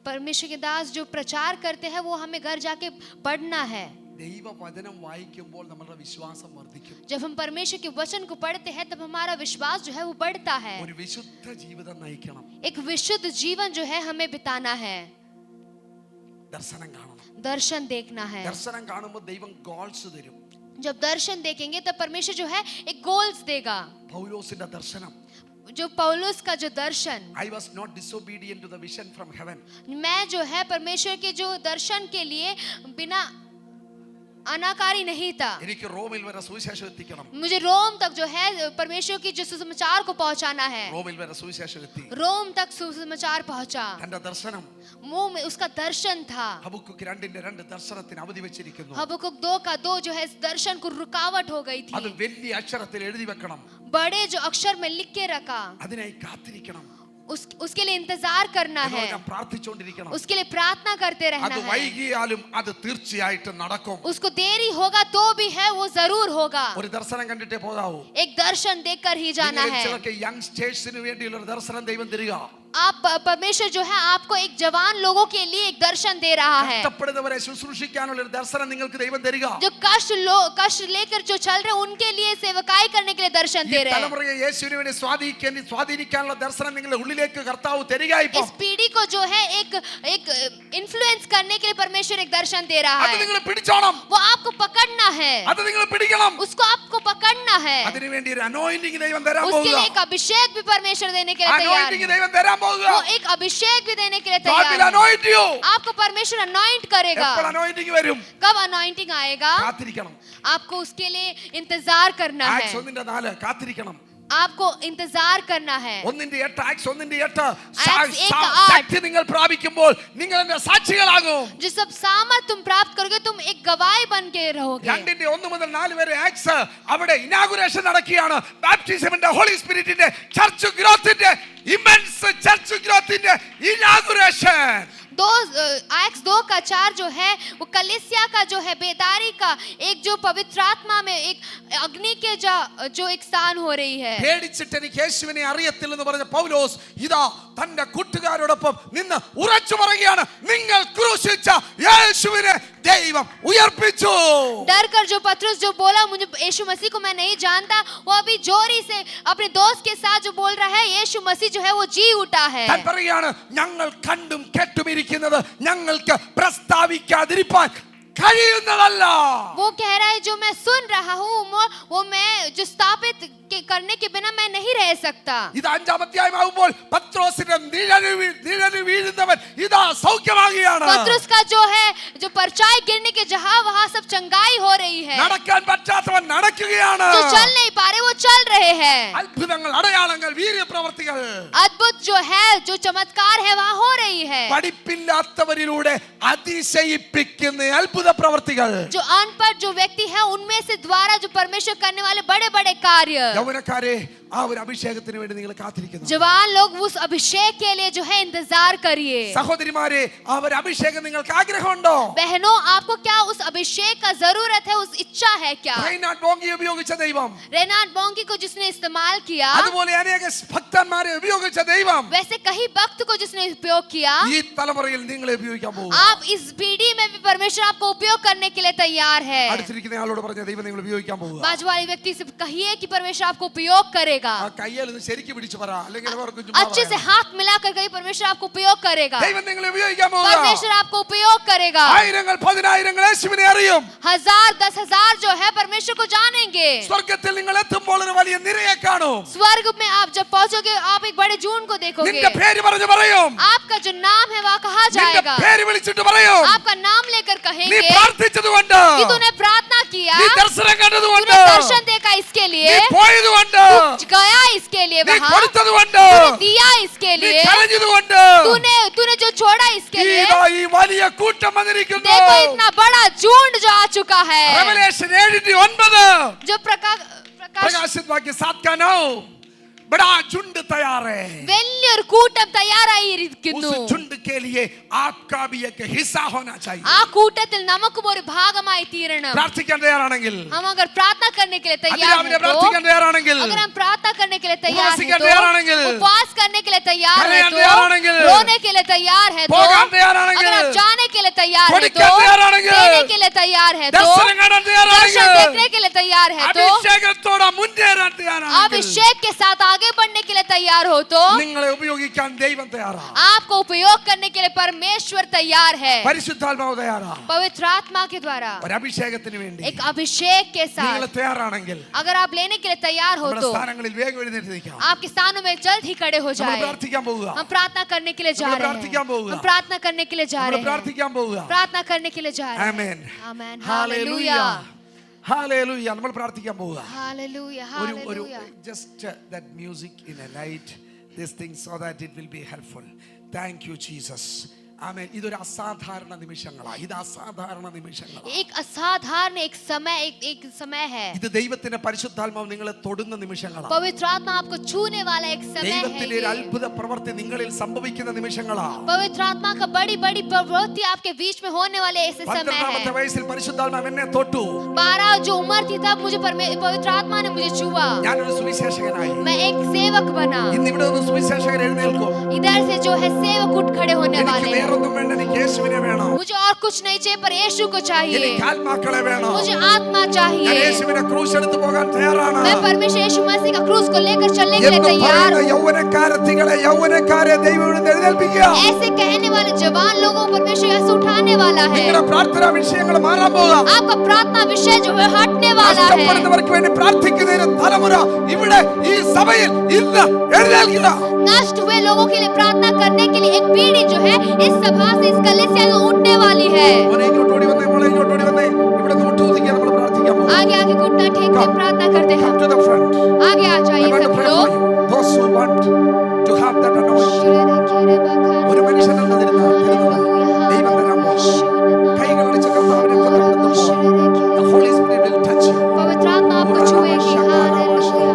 परमेश्वर के दास जो प्रचार करते हैं वो हमें घर जाके पढ़ना है। ദൈവവചനം വായിക്കുമ്പോൾ നമ്മുടെ വിശ്വാസം വർദ്ധിക്കും. जब हम परमेश्वर के वचन को पढ़ते हैं तब हमारा विश्वास जो है वो बढ़ता है। ഒരു വിശുദ്ധ ജീവിതം നയിക്കണം. एक विशुद्ध जीवन जो है हमें बिताना है। ദർശനം കാണണം. दर्शन देखना है। ദർശനം കാണുമ്പോൾ ദൈവം ഗോൾസ് തരും. जब दर्शन देखेंगे तब परमेश्वर जो है एक गोल्स देगा। പൗലോസിന്റെ ദർശനം, जो पौलुस का जो दर्शन, I was not disobedient to the vision from heaven. मैं जो है परमेश्वर के जो दर्शन के लिए बिना अनाकारी नहीं था। എനിക്ക് റോമിൽ വരെ സുവിശേഷം എത്തിക്കണം. मुझे रोम तक जो है परमेश्वर की जो सुसमाचार को पहुंचाना है। റോമിൽ വരെ സുവിശേഷം എത്തി. रोम तक सुसमाचार पहुंचा। തന്റെ ദർശനം मुंह में उसका दर्शन था। ഹബക്കൂക്ക് 2:2 ദർശനത്തിന് അവധി വെച്ചിരിക്കുന്നു. हबक्कुक 2:2 जो है इस दर्शन को रुकावट हो गई थी। അത് വലിയ അക്ഷരത്തിൽ എഴുതി വെക്കണം. बड़े जो अक्षर में लिख के रखा, അതിനായി കാത്തിരിക്കണം. उसके लिए इंतजार करना है, ഞാൻ പ്രാർത്ഥിച്ചുകൊണ്ടിരിക്കണം. उसके लिए प्रार्थना करते रहना അത് है। വൈകിയാലും അത് തീർച്ചയായിട്ടും നടക്കും. उसको देरी होगा तो भी है वो जरूर होगा। ഒരു ദർശനം കണ്ടിട്ടേ പോകാവൂ. एक दर्शन देखकर ही जाना है। ചിലർക്ക് യങ്സ്റ്റേഴ്സിന് വേണ്ടിയുള്ള ഒരു ദർശനം ദൈവം തരിക. आप परमेश्वर जो है आपको एक जवान लोगों के लिए एक दर्शन दे रहा है। കഷ്ടപ്പെടുന്നവരെ ശുശ്രൂഷിക്കാനുള്ള ഒരു ദർശനം നിങ്ങൾക്ക് ദൈവം തരിക. जो कष्ट लेकर जो चल रहे उनके लिए सेवकाई करने के लिए दर्शन ഈ दे रहे हैं। തലമുറയെ യേശുവിന് വേണ്ടി സ്വാധീനിക്കാനുള്ള ദർശനം നിങ്ങളുടെ ഉള്ളിലേക്ക് കർത്താവ് തരിക. ഇപ്പോൾ इस पीढ़ी को जो है एक इन्फ्लुएंस करने के लिए परमेश्वर एक दर्शन दे रहा അത് है। നിങ്ങൾ പിടിച്ചോണം. वो आपको पकड़ना है, അത് നിങ്ങൾ പിടിക്കണം. उसको आपको पकड़ना है। അതിനുവേണ്ടി ഒരു അനോയിന്റിംഗ് ദൈവം തരാൻ उसके പോകുക. लिए एक अभिषेक भी परमेश्वर देने के लिए तैयार അനോയിന്റിംഗ് है। ദൈവം തരാൻ പോകുക. वो एक अभिषेक भी देने के लिए God तैयार will है। anoint you. आपको परमेश्वर अनॉइंट करेगा। എപ്പോൾ അനോയിന്റിംഗ് വരും? कब अनॉइंटिंग आएगा? കാത്തിരിക്കണം. आपको उसके लिए इंतजार करना है। ആക്ട്സ് 1:4 കാത്തിരിക്കണം. आपको इंतजार करना है। 1:8 ആക്ട്സ് 1:8 Acts 1:8 ശക്തി നിങ്ങൾ പ്രാപിക്കുമ്പോൾ നിങ്ങൾ എന്റെ സാക്ഷികളാകും. जो सब सामर्थ तुम प्राप्त करोगे तुम एक गवाही बन के रहोगे। 2:1-4 വരെ ആക്ട്സ് അവിടെ ഇനാഗുറേഷൻ നടക്കുകയാണ്. ബാപ്റ്റിസമിന്റെ ഹോളി സ്പിരിറ്റിന്റെ ചർച്ച് ഗ്രോത്തിന്റെ ഇമൻസ് ചർച്ച് ഗ്രോത്തിന്റെ ഇനാഗുറേഷൻ। Acts 2:4 जो है वो कलीसिया का जो है बेदारी का एक जो पवित्र आत्मा में एक अग्नि के जो एक स्थान हो रही है। പേടിച്ചിട്ട് എനിക്ക് യേശുവിനെ അറിയത്തില്ലെന്ന് പറഞ്ഞ പൗലോസ് ഇതാ തന്റെ കൂട്ടുകാരോടൊപ്പം നിന്ന് ഉറച്ചു പറയുകയാണ്, നിങ്ങൾ ക്രൂശിച്ച യേശുവിനെ ദൈവം ഉയർപ്പിച്ചു. डर कर जो पतरस जो बोला मुझे यीशु मसीह को मैं नहीं जानता, वो अभी जोरी से अपने दोस्त के साथ जो बोल रहा है यीशु मसीह जो है वो जी उठा है। താൻ പറയുകയാണ്, ഞങ്ങൾ കണ്ടും കേട്ടുമിരിക്കുന്നത് ഞങ്ങൾക്ക് പ്രസ്താവിക്കാതിരിപ്പാൻ കഴിയുന്നതല്ല. वो कह रहा है जो मैं सुन रहा हूँ वो मैं जो स्थापित करने के बिना मैं नहीं रह सकता। ഇത് 5-ാം അധ്യായമാകുമ്പോൾ പത്രോസിന്റെ നിഴല് വീഴുന്നവൻ ഇതാ സൗഖ്യമാകുകയാണ്. पतरस का जो है जो परछाई गिरने के जहां वहां सब चंगाई हो रही है. നടക്കാൻ പറ്റാത്തവൻ നടക്കുകയാണ്. जो चल नहीं पा रहे वो चल रहे हैं. അത്ഭുതങ്ങൾ, അടയാളങ്ങൾ, വീര്യപ്രവർത്തികൾ, अद्भुत जो है जो चमत्कार है वहां हो रही है. പഠിപ്പില്ലാത്തവരിലൂടെ അതിശയിപ്പിക്കുന്ന അത്ഭുത പ്രവർത്തികൾ. जो अनपढ़ जो व्यक्ति है उनमें से द्वारा जो परमेश्वर करने वाले बड़े बड़े कार्य. യൗവനക്കാരെ, ആ ഒരു അഭിഷേകത്തിന് വേണ്ടി നിങ്ങൾ കാത്തിരിക്കുന്നു. जवान लोग उस अभिषेक के लिए जो है इंतजार करिए. സഹോദരിമാരെ, ആ ഒരു അഭിഷേകം നിങ്ങൾക്ക് ആഗ്രഹമുണ്ടോ? बहनों, आपको क्या उस अभिषेक का जरूरत है, उस इच्छा है क्या? റൈനാഡ് ബോങ്കി ഉപയോഗിച്ച ദൈവം, रेनाड बोंगी को जिसने इस्तेमाल किया, അതുപോലെ അനേക ഭക്തന്മാരെ ഉപയോഗിച്ച ദൈവം वैसे कई भक्त को जिसने उपयोग किया, ഈ തലമുറയിൽ നിങ്ങളെ ഉപയോഗിക്കാൻ പോകും. आप इस पीढ़ी में भी परमेश्वर आपको उपयोग करने के लिए तैयार है. അടുത്തിരിക്കുന്ന ആളോട് പറഞ്ഞ ദൈവം നിങ്ങൾ ഉപയോഗിക്കാൻ പോകുക. बाजू वाले व्यक्ति से कहिए कि परमेश्वर आपको उपयोग करेगा. ആ കയ്യിൽ നിന്ന് ശരിക്ക് പിടിച്ചു പറ, അല്ലെങ്കിൽ അവർക്ക് ചുമ്മാ अच्छे से പറയാം. हाथ मिलाकर कहिए परमेश्वर आपको उपयोग करेगा. ദൈവം നിങ്ങളെ ഉപയോഗിക്കാൻ പോകുക. परमेश्वर आपको उपयोग करेगा. ആയിരങ്ങൾ പതിനായിരങ്ങൾ യേശുവിനെ അറിയും. 1000 10,000 जो है परमेश्वर को जानेंगे. സ്വർഗ്ഗത്തിൽ നിങ്ങൾ എത്തുമ്പോൾ ഒരു വലിയ നിരയെ കാണും. स्वर्ग में आप जब पहुंचोगे आप एक बड़े जून को देखोगे. നിന്റെ പേര് പറഞ്ഞു പറയും. आपका जो नाम है वहाँ कहा നിന്റെ जाएगा. പേര് വിളിച്ചിട്ട് പറയും. आपका नाम लेकर നീ कहेंगे പ്രാർത്ഥിച്ചതുകൊണ്ട്, कि तूने प्रार्थना किया, നീ ദർശനം കണ്ടതുകൊണ്ട്, तूने दर्शन देखा इसके നീ लिए, പോയതുകൊണ്ട്, तू गया इसके लिए നീ वहाँ, കൊടുത്തതുകൊണ്ട്, तूने दिया इसके നീ लिए, കരഞ്ഞതുകൊണ്ട്, तूने जो छोड़ा इसके लिए. ഇതാ ഈ വലിയ കൂട്ടം വന്നിരിക്കുന്നു. देखो इतना बड़ा झुंड जो आ चुका है. റെവലേഷൻ 7:9 जो प्रकाश പ്രകാശിत വാക്യം 7 का 9 बड़ा झुंड तैयार है. വലിയൊരു കൂട്ടം തയ്യാറായിരിക്കുന്നു. उस झुंड के लिए आपका भी एक हिस्सा होना चाहिए. ആ കൂട്ടത്തിൽ നമുക്കും ഒരു ഭാഗമായി തീരണം. പ്രാർത്ഥിക്കാൻ തയ്യാറാണെങ്കിൽ, हम अगर प्रार्थना करने के लिए तैयार അതിരാവിലെ हैं तो, പ്രാർത്ഥിക്കാൻ തയ്യാറാണെങ്കിൽ, अगर हम प्रार्थना करने के लिए तैयार हैं ഉപവാസിക്കാൻ तो, തയ്യാറാണെങ്കിൽ, उपवास करने के लिए तैयार है കരയാൻ तो, തയ്യാറാണെങ്കിൽ, रोने के लिए तैयार है तो, പോകാൻ തയ്യാറാണെങ്കിൽ, अगर आप जाने के लिए तैयार है तो, കൊടുക്കാൻ തയ്യാറാണെങ്കിൽ, देने के लिए तैयार है तो, ദർശനം കാണാൻ തയ്യാറാണെങ്കിൽ, दर्शन देखने के लिए तैयार है तो, അഭിഷേകത്തോടെ മുന്നേറാൻ തയ്യാറാണെങ്കിൽ, अभिषेक के साथ आगे बढ़ने के लिए तैयार हो तो, നിങ്ങളെ ഉപയോഗിക്കാൻ ദൈവം തയ്യാറാണ്. आपको उपयोग करने के लिए परमेश्वर तैयार है. പരിശുദ്ധാത്മാവ് തയ്യാറാണ്. पवित्र आत्मा के द्वारा ഒരു അഭിഷേകത്തിന് വേണ്ടി एक अभिषेक के നിങ്ങൾ साथ തയ്യാറാണെങ്കിൽ अगर आप लेने के लिए तैयार हो നമ്മുടെ तो സ്ഥാനങ്ങളിൽ വേഗം എഴുന്നേറ്റ് നിൽക്കാം. आपके स्थानों में जल्द ही खड़े हो നമ്മൾ जाए. പ്രാർത്ഥിക്കാൻ പോവുക. हम प्रार्थना करने के लिए जा നമ്മൾ रहे പ്രാർത്ഥിക്കാൻ हैं. പോവുക. हम प्रार्थना करने के लिए जा നമ്മൾ रहे हैं. പ്രാർത്ഥിക്കാൻ പോവുക. प्रार्थना करने के लिए जा रहे हैं. ആമേൻ. आमेन. ഹല്ലേലൂയ. हालेलुया. ഹല്ലേലൂയ. നമ്മൾ പ്രാർത്ഥിക്കാൻ പോവുക. हालेलुया. ഒരു hallelujah. just that music in a light this thing so that it will be helpful. Thank you Jesus. ആമേൻ. ഇതൊരു അസാധാരണ നിമിഷങ്ങളാണ്. ഇത് അസാധാരണ നിമിഷങ്ങളാണ്. एक असाधारण एक समय है. ഇത് ദൈവത്തിന്റെ പരിശുദ്ധാത്മാവ് നിങ്ങളെ തൊടുന്ന നിമിഷങ്ങളാണ്. पवित्र आत्मा आपको छूने वाला एक समय है. ദൈവത്തിന്റെ ഒരു ये. അത്ഭുത പ്രവൃത്തി നിങ്ങളിൽ സംഭവിക്കുന്ന നിമിഷങ്ങളാണ്. पवित्र आत्मा का बड़ी बड़ी प्रवृत्ति आपके बीच में होने वाले ऐसे समय 12ാമത്തെ है. വയസ്സിൽ പരിശുദ്ധാത്മാവ് എന്നെ തൊട്ടു. 12 जो उम्र थी तब मुझे पवित्र आत्मा ने मुझे छुआ. ഞാനൊരു സുവിശേഷകനായി. मैं एक सेवक बना. ഇന്ന് ഇവിടെ നിന്ന് സുവിശേഷകർ എഴുന്നേൽക്കും. इधर से जो है सेवक उठ खड़े होने എനിക്ക് वाले हैं. വേറൊന്നും വേണ്ട, എനിക്ക് യേശുവിനെ വേണം. मुझे और कुछ नहीं चाहिए पर यीशु को चाहिए. എനിക്ക് ആത്മാക്കളെ വേണം. मुझे आत्मा ഞാൻ चाहिए. യേശുവിനെ ക്രൂശ് എടുത്ത് പോകാൻ തയ്യാറാണ്. मैं परमेश्वर यीशु मसीह का क्रूस को लेकर चलने के लिए എന്ന് तैयार പറയുന്ന हूँ. യൗവനക്കാരെ ദൈവം ഇവിടുന്ന് എഴുന്നേൽപ്പിക്കുക. ऐसे कहने वाले जवान लोगों को परमेश्वर यहाँ से उठाने वाला है. നിങ്ങളുടെ പ്രാർത്ഥനാ വിഷയങ്ങൾ മാറാൻ പോകാം. आपका प्रार्थना विषय जो है हटने वाला है. നഷ്ടപ്പെടുന്നവർക്ക് വേണ്ടി പ്രാർത്ഥിക്കുന്നതിന് തലമുറ ഇവിടെ ഈ സഭയിൽ ഇന്ന് എഴുന്നേൽക്കുക. नष्ट हुए लोगों के लिए प्रार्थना करने के लिए एक पीढ़ी जो है इस सभा से इस कलीसिया से उठने वाली है. മോനെ ഇങ്ങോട്ട് ഓടി വന്നേ, മോളെ ഇങ്ങോട്ട് ഓടി വന്നേ. ഇവിടെ നിന്ന് മുട്ടുകുത്തിക്കാൻ നമ്മൾ പ്രാർത്ഥിക്കാൻ പോകും. आगे आगे घुटना टेक के प्रार्थना करते हैं. Come to the front. आगे आ I जाइए want to सब pray for लोग. you. Those who want to have that anointing. ഒരു മനുഷ്യനല്ല തരുന്നത്. ദൈവം തരാൻ പോകും. കൈകളടിച്ച് കർത്താവിനെ ബന്ധപ്പെടുത്തുമ്പോൾ the Holy Spirit will touch you. पवित्र आत्मा आपको छुएगी. हालेलुया.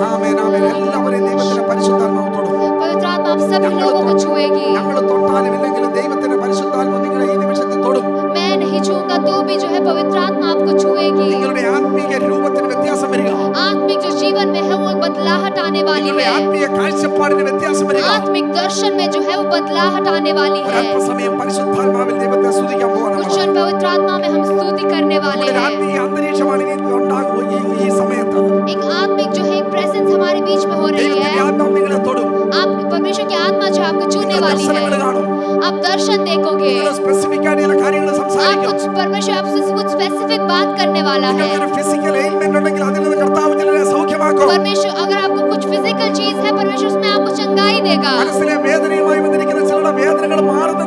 ആമേൻ, ആമേൻ. എല്ലാവരെയും ദൈവത്തിന്റെ പരിശുദ്ധാത്മാവ് തൊടും. पवित्र आत्मा आप सभी लोगों को छुएगी. ഞങ്ങൾ തൊട്ടാലും ഇല്ലെങ്കിലും ദൈവത്തിന്റെ പരിശുദ്ധാത്മാവ് നിങ്ങളെ ഈ നിമിഷത്തിൽ തൊടും. मैं नहीं छूऊंगा तो भी जो है पवित्र आत्मा आपको छुएगी. നിങ്ങളുടെ ആത്മീയ രൂപത്തിന് വ്യത്യാസം വരിക. आत्मिक जो जीवन में है वो बदलाहट आने वाली നിങ്ങളുടെ है. ആത്മീയ കാഴ്ചപ്പാടിന് വ്യത്യാസം വരിക. आत्मिक दर्शन में जो है वो बदलाहट आने वाली है. ഒരല്പസമയം പരിശുദ്ധാത്മാവിൽ ദൈവത്തെ സ്തുതിക്കാൻ പോകണം. कुछ क्षण पवित्र आत्मा में हम स्तुति करने वाले ഒരു हैं. ആത്മീയ അന്തരീക്ഷമാണ് ഇനി ഉണ്ടാകുക ഈ സമയത്ത്. एक आत्मिक जो है एक प्रेजेंस हमारे बीच में हो रही ദൈവത്തിന്റെ है. ആത്മാവ് നിങ്ങളെ തൊടും. आप परमेश्वर की आत्मा जो आपको छूने നിങ്ങൾ वाली ദർശനങ്ങൾ है. കാണും. आप दर्शन देखोगे. നിങ്ങൾ സ്പെസിഫിക് ആയിട്ട് ചില കാര്യങ്ങൾ आप സംസാരിക്കും. कुछ परमेश्वर आपसे कुछ स्पेसिफिक बात करने वाला है. നിങ്ങൾക്കൊരു ഫിസിക്കൽ എയിൽമെന്റ് ഉണ്ടെങ്കിൽ അതിൽ നിന്ന് കർത്താവ് ചിലരെ സൗഖ്യമാക്കും. परमेश्वर अगर आपको कुछ फिजिकल चीज है परमेश्वर उसमें आपको चंगाई देगा. മനസ്സിലെ വേദനയുമായി വന്നിരിക്കുന്ന ചിലരുടെ വേദനകൾ മാറുന്ന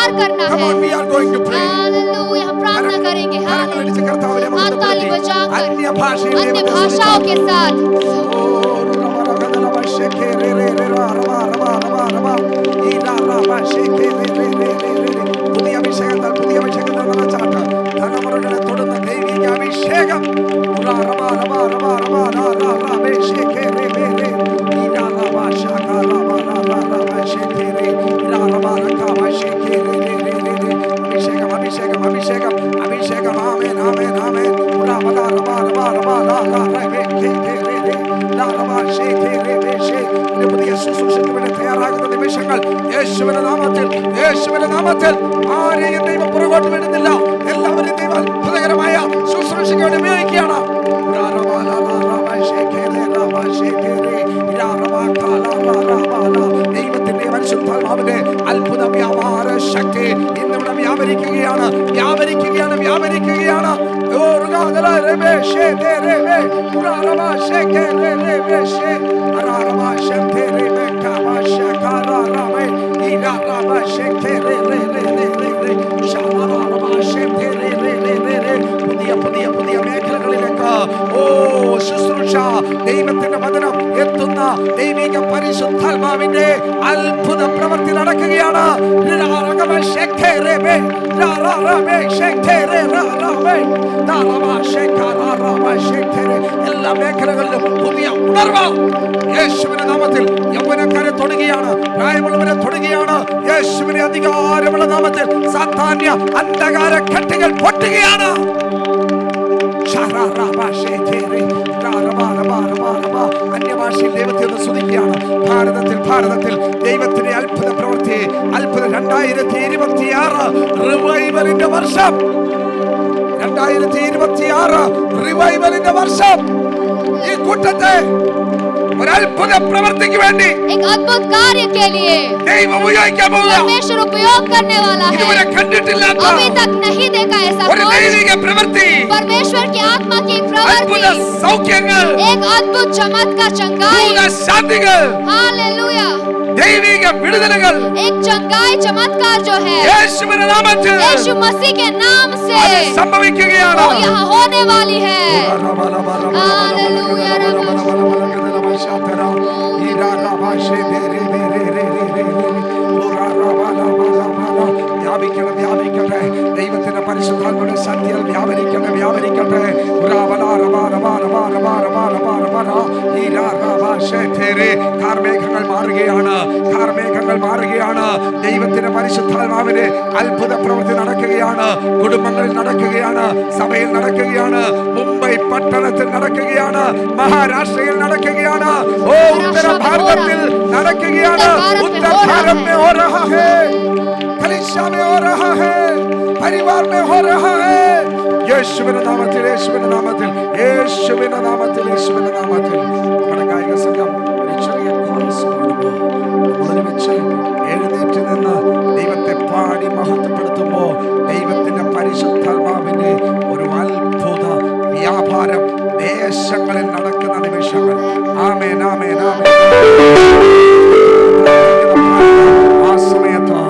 पार करना Come है। on, we are going to pray. Hallelujah, हम प्रार्थना करेंगे। കരങ്ങളടിച്ച് കർത്താവിനെ हाथ ताली बजाकर അന്യഭാഷയിൽ अन्य ദൈവത്തെ भाषाओं के साथ പുതിയ അഭിഷേകത്താൽ പുതിയ അഭിഷേകത്താൽ നിറച്ചാട്ട് തലമുറകളെ തൊടുന്ന ദൈവിക അഭിഷേകം അഭിഷേകം അഭിഷേകം അഭിഷേകം ആമേൻ ആമേൻ ആമേൻ പുതിയ ശുശ്രൂഷയ്ക്ക് വേണ്ടി തയ്യാറാകുന്ന നിമിഷങ്ങൾ യേശുവിന്റെ നാമത്തിൽ യേശുവിന്റെ നാമത്തിൽ ആരെയും ദൈവം പുറകോട്ട് വിടുന്നില്ല. എല്ലാവരെയും ദൈവം അത്ഭുതകരമായ ശുശ്രൂഷയ്ക്ക് വേണ്ടി ഉപയോഗിക്കുകയാണ്. ദൈവത്തിന്റെ പരിശുദ്ധാത്മാവിന്റെ അത്ഭുത വ്യാപാര ശക്തി ഇന്നിവിടെ വ്യാപരിക്കുകയാണ് വ്യാപരിക്കുകയാണ് വ്യാപരിക്കുകയാണ്. പുതിയ പുതിയ പുതിയ മേഖലകളിലേക്ക് ശുശ്രൂഷ ദൈവത്തിന്റെ വചനം എത്തുന്ന ദൈവിക പരിശുദ്ധാത്മാവിന്റെ അത്ഭുത പ്രവൃത്തി നടക്കുകയാണ്. എല്ലാ മേഖലകളിലും പുതിയ ഉണർവ് യേശുവിന്റെ നാമത്തിൽ യൗവനക്കാരെ തൊടുകയാണ്, പ്രായമുള്ളവരെ തൊടുകയാണ്. യേശുവിന്റെ അധികാരമുള്ള നാമത്തിൽ സാത്താന്യ അന്ധകാര കെട്ടുകൾ പൊട്ടുകയാണ്. അന്യഭാഷയിൽ ദൈവത്തെ ഒന്ന് സ്തുതിക്കുകയാണ്. ഭാരതത്തിൽ ദൈവത്തിന്റെ അത്ഭുത പ്രവൃത്തി അത്ഭുത 2026 റിവൈവലിന്റെ വർഷം 2026 റിവൈവലിന്റെ വർഷം. ഈ കൂട്ടത്തെ ഒരു അത്ഭുത പ്രവൃത്തിക്ക് വേണ്ടി एक अद्भुत कार्य के लिए ദൈവം ഉപയോഗിക്കാൻ പോകുന്നു. परमेश्वर उपयोग करने वाला है। ഇതുവരെ കണ്ടിട്ടില്ലാത്ത अभी तक नहीं देखा ऐसा ഒരു कुछ। ദൈവിക പ്രവൃത്തി, परमेश्वर की आत्मा की एक അത്ഭുത प्रवृत्ति, സൗഖ്യങ്ങൾ, एक अद्भुत चमत्कार चंगाई, ശാന്തികൾ, हालेलुया, ദൈവിക വിടുതലുകൾ एक चंगाई चमत्कार जो है യേശുവിന്റെ നാമത്തിൽ यीशु मसीह के नाम से അത് സംഭവിക്കുകയാണ്. वो यहाँ होने वाली है। വ്യാപിക്കണം വ്യാപിക്കട്ടെ ദൈവത്തിന്റെ പരിശുദ്ധാത്മാവിന്റെ ശക്തിയാൽ വ്യാപരിക്കട്ടെ വ്യാപരിക്കട്ടെ. കാർമേഘങ്ങൾ മാറുകയാണ്, കാർമേഘങ്ങൾ മാറുകയാണ്. ദൈവത്തിന്റെ പരിശുദ്ധാത്മാവിന്റെ അത്ഭുത പ്രവൃത്തി നടക്കുകയാണ്. കുടുംബങ്ങളിൽ നടക്കുകയാണ്, സഭയിൽ നടക്കുകയാണ്, മുംബൈ പട്ടണത്തിൽ നടക്കുകയാണ്, മഹാരാഷ്ട്രയിൽ നടക്കുകയാണ്, ഉത്തര ഭാരതത്തിൽ നടക്കുകയാണ്. उत्तर भारत में हो रहा है, कलीसिया में हो रहा है, परिवार में हो रहा है. യേശുവിന്റെ നാമത്തിൽ യേശുവിന്റെ നാമത്തിൽ യേശുവിന്റെ നാമത്തിൽ യേശുവിന്റെ നാമത്തിൽ നമ്മുടെ ഗായക സംഘം ഒരു ചെറിയ കോറസ് പാടുമ്പോൾ ഒരുമിച്ച് എഴുന്നേറ്റ് നിന്ന് ദൈവത്തെ പാടി മഹത്വപ്പെടുത്തുമ്പോൾ ദൈവത്തിന്റെ പരിശുദ്ധാത്മാവിന്റെ ഒരു അത്ഭുത വ്യാപാരം ദേശങ്ങളിൽ നടക്കുന്ന നിമിഷങ്ങൾ. ആമേൻ ആമേൻ ആമേൻ. ആ സമയത്ത്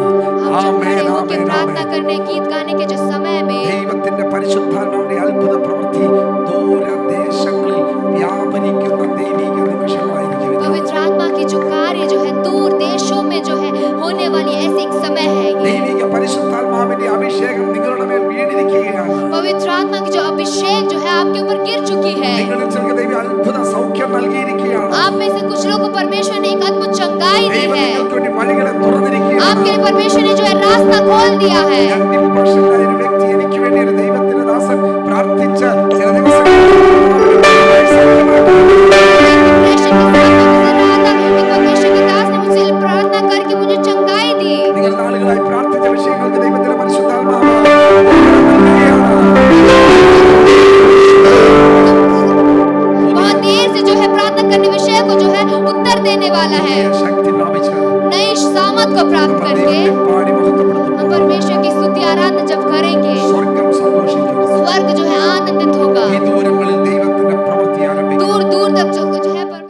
ആമേൻ ആമേൻ प्रार्थना करने गीत गाने के जो समय में ദൈവത്തിന്റെ പരിശുദ്ധാത്മാവിന്റെ അത്ഭുത പ്രവൃത്തി ദൂരദേശങ്ങളിൽ വ്യാപരിക്കുന്ന ദൈവിക നിമിഷങ്ങളായിരിക്കും. पवित्र आत्मा की जो कार्य जो है दूर देशों में जो है होने वाली ऐसी एक समय है। ദൈവിക പരിശുദ്ധാത്മാവിന്റെ അഭിഷേകം നിങ്ങളുടെ മേൽ വീണിരിക്കുകയാണ്. पवित्र आत्मा की जो अभिषेक जो है आपके ऊपर गिर चुकी है। നിങ്ങളിൽ ചിലർക്ക് ദൈവം അത്ഭുത സൗഖ്യം നൽകിയിരിക്കുകയാണ്. आप में से कुछ लोगों को परमेश्वर ने एक अद्भुत चंगाई दी ദൈവം है। നിങ്ങൾക്ക് വേണ്ടി വഴികളെ തുറന്നിരിക്കുകയാണ്. आपके लिए परमेश्वर ने जो है रास्ता खोल दिया है। ഞാൻ ഡിപ്രഷനിലായ ഒരു വ്യക്തി എനിക്ക് വേണ്ടി ഒരു ദൈവത്തിന്റെ ദാസൻ പ്രാർത്ഥിച്ച ചില ദിവസങ്ങൾ परमेश्वर के दास ने मुझसे प्रार्थना करके मुझे चंगाई दी। നിങ്ങൾ നാളുകളായി പ്രാർത്ഥിച്ച വിഷയങ്ങൾക്ക് ദൈവത്തിന്റെ പരിശുദ്ധാത്മാവ് बहुत देर से जो है प्रार्थना करने विषय को जो है उत्तर देने वाला है। ശക്തി പ്രാപിച്ച് नई सामत को प्राप्त करके പാടി മഹത്വപ്പെടുത്തും. हम परमेश्वर की स्तुति आराधना जब करेंगे സ്വർഗം സന്തോഷിക്കും. स्वर्ग जो है आनंदित होगा। ഈ